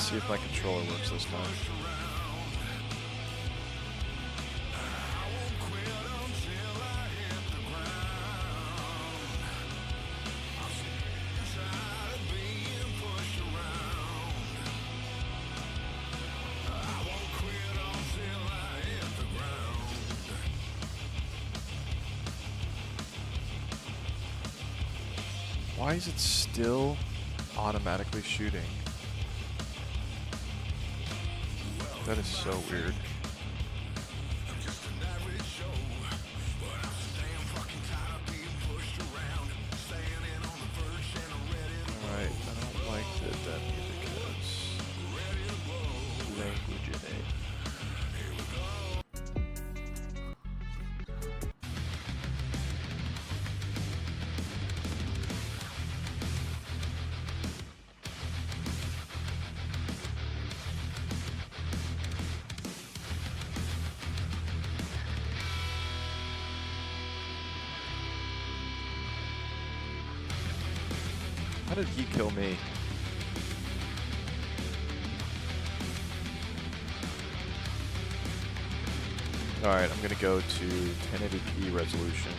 Speaker 1: see if my controller works this time. Why is it still automatically shooting? That is so weird. Alright, I don't like that music has language in it. How did he kill me? Alright, I'm gonna go to 1080p resolution.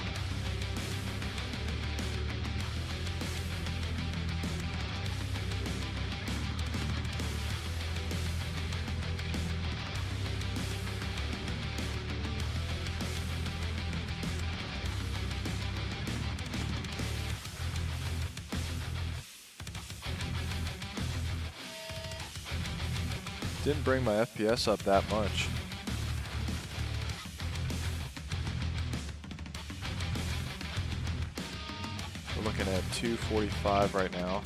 Speaker 1: Didn't bring my FPS up that much. We're looking at 245 right now.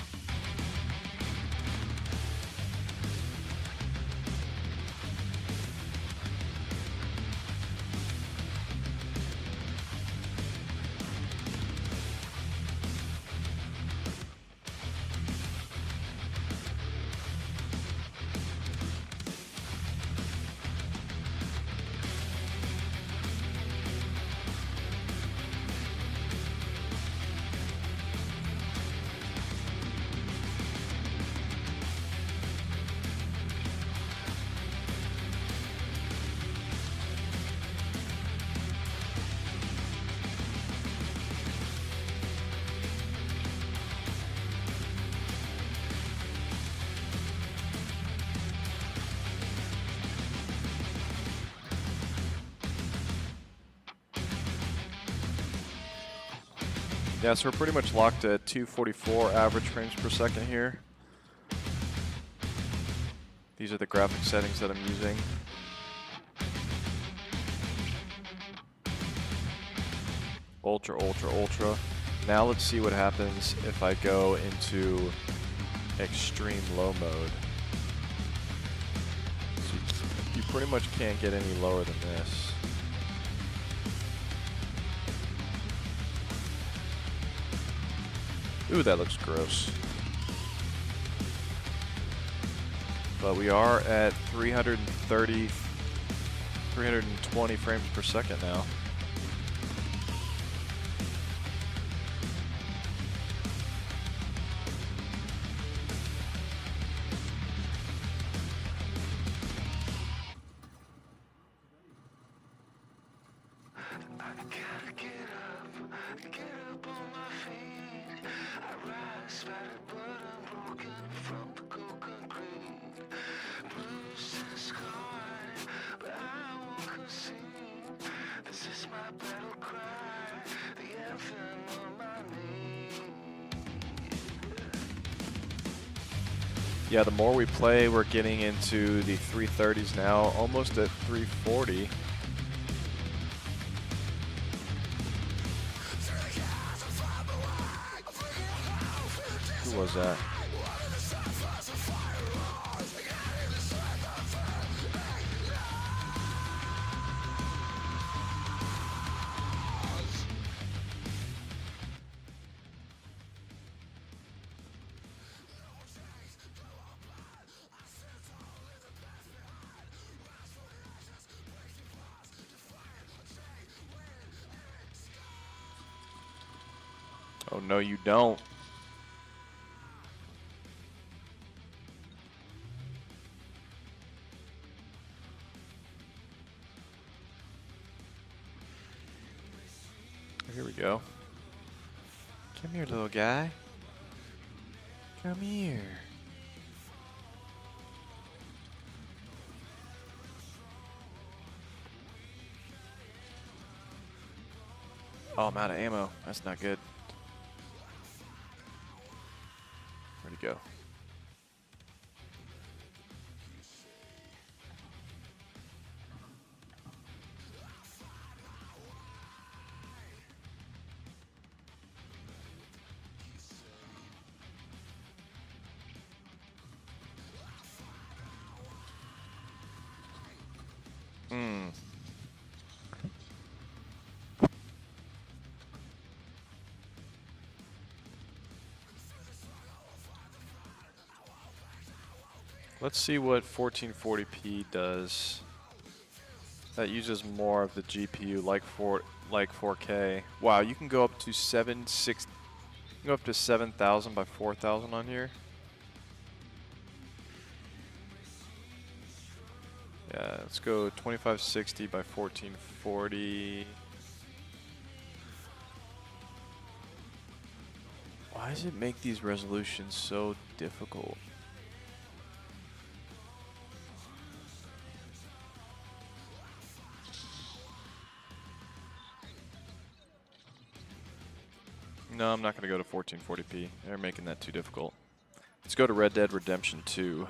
Speaker 1: Yeah, so we're pretty much locked at 244 average frames per second here. These are the graphic settings that I'm using. Ultra, ultra, ultra. Now let's see what happens if I go into extreme low mode. So you pretty much can't get any lower than this. Ooh, that looks gross. But we are at 320 frames per second now. Yeah, the more we play, we're getting into the 330s now, almost at 340. Who was that? Oh, no, you don't. Here we go. Come here, little guy. Come here. Oh, I'm out of ammo. That's not good. Where'd he go? Let's see what 1440p does. That uses more of the GPU, like 4K. Wow, you can go up to 7,000 by 4,000 on here. Yeah, let's go 2560 by 1440. Why does it make these resolutions so difficult? No, I'm not going to go to 1440p. They're making that too difficult. Let's go to Red Dead Redemption 2.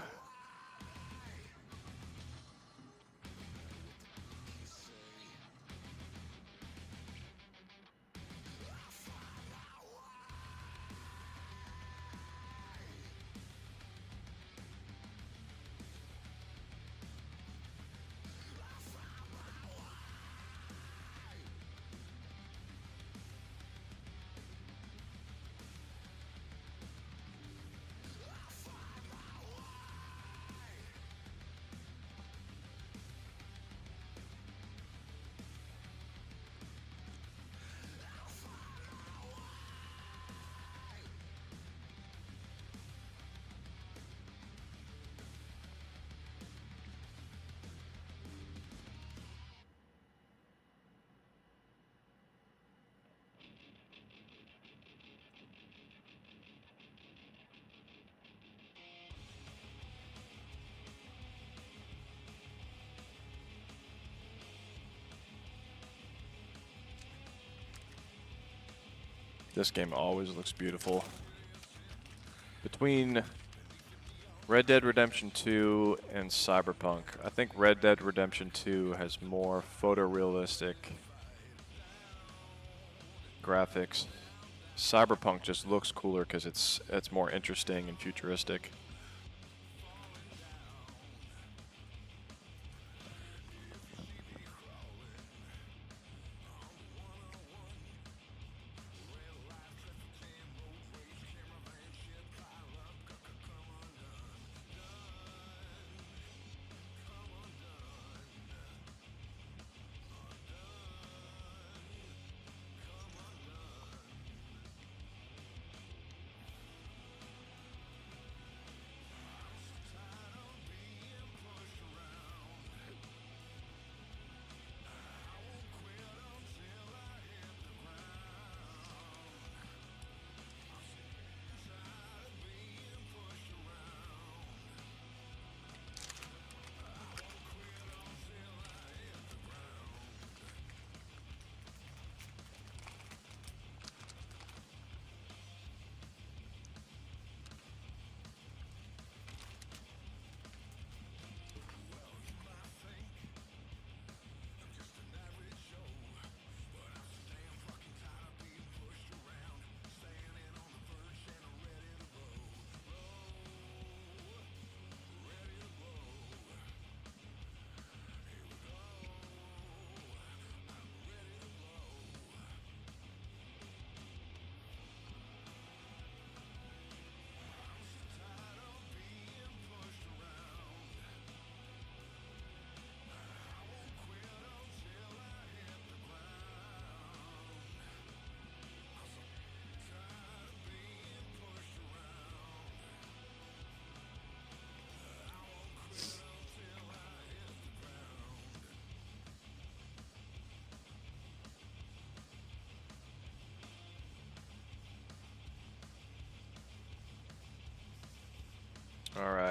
Speaker 1: This game always looks beautiful. Between Red Dead Redemption 2 and Cyberpunk, I think Red Dead Redemption 2 has more photorealistic graphics. Cyberpunk just looks cooler because it's more interesting and futuristic.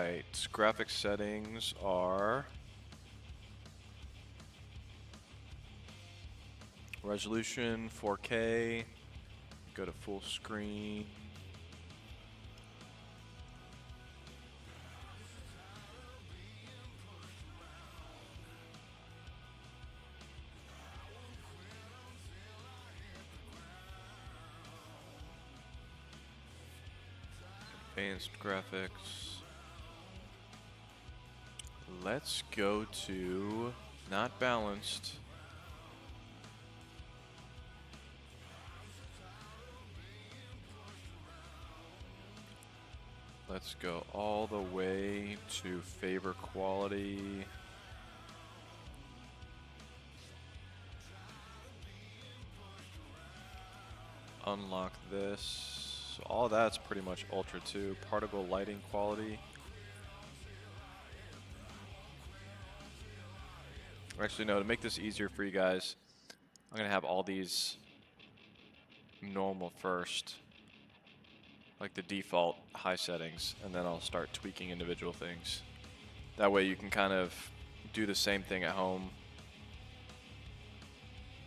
Speaker 1: Alright, graphics settings are resolution 4K, go to full screen. Advanced graphics. Let's go to not balanced. Let's go all the way to favor quality. Unlock this. So all that's pretty much Ultra 2. Particle lighting quality. Actually, no, to make this easier for you guys, I'm going to have all these normal first. Like the default high settings, and then I'll start tweaking individual things. That way you can kind of do the same thing at home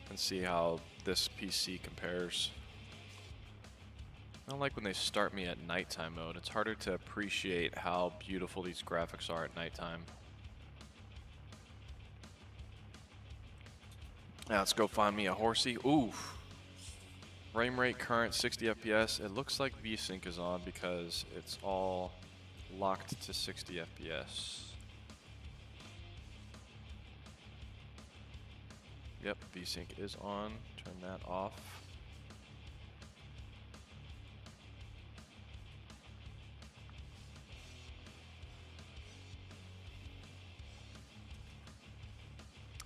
Speaker 1: and see how this PC compares. I don't like when they start me at nighttime mode. It's harder to appreciate how beautiful these graphics are at nighttime. Now let's go find me a horsey. Ooh. Frame rate current 60 FPS. It looks like VSync is on because it's all locked to 60 FPS. Yep, VSync is on. Turn that off.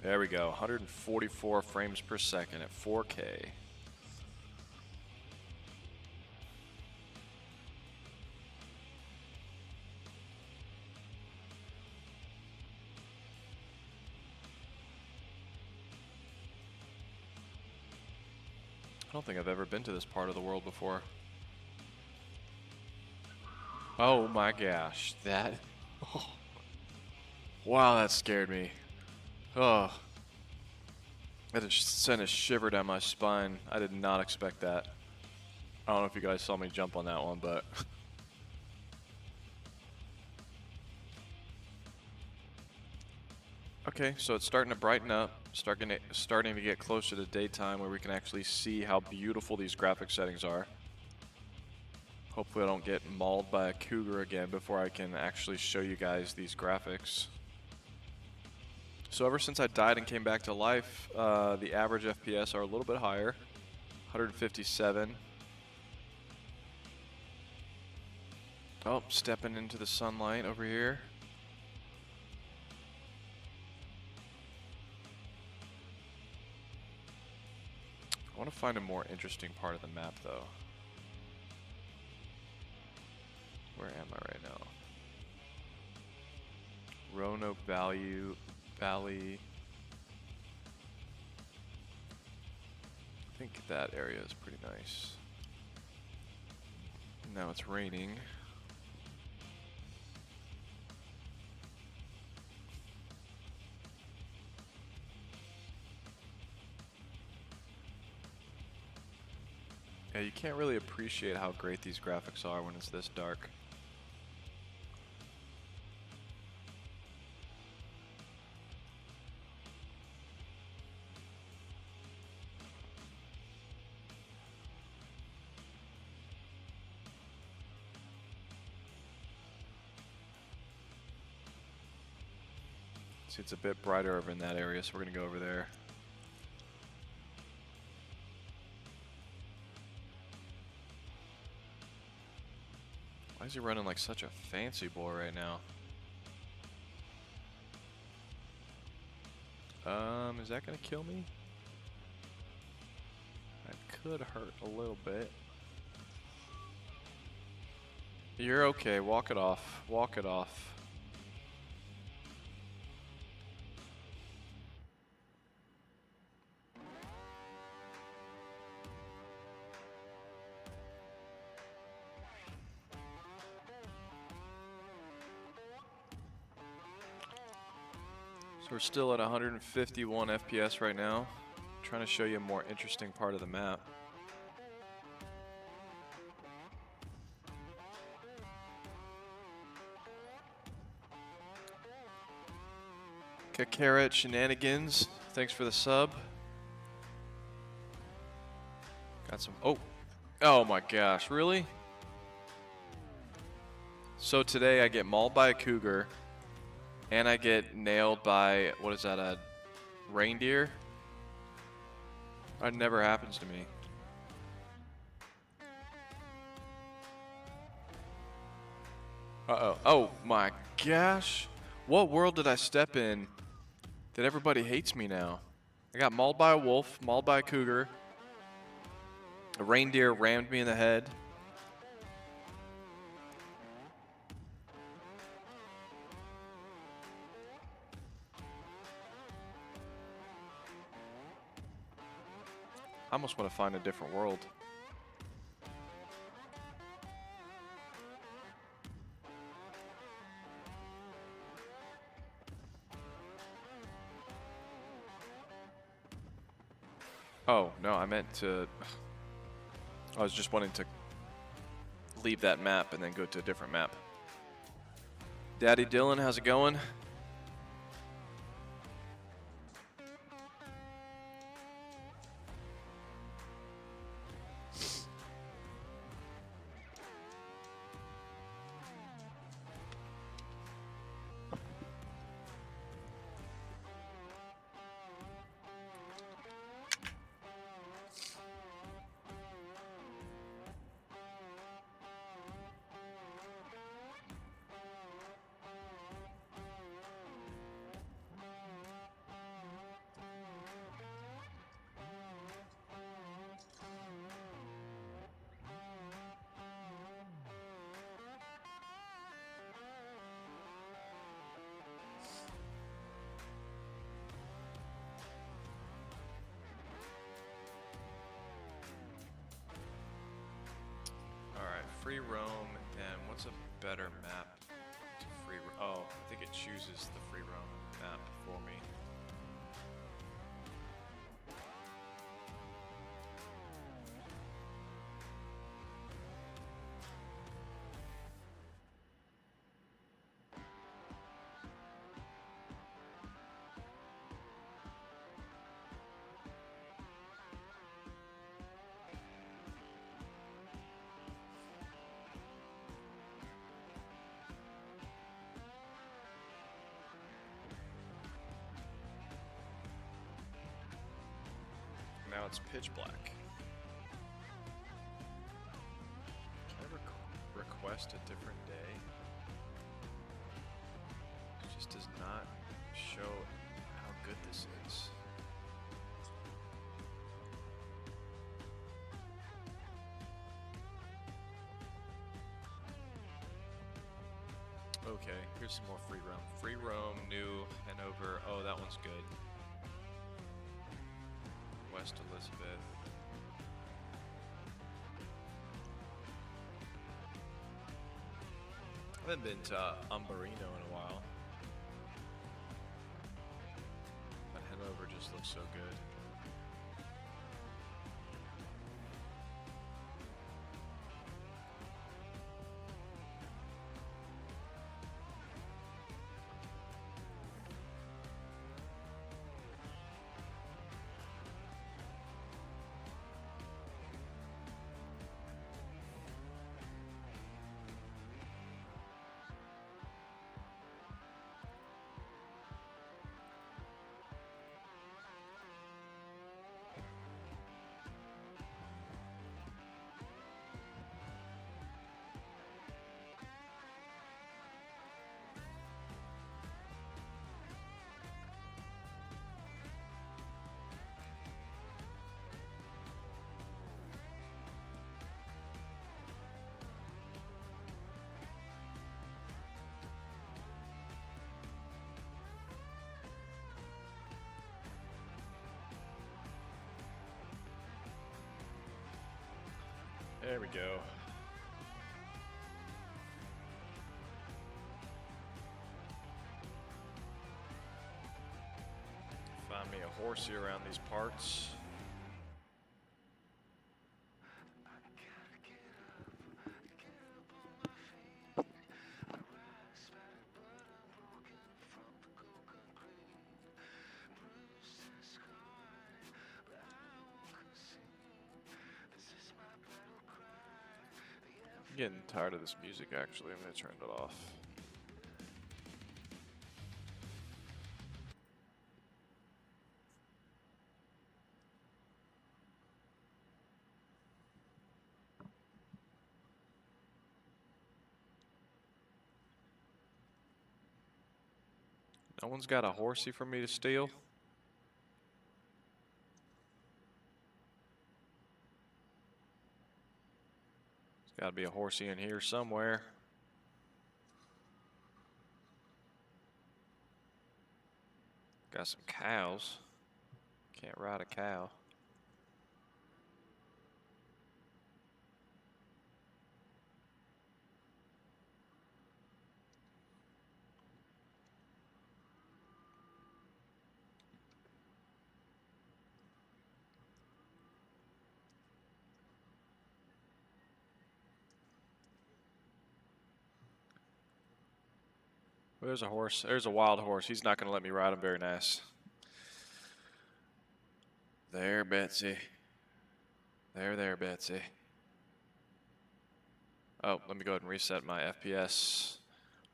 Speaker 1: There we go, 144 frames per second at 4K. I don't think I've ever been to this part of the world before. Oh my gosh, that... Oh. Wow, that scared me. Oh, that just sent a shiver down my spine. I did not expect that. I don't know if you guys saw me jump on that one, but... Okay, so it's starting to brighten up, starting to get closer to daytime where we can actually see how beautiful these graphic settings are. Hopefully I don't get mauled by a cougar again before I can actually show you guys these graphics. So ever since I died and came back to life, the average FPS are a little bit higher, 157. Oh, stepping into the sunlight over here. I want to find a more interesting part of the map though. Where am I right now? Roanoke Valley. I think that area is pretty nice. Now it's raining. Yeah, you can't really appreciate how great these graphics are when it's this dark. See, it's a bit brighter over in that area, so we're going to go over there. Why is he running like such a fancy boy right now? Is that going to kill me? That could hurt a little bit. You're okay, walk it off, walk it off. So we're still at 151 FPS right now. Trying to show you a more interesting part of the map. Carrot Shenanigans, thanks for the sub. Got some, oh my gosh, really? So today I get mauled by a cougar, and I get nailed by, what is that, a reindeer? That never happens to me. Uh-oh, oh my gosh. What world did I step in that everybody hates me now? I got mauled by a wolf, mauled by a cougar. A reindeer rammed me in the head. I almost want to find a different world. Oh, no, I meant to... I was just wanting to leave that map and then go to a different map. Daddy Dylan, how's it going? Free roam, and what's a better map to free roam? Oh, I think it chooses the free roam map for me. Now it's pitch black. Can I request a different day? It just does not show how good this is. Okay, here's some more free roam. Free roam, new, Hanover. Oh, that one's good. West Elizabeth. I haven't been to Umbarino in a while. But Hanover just looks so good. There we go. horsey around these parts. I'm getting tired of this music, actually. I'm going to turn it off. No one's got a horsey for me to steal. There's got to be a horsey in here somewhere. Got some cows. Can't ride a cow. There's a horse. There's a wild horse. He's not going to let me ride him. Very nice. There, Betsy. There, Betsy. Oh, let me go ahead and reset my FPS.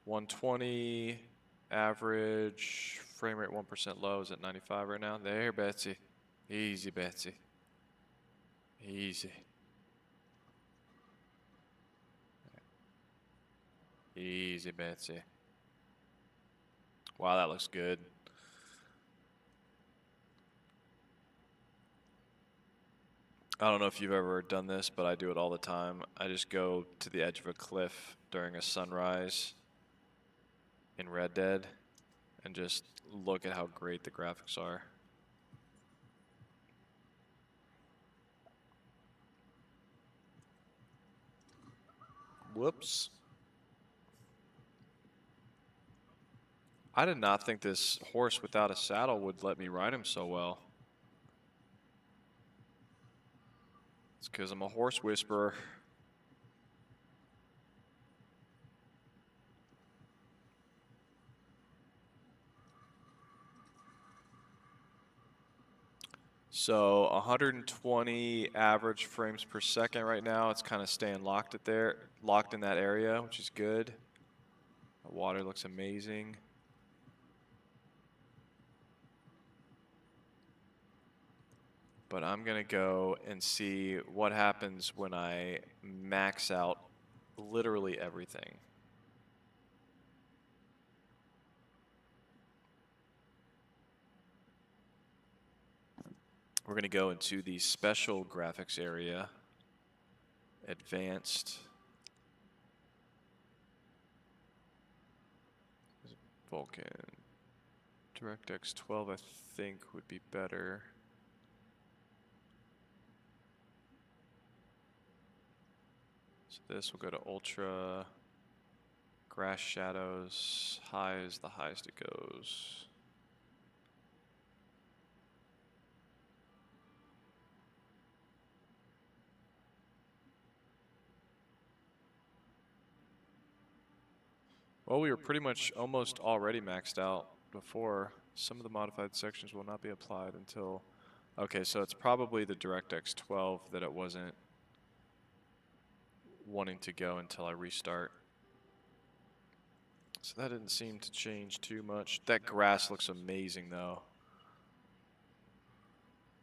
Speaker 1: 120 average. Frame rate 1% low is at 95 right now. There, Betsy. Easy, Betsy. Easy. Easy, Betsy. Wow, that looks good. I don't know if you've ever done this, but I do it all the time. I just go to the edge of a cliff during a sunrise in Red Dead and just look at how great the graphics are. Whoops. I did not think this horse without a saddle would let me ride him so well. It's because I'm a horse whisperer. So 120 average frames per second right now. It's kind of staying locked in that area, which is good. The water looks amazing. But I'm gonna go and see what happens when I max out literally everything. We're gonna go into the special graphics area, advanced. Vulkan. DirectX 12 I think would be better. So this will go to ultra, grass shadows, high is the highest it goes. Well, we were pretty much almost already maxed out before. Some of the modified sections will not be applied until, okay, so it's probably the DirectX 12 that it wasn't wanting to go until I restart. So that didn't seem to change too much. That grass looks amazing though.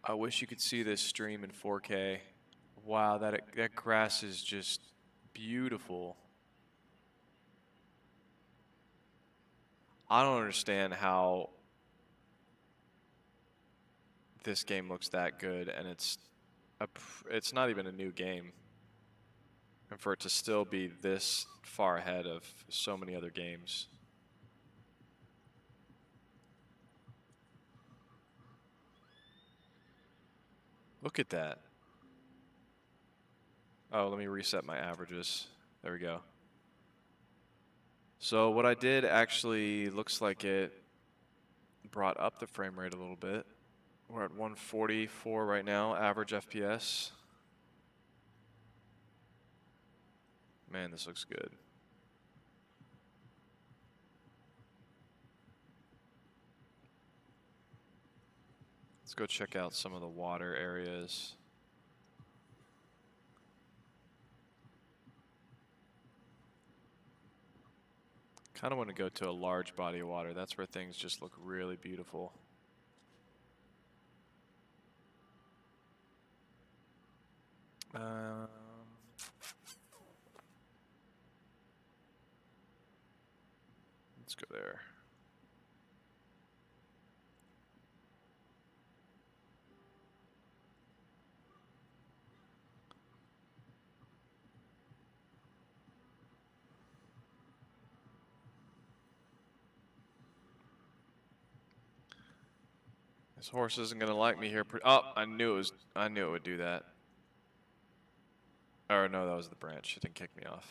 Speaker 1: I wish you could see this stream in 4K. Wow, that grass is just beautiful. I don't understand how this game looks that good, and it's not even a new game. And for it to still be this far ahead of so many other games. Look at that. Oh, let me reset my averages. There we go. So what I did actually looks like it brought up the frame rate a little bit. We're at 144 right now, average FPS. Man, this looks good. Let's go check out some of the water areas. Kind of want to go to a large body of water. That's where things just look really beautiful. Let's go there. This horse isn't gonna like me here. Oh, I knew it would do that. Or no, that was the branch. It didn't kick me off.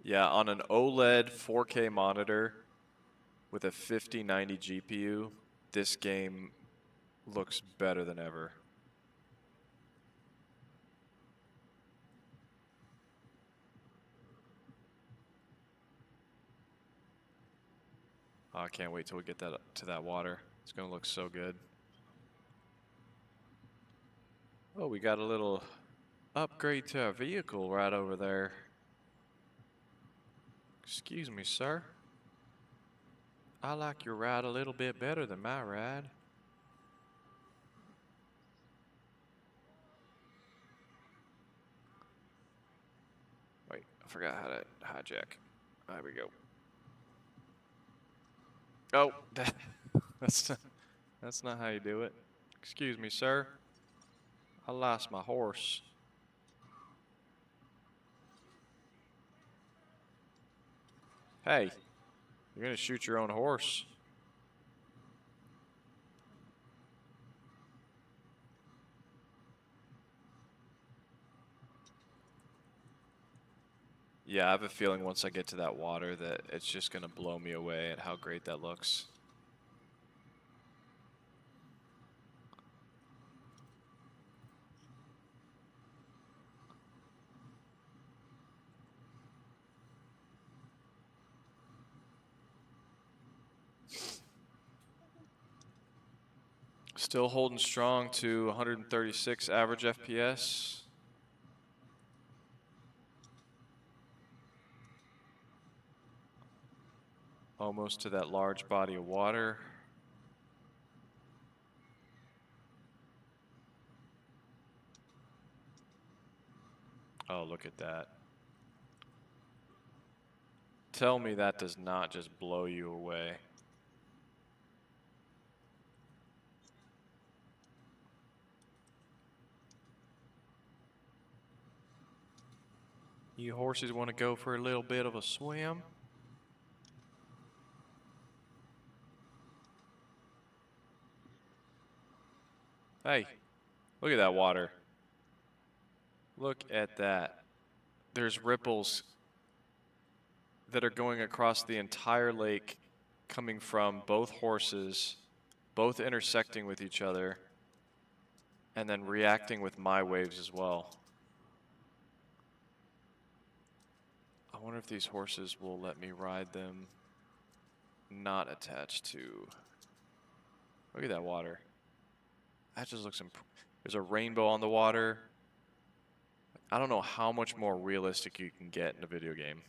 Speaker 1: Yeah, on an OLED 4K monitor with a 5090 GPU, this game looks better than ever. Oh, I can't wait till we get that to that water. It's gonna look so good. Oh, we got a little upgrade to our vehicle right over there. Excuse me, sir. I like your ride a little bit better than my ride. Wait, I forgot how to hijack. There we go. Oh, that's not how you do it. Excuse me, sir. I lost my horse. Hey, you're gonna shoot your own horse. Yeah, I have a feeling once I get to that water that it's just gonna blow me away at how great that looks. Still holding strong to 136 average FPS. Almost to that large body of water. Oh, look at that. Tell me that does not just blow you away. You horses want to go for a little bit of a swim? Hey, look at that water. Look at that. There's ripples that are going across the entire lake, coming from both horses, both intersecting with each other, and then reacting with my waves as well. I wonder if these horses will let me ride them not attached to... Look at that water. That just looks there's a rainbow on the water. I don't know how much more realistic you can get in a video game.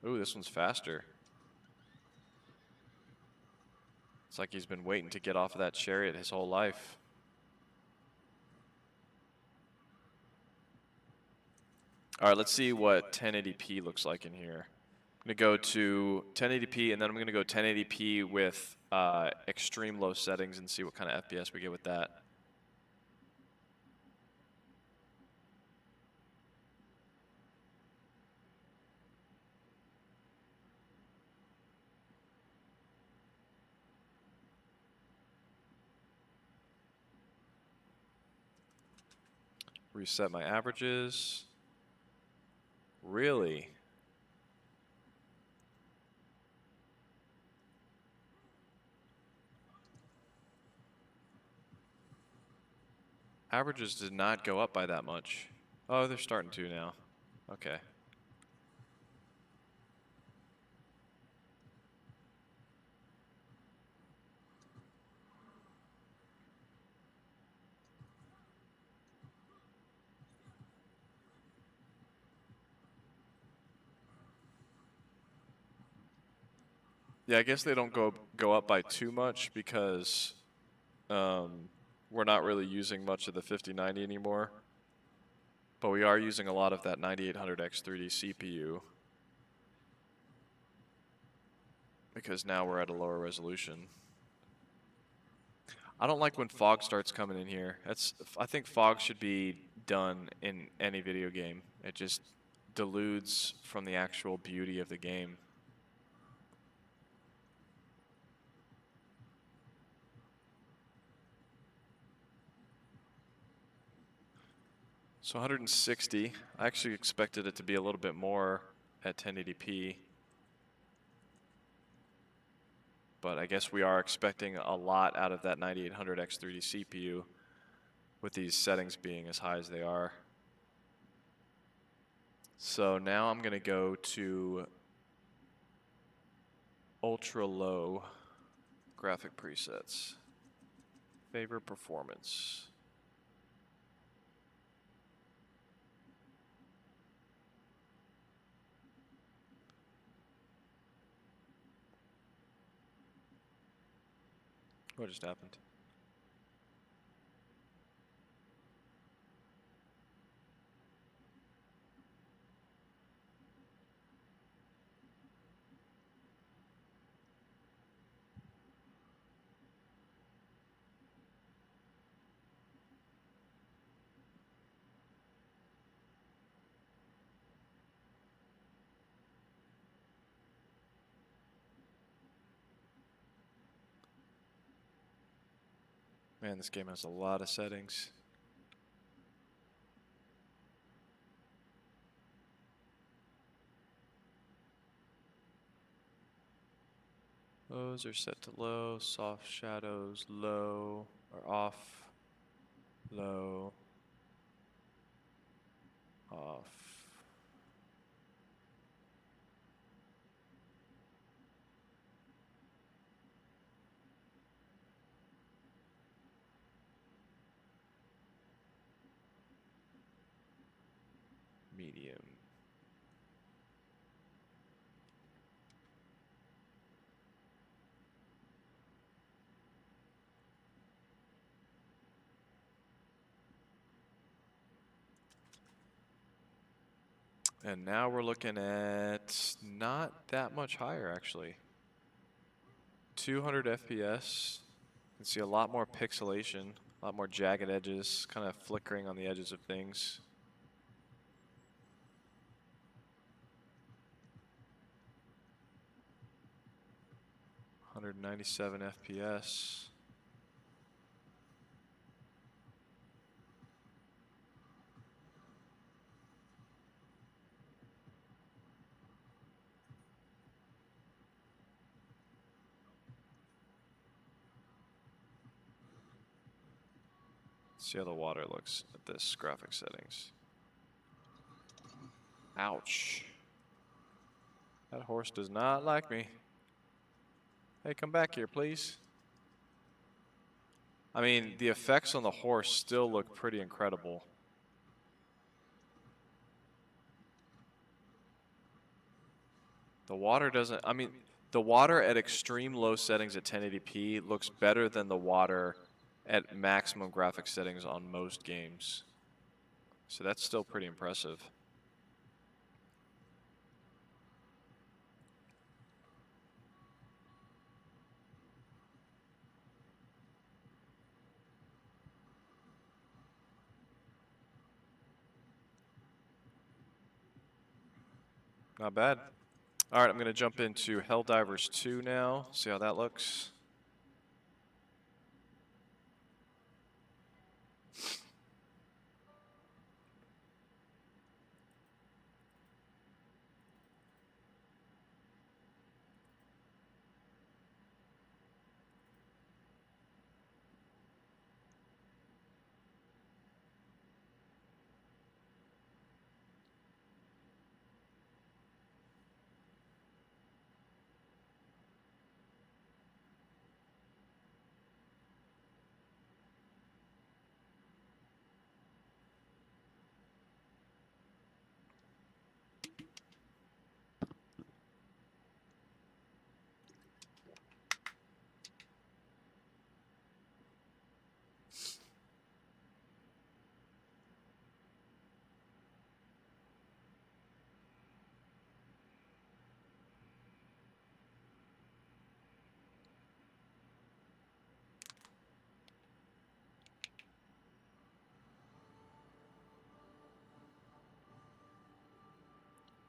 Speaker 1: Ooh, this one's faster. It's like he's been waiting to get off of that chariot his whole life. All right, let's see what 1080p looks like in here. I'm gonna go to 1080p, and then I'm gonna go 1080p with extreme low settings and see what kind of FPS we get with that. Reset my averages. Really? Averages did not go up by that much. Oh, they're starting to now. Okay. Yeah, I guess they don't go up by too much because we're not really using much of the 5090 anymore. But we are using a lot of that 9800X 3D CPU because now we're at a lower resolution. I don't like when fog starts coming in here. I think fog should be done in any video game. It just deludes from the actual beauty of the game. So 160, I actually expected it to be a little bit more at 1080p. But I guess we are expecting a lot out of that 9800X 3D CPU with these settings being as high as they are. So now I'm going to go to ultra low graphic presets. Favor performance. What just happened? Man, this game has a lot of settings. Those are set to low, soft shadows, low, or off, low, off. Medium. And now we're looking at not that much higher, actually. 200 FPS. You can see a lot more pixelation, a lot more jagged edges, kind of flickering on the edges of things. (197 FPS). See how the water looks at this graphic settings. Ouch. That horse does not like me. Hey, come back here, please. I mean, the effects on the horse still look pretty incredible. The water doesn't, I mean, the water at extreme low settings at 1080p looks better than the water at maximum graphic settings on most games. So that's still pretty impressive. Not bad. All right, I'm going to jump into Helldivers 2 now, see how that looks.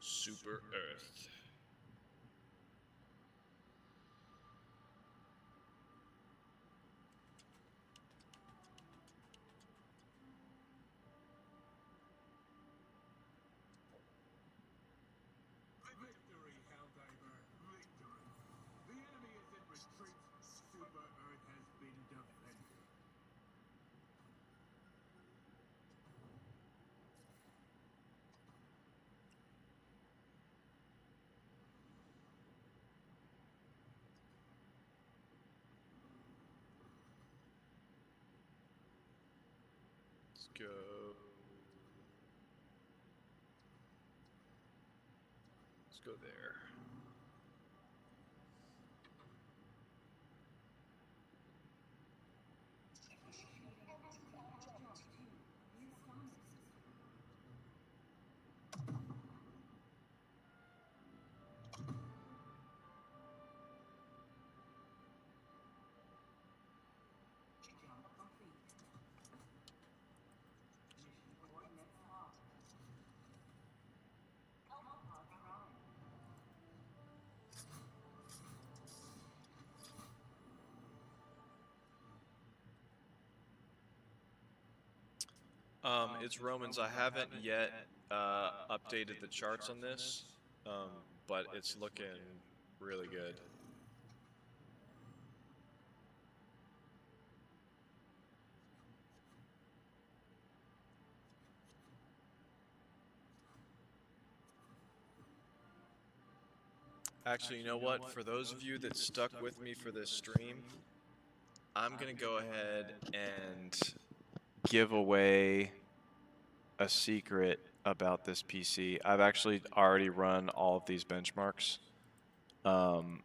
Speaker 1: Super Earth.
Speaker 2: Victory, Helldiver, victory. The enemy is in retreat. Super Earth has been defended.
Speaker 1: Let's go. Let's go there. It's Romans. I haven't yet updated the charts on this, but it's looking really good. Actually, you know what? For those of you that stuck with me for this stream, I'm going to go ahead and give away a secret about this PC. I've actually already run all of these benchmarks. I'm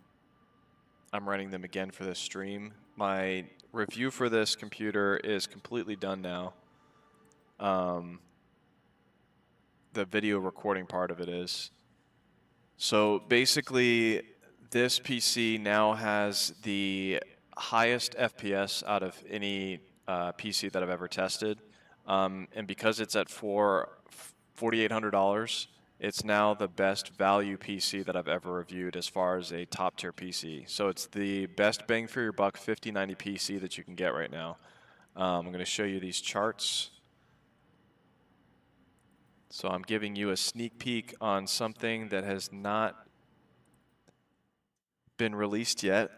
Speaker 1: running them again for this stream. My review for this computer is completely done now. The video recording part of it is. So basically, this PC now has the highest FPS out of any PC that I've ever tested. And because it's at $4,800, it's now the best value PC that I've ever reviewed as far as a top tier PC. So it's the best bang for your buck 5090 PC that you can get right now. I'm going to show you these charts. So I'm giving you a sneak peek on something that has not been released yet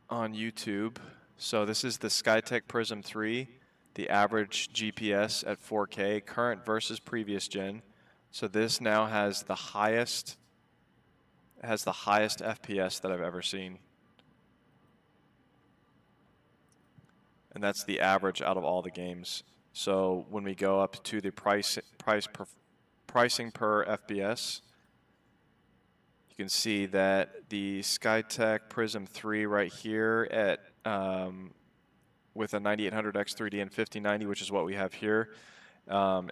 Speaker 1: on YouTube. So this is the Skytech Prism 3, the average GPS at 4K, current versus previous gen. So this now has the highest FPS that I've ever seen. And that's the average out of all the games. So when we go up to the pricing per FPS, you can see that the Skytech Prism 3 right here at with a 9800 X3D and 5090, which is what we have here,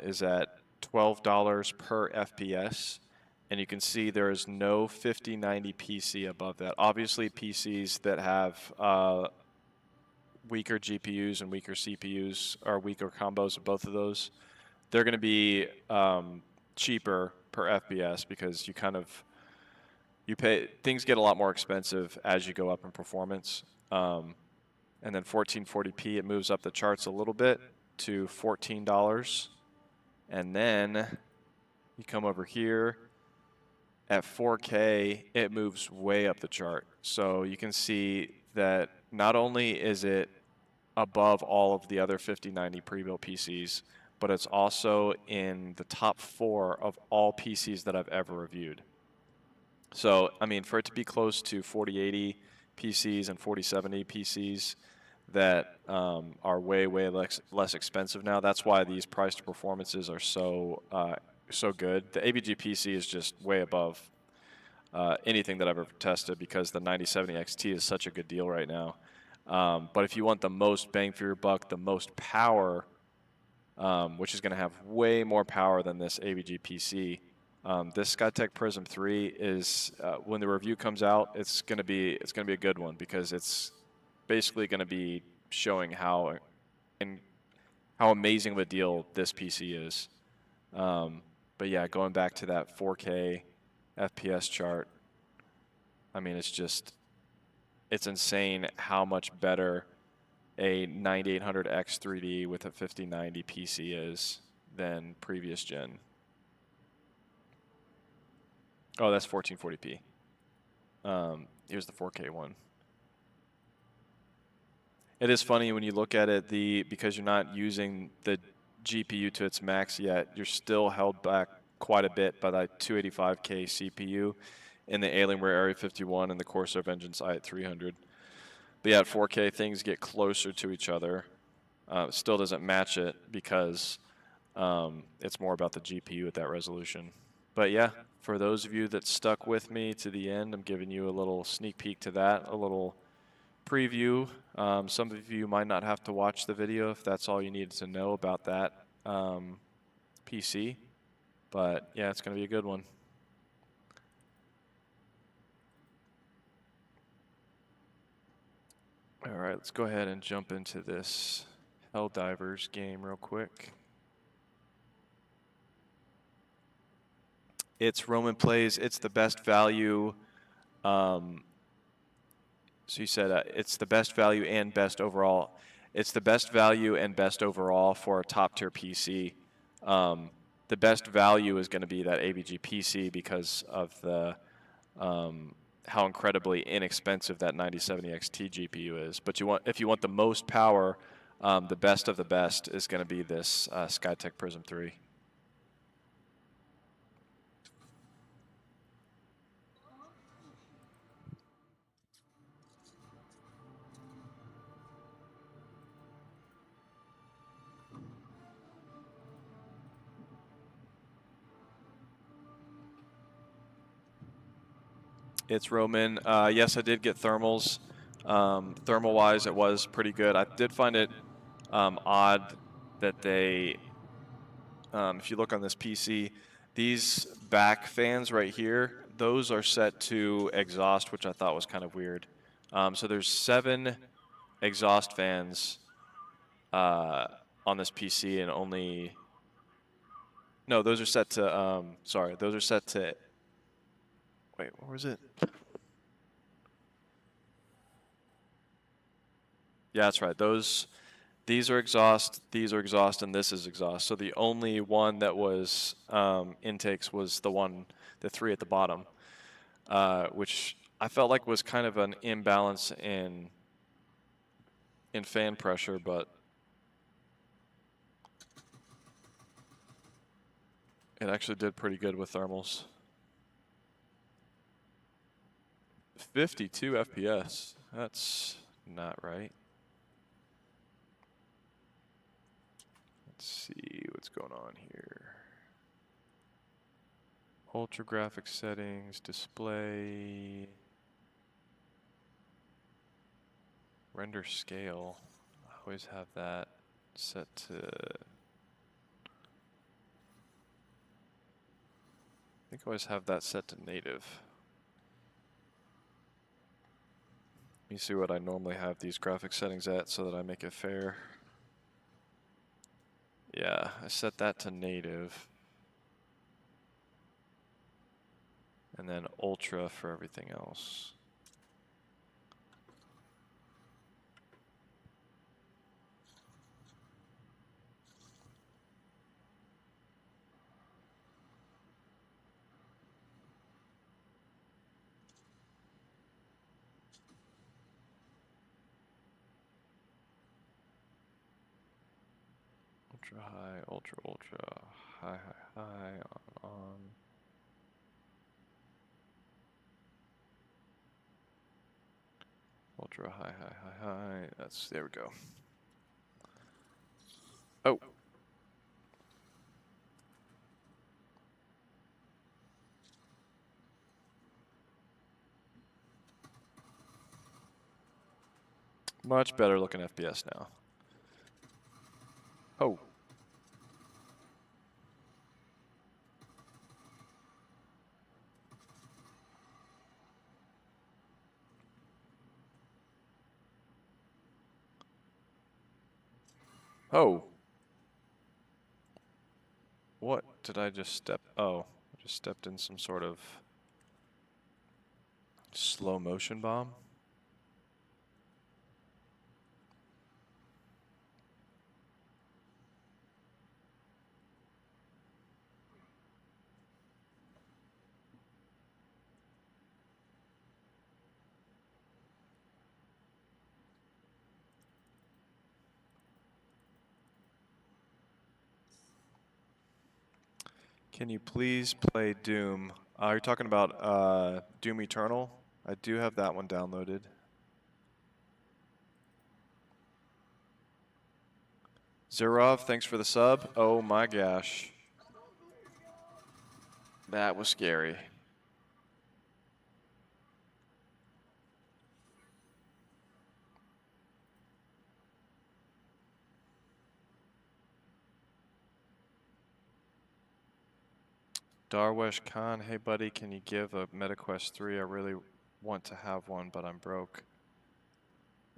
Speaker 1: is at $12 per FPS. And you can see there is no 5090 PC above that. Obviously, PCs that have weaker GPUs and weaker CPUs, or weaker combos of both of those, they're going to be cheaper per FPS because you pay, things get a lot more expensive as you go up in performance. And then 1440p, it moves up the charts a little bit to $14. And then you come over here at 4K, it moves way up the chart. So you can see that not only is it above all of the other 5090 pre-built PCs, but it's also in the top 4 of all PCs that I've ever reviewed. So, I mean, for it to be close to 4080 PCs and 4070 PCs that are way less expensive now, that's why these price to performances are so good. The AVGPC is just way above anything that I've ever tested because the 9070 XT is such a good deal right now. But if you want the most bang for your buck, the most power, which is going to have way more power than this AVGPC, this Skytech Prism 3 is when the review comes out, it's going to be a good one because it's basically going to be showing how amazing of a deal this PC is. But yeah, going back to that 4K FPS chart, I mean, it's insane how much better a 9800X 3D with a 5090 PC is than previous gen. Oh, that's 1440p. Here's the 4K one. It is funny when you look at it, because you're not using the GPU to its max yet, you're still held back quite a bit by that 285K CPU in the Alienware Area 51 and the Corsair Vengeance i300. But yeah, at 4K, things get closer to each other. It still doesn't match it because it's more about the GPU at that resolution. But yeah, for those of you that stuck with me to the end, I'm giving you a little sneak peek to that, a little preview. Some of you might not have to watch the video if that's all you needed to know about that PC. But yeah, it's going to be a good one. All right, let's go ahead and jump into this Helldivers game real quick. It's Roman plays. It's the best value. So you said it's the best value and best overall. It's the best value and best overall for a top tier PC. The best value is going to be that AVGPC because of the how incredibly inexpensive that 9070 XT GPU is. But if you want the most power, the best of the best is going to be this Skytech Prism 3. It's Roman. Yes, I did get thermals. Thermal-wise, it was pretty good. I did find it odd that they, if you look on this PC, these back fans right here, those are set to exhaust, which I thought was kind of weird. So there's 7 exhaust fans on this PC and only, no, those are set to, sorry, those are set to, wait, what was it? Yeah, that's right. These are exhaust, and this is exhaust. So the only one that was intakes was the 3 at the bottom, which I felt like was kind of an imbalance in fan pressure, but it actually did pretty good with thermals. 52 FPS. That's not right. Let's see what's going on here. Ultra graphics settings, display, render scale. I always have that set to, I think I always have that set to native. Let me see what I normally have these graphics settings at so that I make it fair. Yeah, I set that to native. And then ultra for everything else. Ultra high, ultra, high, high, high, on. Ultra high, high, high, high. There we go. Oh. Much better looking FPS now. Oh. Oh. What did I just step? Oh, I just stepped in some sort of slow motion bomb. Can you please play Doom? You're talking about Doom Eternal? I do have that one downloaded. Zerov, thanks for the sub. Oh my gosh. That was scary. Darwesh Khan, hey buddy, can you give a MetaQuest 3? I really want to have one, but I'm broke.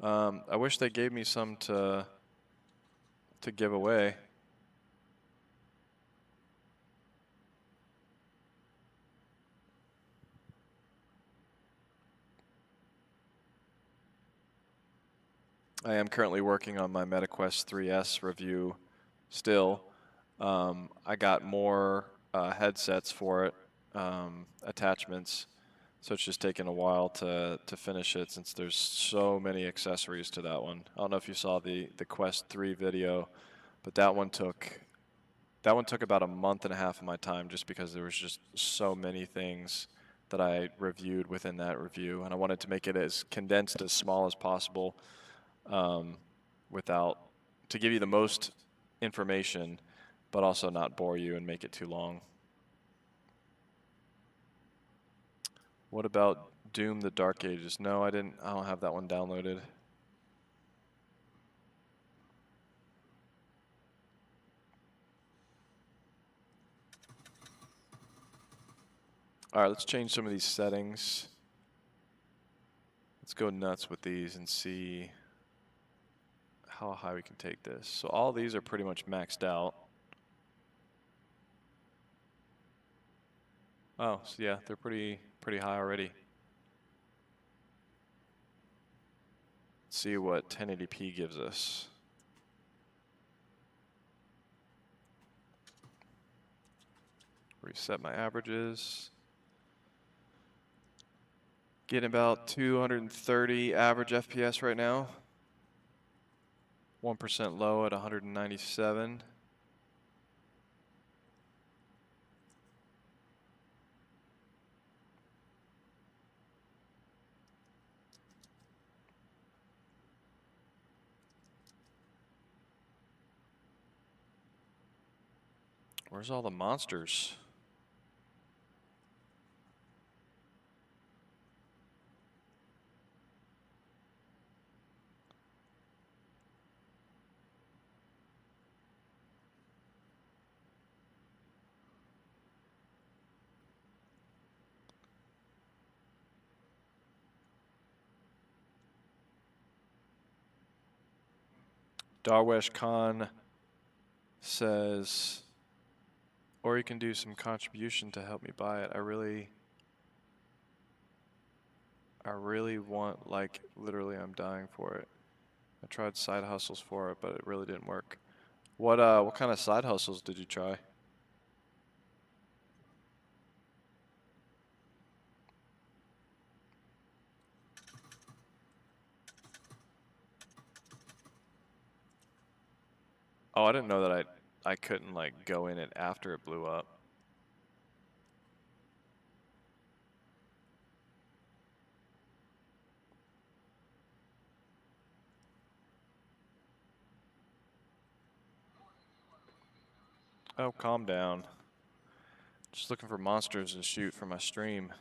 Speaker 1: I wish they gave me some to give away. I am currently working on my MetaQuest 3S review still. I got more headsets for it, attachments, so it's just taken a while to finish it since there's so many accessories to that one. I don't know if you saw the Quest 3 video, but that one took about a month and a half of my time just because there was just so many things that I reviewed within that review, and I wanted to make it as condensed, as small as possible, to give you the most information, but also not bore you and make it too long. What about Doom: The Dark Ages? No, I don't have that one downloaded. All right, let's change some of these settings. Let's go nuts with these and see how high we can take this. So all these are pretty much maxed out. Oh, so yeah, they're pretty high already. Let's see what 1080p gives us. Reset my averages. Getting about 230 average FPS right now. 1% low at 197. Where's all the monsters? Darwesh Khan says, or you can do some contribution to help me buy it. I really want, like, literally I'm dying for it. I tried side hustles for it, but it really didn't work. What kind of side hustles did you try? Oh, I didn't know that I couldn't, like, go in it after it blew up. Oh, calm down. Just looking for monsters to shoot for my stream.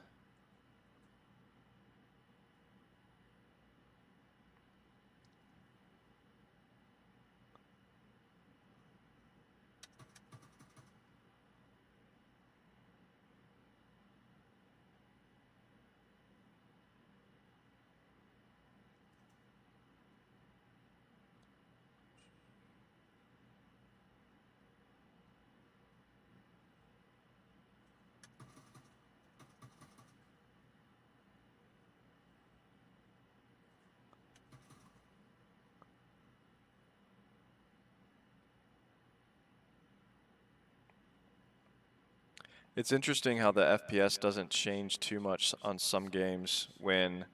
Speaker 1: It's interesting how the FPS doesn't change too much on some games when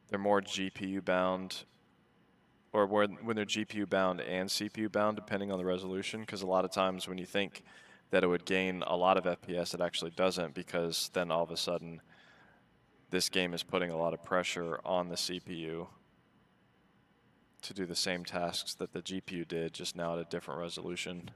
Speaker 1: they're more GPU bound, or when they're GPU bound and CPU bound, depending on the resolution, because a lot of times when you think that it would gain a lot of FPS, it actually doesn't, because then all of a sudden this game is putting a lot of pressure on the CPU to do the same tasks that the GPU did, just now at a different resolution.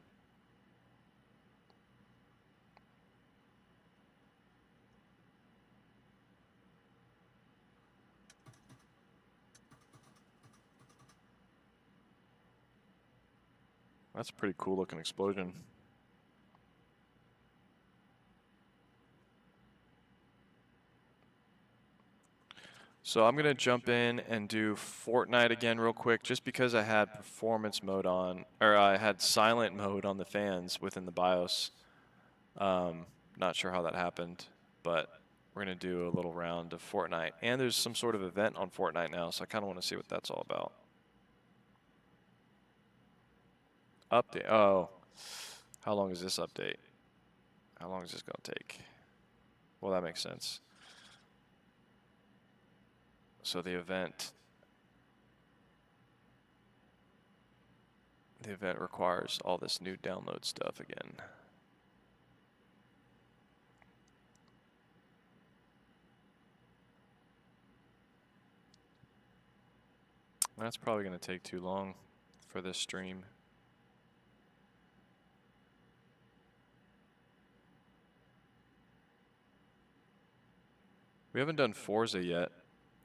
Speaker 1: That's a pretty cool looking explosion. So I'm gonna jump in and do Fortnite again real quick, just because I had performance mode on, or I had silent mode on the fans within the BIOS. Not sure how that happened, but we're gonna do a little round of Fortnite. And there's some sort of event on Fortnite now, so I kind of want to see what that's all about. Update. Oh, how long is this update? How long is this gonna take? Well, that makes sense. So the event requires all this new download stuff again. That's probably going to take too long for this stream. We haven't done Forza yet.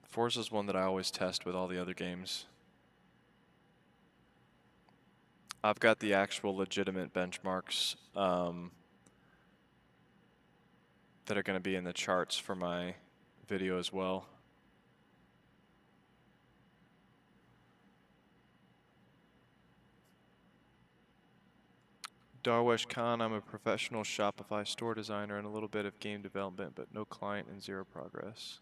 Speaker 1: Forza is one that I always test with all the other games. I've got the actual legitimate benchmarks that are going to be in the charts for my video as well. Darwesh Khan, I'm a professional Shopify store designer and a little bit of game development, but no client and zero progress.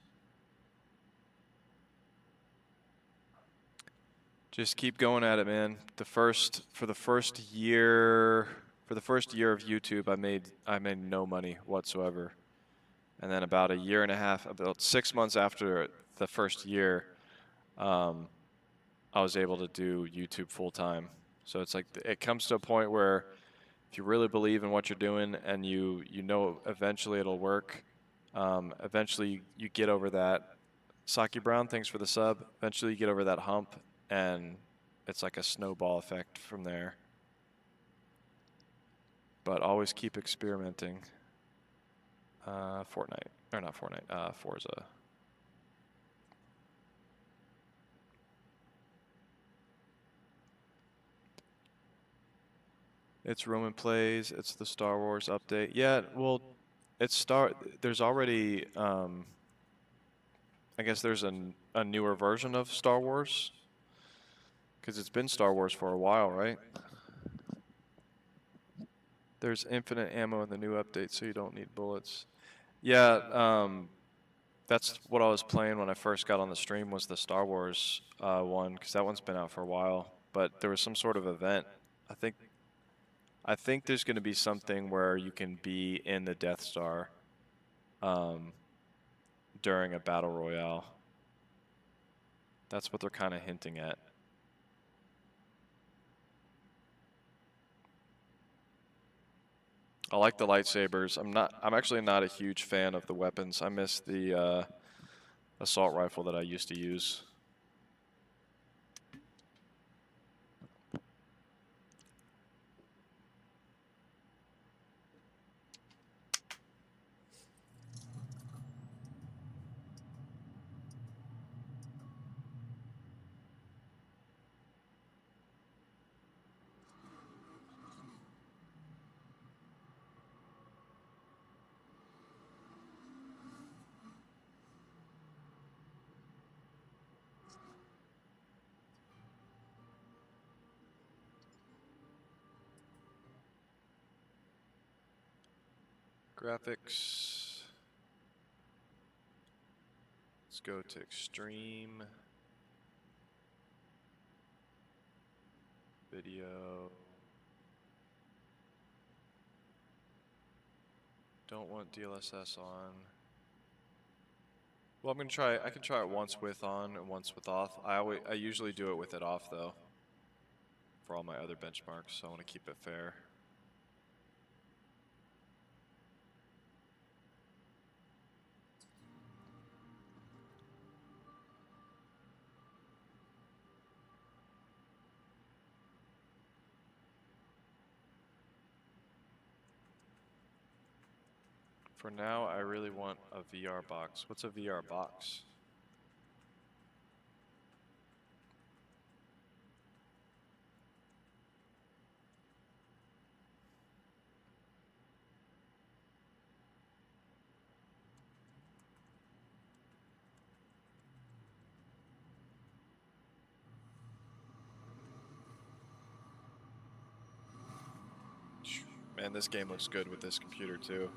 Speaker 1: Just keep going at it, man. For the first year of YouTube, I made no money whatsoever. And then about a year and a half, about 6 months after the first year, I was able to do YouTube full time. So it's like it comes to a point where if you really believe in what you're doing and you know eventually it'll work, eventually you get over that. Saki Brown, thanks for the sub. Eventually you get over that hump, and it's like a snowball effect from there. But always keep experimenting. Fortnite, or not Fortnite, Forza. It's Roman Plays, it's the Star Wars update. Yeah, well, there's already, I guess there's a newer version of Star Wars. Because it's been Star Wars for a while, right? There's infinite ammo in the new update, so you don't need bullets. Yeah, that's what I was playing when I first got on the stream, was the Star Wars one, because that one's been out for a while. But there was some sort of event. I think there's going to be something where you can be in the Death Star during a battle royale. That's what they're kind of hinting at. I like the lightsabers. I'm actually not a huge fan of the weapons. I miss the assault rifle that I used to use. Graphics. Let's go to extreme. Video. don't want DLSS on. Well, I'm gonna try. I can try it once with on and once with off. I usually do it with it off though. For all my other benchmarks, so I want to keep it fair. For now, I really want a VR box. What's a VR box? Man, this game looks good with this computer too.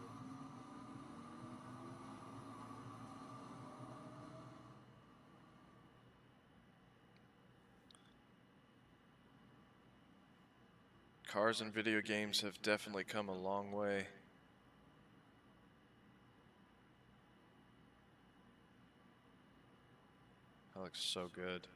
Speaker 1: Cars and video games have definitely come a long way. That looks so good.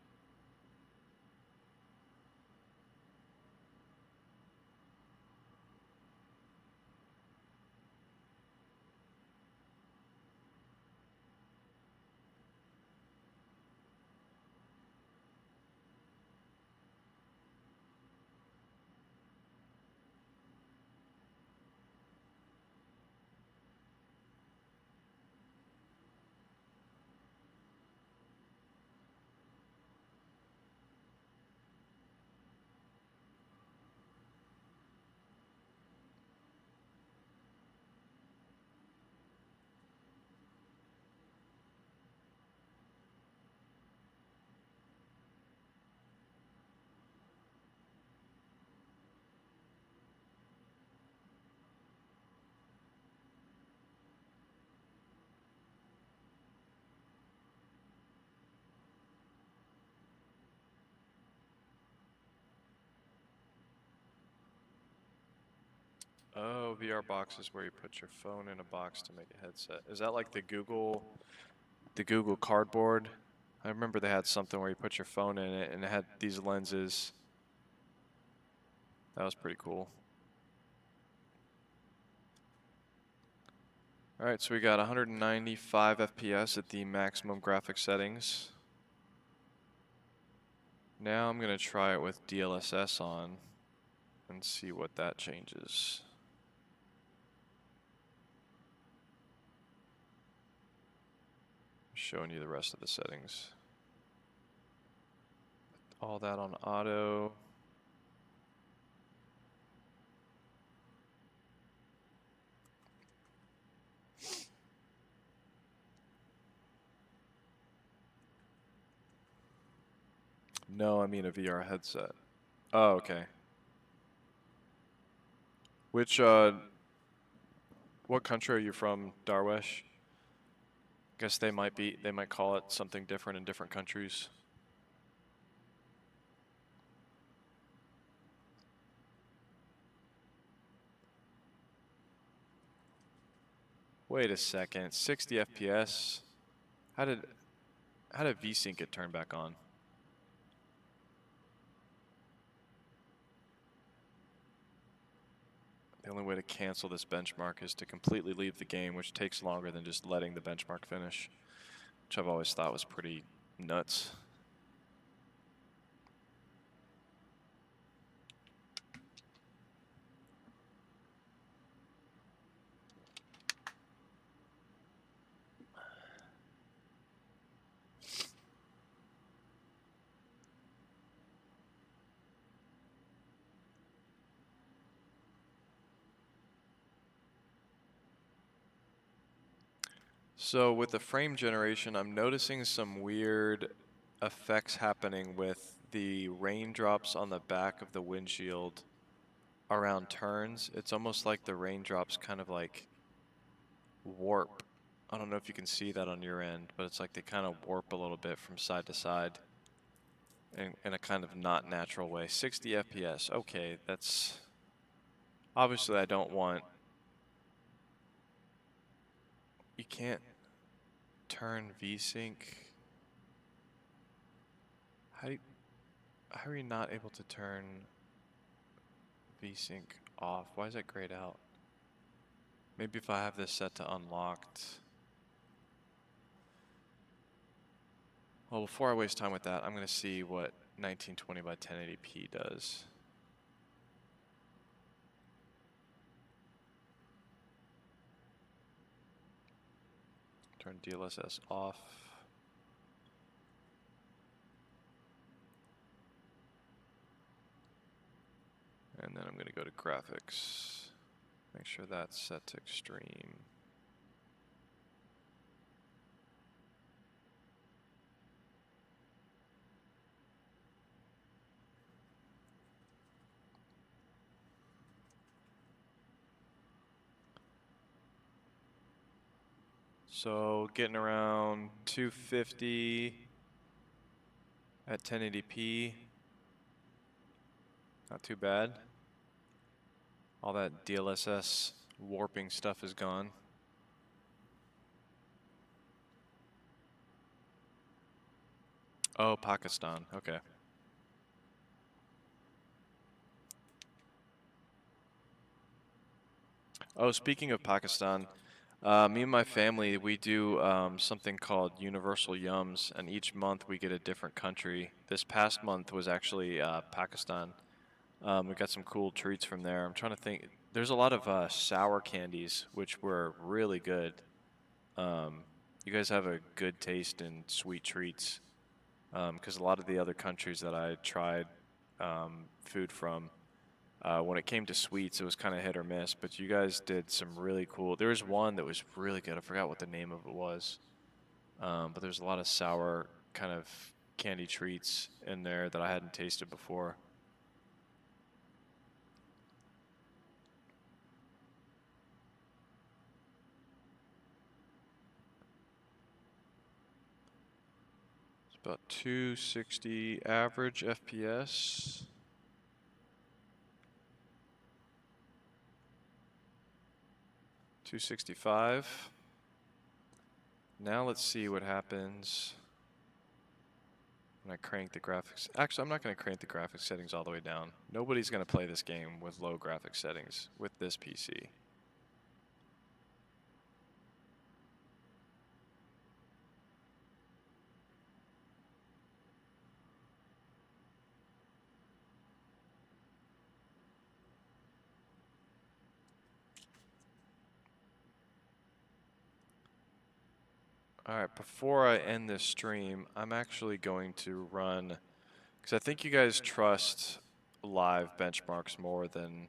Speaker 1: Oh, VR box is where you put your phone in a box to make a headset. Is that like the Google Cardboard? I remember they had something where you put your phone in it and it had these lenses. That was pretty cool. Alright, so we got 195 FPS at the maximum graphic settings. Now I'm going to try it with DLSS on and see what that changes. Showing you the rest of the settings. All that on auto. No, I mean a VR headset. Oh, okay. Which, what country are you from, Darwesh? Guess they might call it something different in different countries. Wait a second, 60 FPS? How did VSync get turned back on? The only way to cancel this benchmark is to completely leave the game, which takes longer than just letting the benchmark finish, which I've always thought was pretty nuts. So with the frame generation, I'm noticing some weird effects happening with the raindrops on the back of the windshield around turns. It's almost like the raindrops kind of like warp. I don't know if you can see that on your end, but it's like they kind of warp a little bit from side to side in a kind of not natural way. 60 FPS, okay, that's... Obviously I don't want You can't turn VSync. How are you not able to turn VSync off? Why is that grayed out? Maybe if I have this set to unlocked. Well, before I waste time with that, I'm going to see what 1920 by 1080p does. Turn DLSS off. And then I'm going to go to graphics. Make sure that's set to extreme. So getting around 250 at 1080p. Not too bad. All that DLSS warping stuff is gone. Oh, Pakistan. Okay. Oh, speaking of Pakistan, me and my family, we do something called Universal Yums, and each month we get a different country. This past month was actually Pakistan. We got some cool treats from there. I'm trying to think. There's a lot of sour candies, which were really good. You guys have a good taste in sweet treats, because a lot of the other countries that I tried food from, when it came to sweets, it was kind of hit or miss, but you guys did some really cool. There was one that was really good. I forgot what the name of it was, but there's a lot of sour kind of candy treats in there that I hadn't tasted before. It's about 260 average FPS. $265. Now let's see what happens when I crank the graphics. Actually, I'm not going to crank the graphics settings all the way down. Nobody's going to play this game with low graphics settings with this PC. All right, before I end this stream, I'm actually going to run, because I think you guys trust live benchmarks more than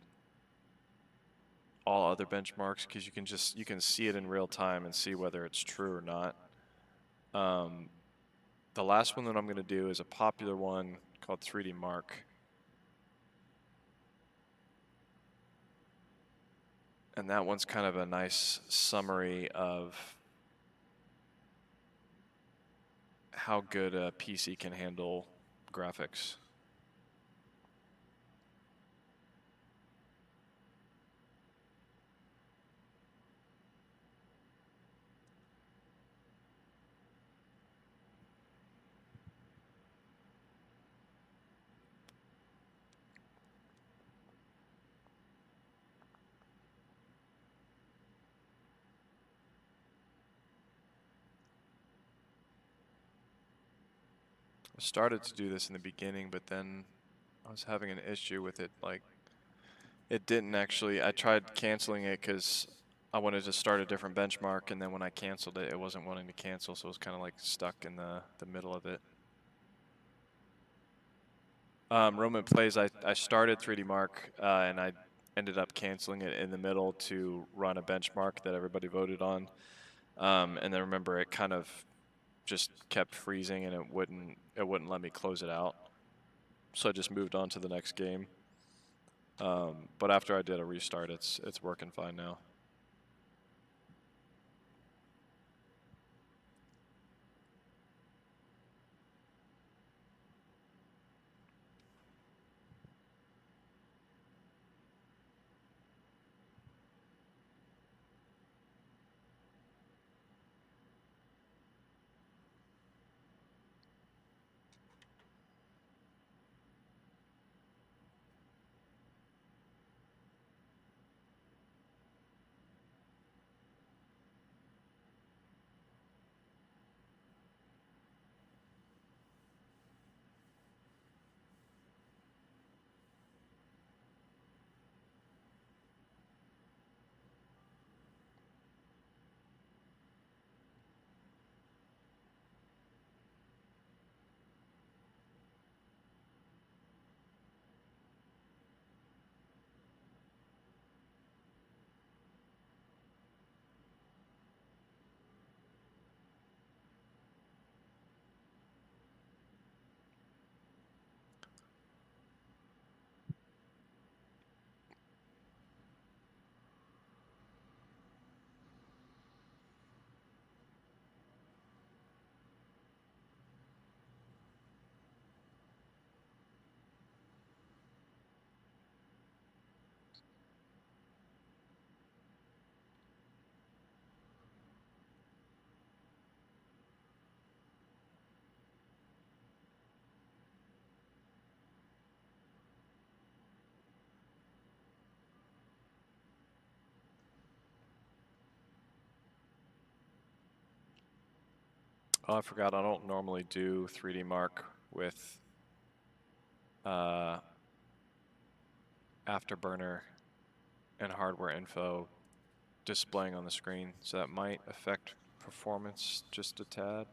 Speaker 1: all other benchmarks, because you can see it in real time and see whether it's true or not. The last one that I'm going to do is a popular one called 3D Mark. And that one's kind of a nice summary of how good a PC can handle graphics. I started to do this in the beginning, but then I was having an issue with it. Like, it didn't actually, I tried canceling it because I wanted to start a different benchmark, and then when I canceled it, it wasn't wanting to cancel, so it was kind of like stuck in the middle of it. Roman plays, I started 3D Mark, and I ended up canceling it in the middle to run a benchmark that everybody voted on. And then remember, it kind of just kept freezing, and it wouldn't let me close it out. So I just moved on to the next game. But after I did a restart, it's working fine now. Oh, I forgot. I don't normally do 3D Mark with Afterburner and hardware info displaying on the screen, so that might affect performance just a tad.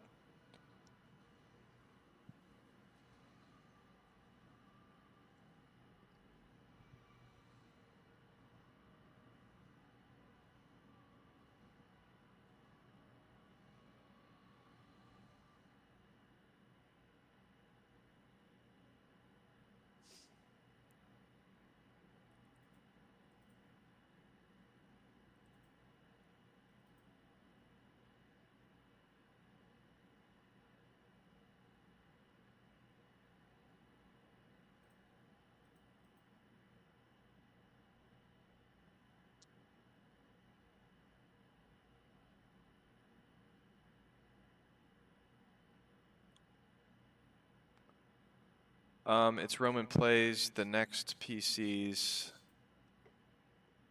Speaker 1: It's Roman Plays. The next PCs.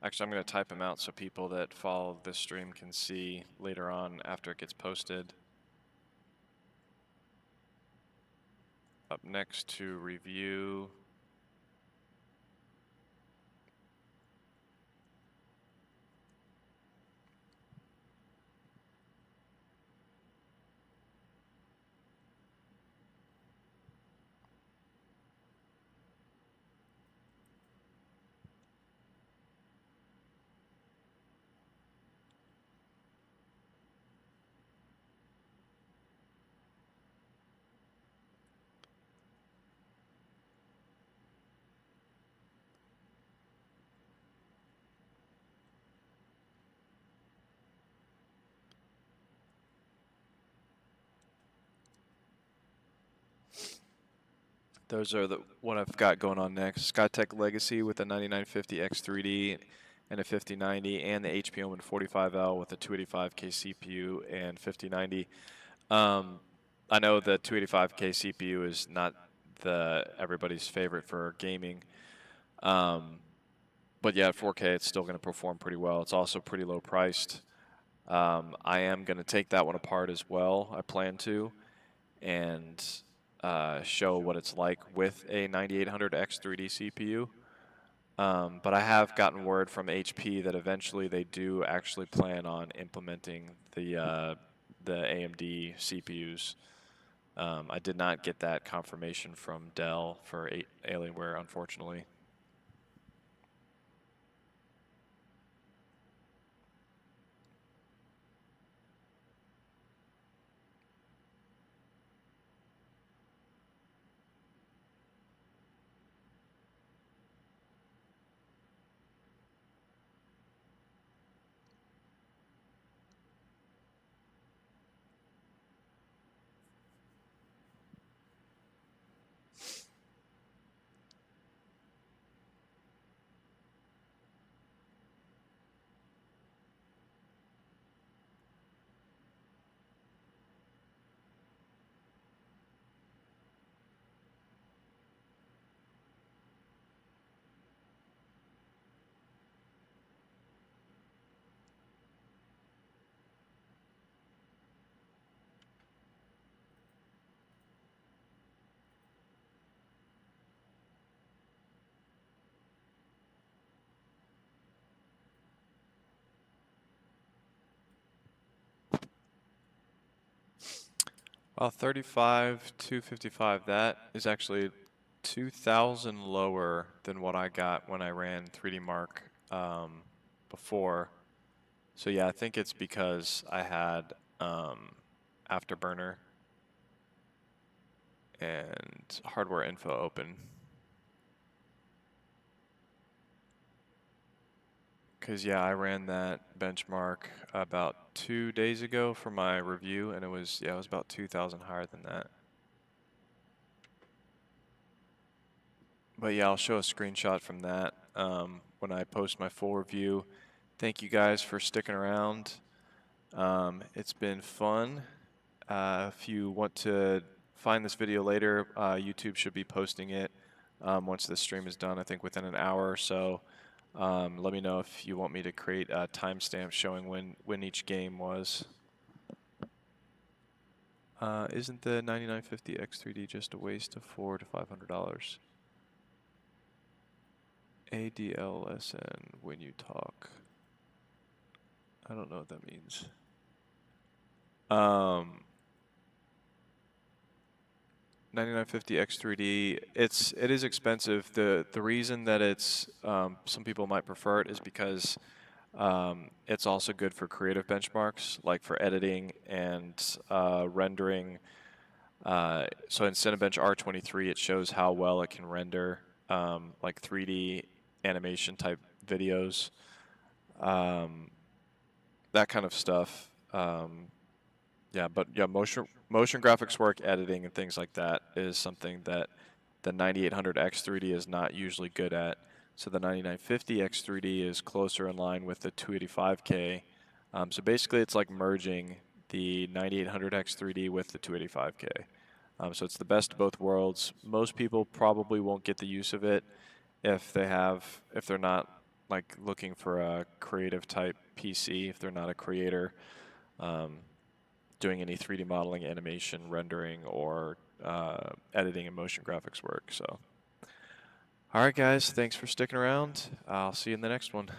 Speaker 1: Actually, I'm going to type them out so people that follow this stream can see later on after it gets posted. Up next to review. Those are the what I've got going on next. Skytech Legacy with a 9950X 3D and a 5090, and the HP Omen 45L with a 285K CPU and 5090. I know the 285K CPU is not everybody's favorite for gaming, but yeah, at 4K it's still going to perform pretty well. It's also pretty low priced. I am going to take that one apart as well. I plan to, and show what it's like with a 9800X 3D CPU. But I have gotten word from HP that eventually they do actually plan on implementing the AMD CPUs. I did not get that confirmation from Dell for Alienware, unfortunately. Well, 35,255, that is actually 2,000 lower than what I got when I ran 3D Mark before. So yeah, I think it's because I had Afterburner and hardware info open. Because yeah, I ran that benchmark about 2 days ago for my review, and it was about 2,000 higher than that. But yeah, I'll show a screenshot from that when I post my full review. Thank you guys for sticking around. It's been fun. If you want to find this video later, YouTube should be posting it once this stream is done, I think within an hour or so. Let me know if you want me to create a timestamp showing when each game was. Isn't the 9950 X3D just a waste of $400 to $500? ADLSN when you talk. I don't know what that means. 9950 X3D, it is expensive. The reason that it's some people might prefer it is because it's also good for creative benchmarks, like for editing and rendering. So in Cinebench R23, it shows how well it can render like 3D animation type videos, that kind of stuff. Yeah, but yeah, motion graphics work, editing, and things like that is something that the 9800 X3D is not usually good at. So the 9950 X3D is closer in line with the 285K. So basically, it's like merging the 9800 X3D with the 285K. So it's the best of both worlds. Most people probably won't get the use of it if they're not like looking for a creative type PC, if they're not a creator. Doing any 3D modeling, animation, rendering, or editing and motion graphics work. So, all right, guys, thanks for sticking around. I'll see you in the next one.